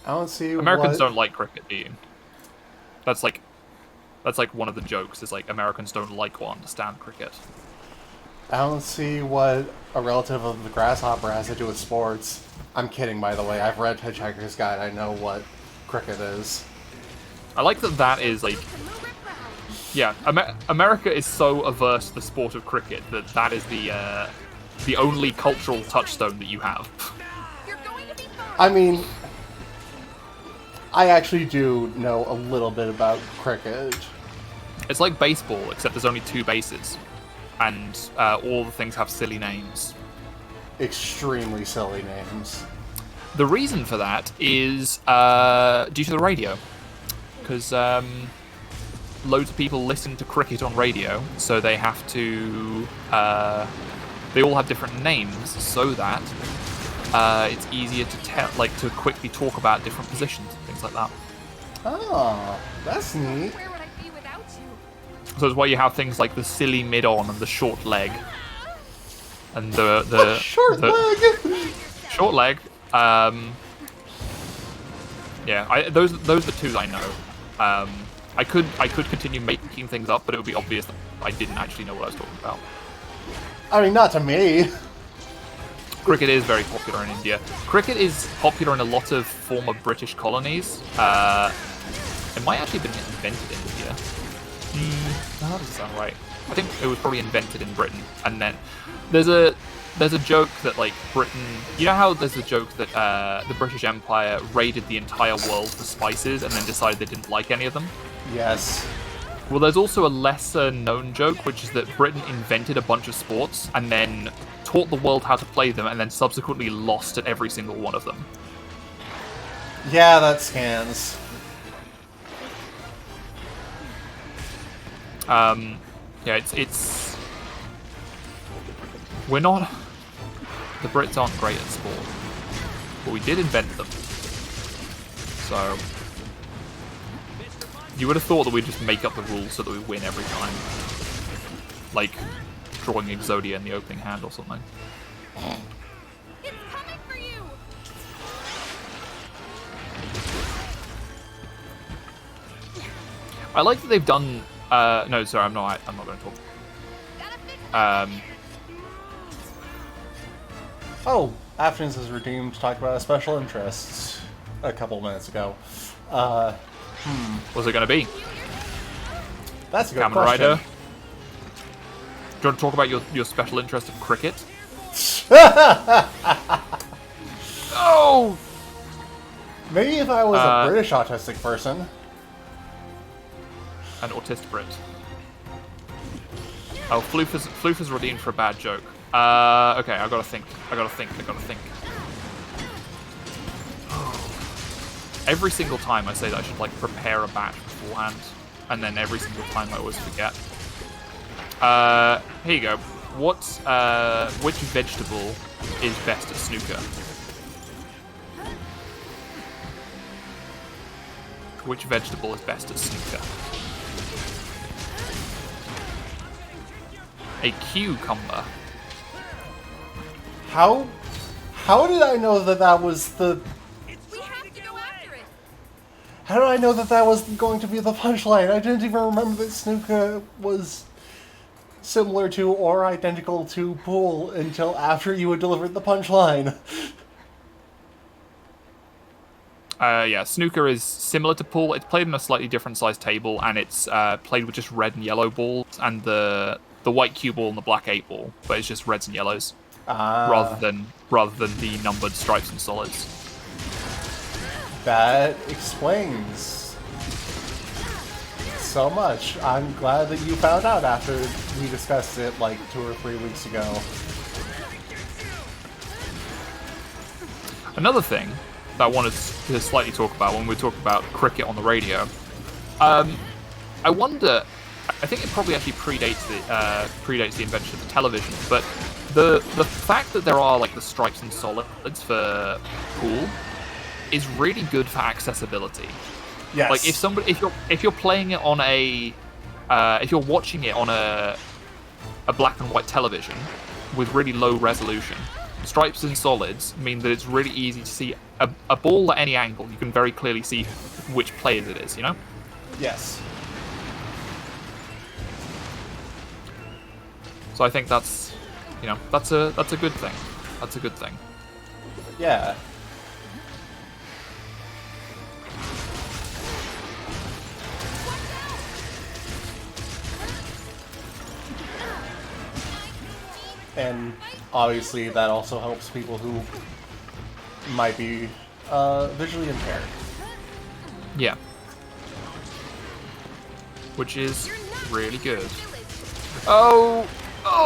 I don't see Americans what... don't like cricket, do you? That's like one of the jokes, is like Americans don't like or understand cricket. I don't see what a relative of the grasshopper has to do with sports. I'm kidding, by the way. I've read Hitchhiker's Guide. I know what cricket is. I like that is like, yeah, America is so averse to the sport of cricket that is the only cultural touchstone that you have. You're going to be fine. I mean, I actually do know a little bit about cricket. It's like baseball, except there's only 2 bases, and all the things have silly names. Extremely silly names. The reason for that is due to the radio, because loads of people listen to cricket on radio, so they have to. They all have different names, so that it's easier to to quickly talk about different positions and things like that. Oh, that's neat. Where would I be without you? So it's why you have things like the silly mid-on and the short leg, and the Short leg! short leg. Yeah, those are the 2 that I know. I could continue making things up, but it would be obvious that I didn't actually know what I was talking about. I mean, not to me. Cricket is very popular in India. Cricket is popular in a lot of former British colonies. It might actually have been invented in India. That doesn't sound right. I think it was probably invented in Britain, and then there's a joke that like Britain. You know how there's a joke that the British Empire raided the entire world for spices and then decided they didn't like any of them? Yes. Well, there's also a lesser known joke, which is that Britain invented a bunch of sports and then taught the world how to play them and then subsequently lost at every single one of them. Yeah, that scans. Yeah, it's... We're not... The Brits aren't great at sport, but we did invent them. So... You would have thought that we'd just make up the rules so that we win every time. Like, drawing Exodia in the opening hand or something. It's coming for you. I like that they've done... no, sorry, I'm not going to talk. Gotta fix Oh, Afternoons is redeemed talked about a special interest a couple minutes ago. What's it going to be? That's a good Kamen question. Rider? Do you want to talk about your special interest of cricket? Oh! Maybe if I was Uh, a British autistic person. An autist Brit. Oh, Floof is redeemed for a bad joke. Okay, I gotta think. Every single time I say that I should, like, prepare a batch beforehand, and then every single time I always forget. Here you go. Which vegetable is best at snooker? Which vegetable is best at snooker? a cucumber. How did I know that was the... We have to go after it. How did I know that was going to be the punchline? I didn't even remember that Snuka was similar to or identical to Pool until after you had delivered the punchline. Yeah, snooker is similar to pool. It's played on a slightly different sized table, and it's played with just red and yellow balls, and the white cue ball and the black 8 ball, but it's just reds and yellows rather than the numbered stripes and solids. That explains so much. I'm glad that you found out after we discussed it like 2 or 3 weeks ago. Another thing that I wanted to slightly talk about when we talk about cricket on the radio, I wonder. I think it probably actually predates the invention of the television, but the fact that there are like the stripes and solids for pool is really good for accessibility. Yes. Like if you're playing it on if you're watching it on a black and white television with really low resolution, stripes and solids mean that it's really easy to see a ball at any angle. You can very clearly see which players it is, you know? Yes. So I think that's a good thing. That's a good thing. Yeah. And obviously that also helps people who might be visually impaired. Yeah. Which is really good. Oh,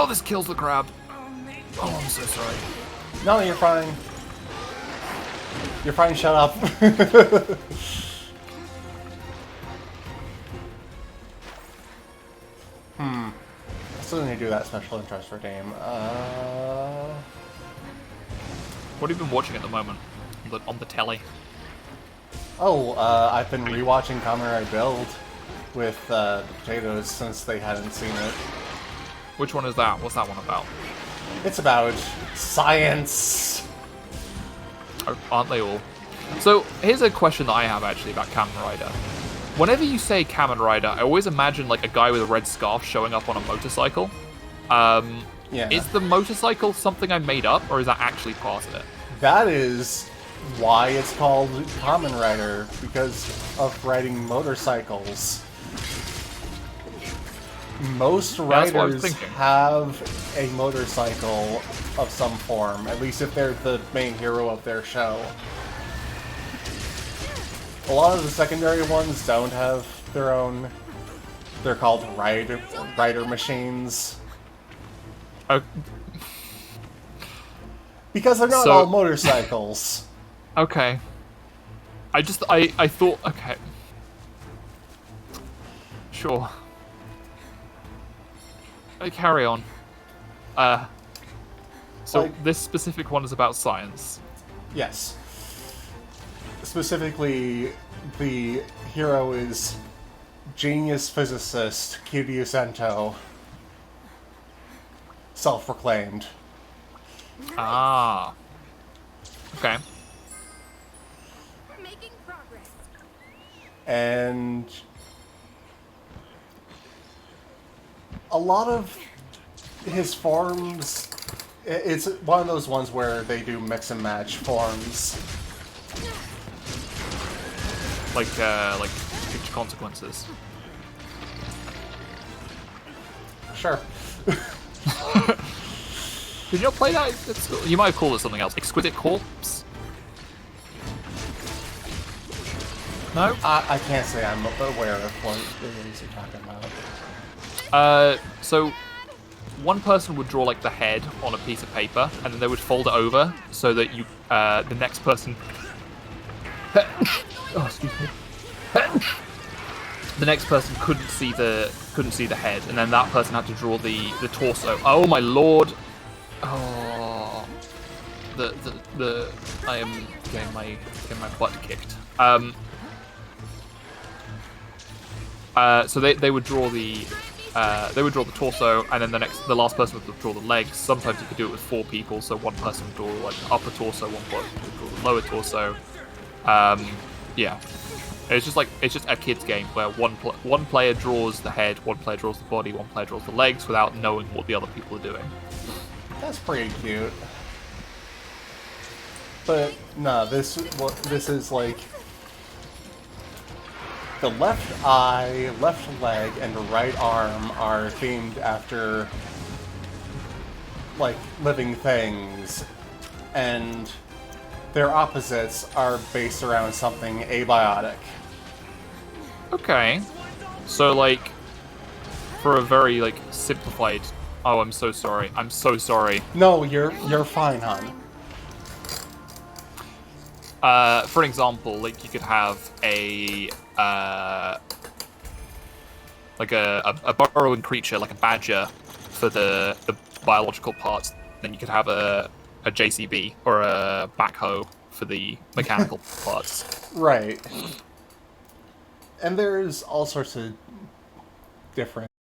this kills the crab. Oh, I'm so sorry. No, you're fine. You're fine, shut up. Still need to do that special interest for game. What have you been watching at the moment on the telly? I've been rewatching Kamen Rider Build with the potatoes since they hadn't seen it. Which one is that? What's that one about? It's about science. Aren't they all? So here's a question that I have actually about Kamen Rider. Whenever you say Kamen Rider, I always imagine like a guy with a red scarf showing up on a motorcycle. Yeah. Is the motorcycle something I made up, or is that actually part of it? That is why it's called Kamen Rider, because of riding motorcycles. Most that's what I was riders thinking. have a motorcycle of some form, at least if they're the main hero of their show. A lot of the secondary ones don't have their own. They're called rider machines. Because they're not all motorcycles. Okay. I thought, okay. Sure. Carry on. So Like- this specific one is about science. Yes. Specifically, the hero is genius physicist Kiryu Sento. Self-proclaimed. Ah. Okay. We're making progress. And a lot of his forms, it's one of those ones where they do mix and match forms. Like future consequences. Sure. Did you not play that? You might have called it something else. Exquisite Corpse? No? I can't say I'm aware of what it is you're talking about. So one person would draw like the head on a piece of paper, and then they would fold it over so that the next person. Oh, excuse me. The next person couldn't see the head, and then that person had to draw the torso. Oh my lord! Oh, I am getting my butt kicked. So they would draw the torso, and then the next the last person would draw the legs. Sometimes you could do it with 4 people, so one person would draw like the upper torso, one person would draw the lower torso. Yeah, it's just a kid's game where one player draws the head, one player draws the body, one player draws the legs without knowing what the other people are doing. That's pretty cute. But no, this is like the left eye, left leg, and the right arm are themed after like living things, and their opposites are based around something abiotic. Okay, so like for a very like simplified. Oh, I'm so sorry. I'm so sorry. No, you're fine, hon. For an example, like you could have a burrowing creature, like a badger, for the biological parts. Then you could have a JCB or a backhoe for the mechanical parts. Right. And there's all sorts of different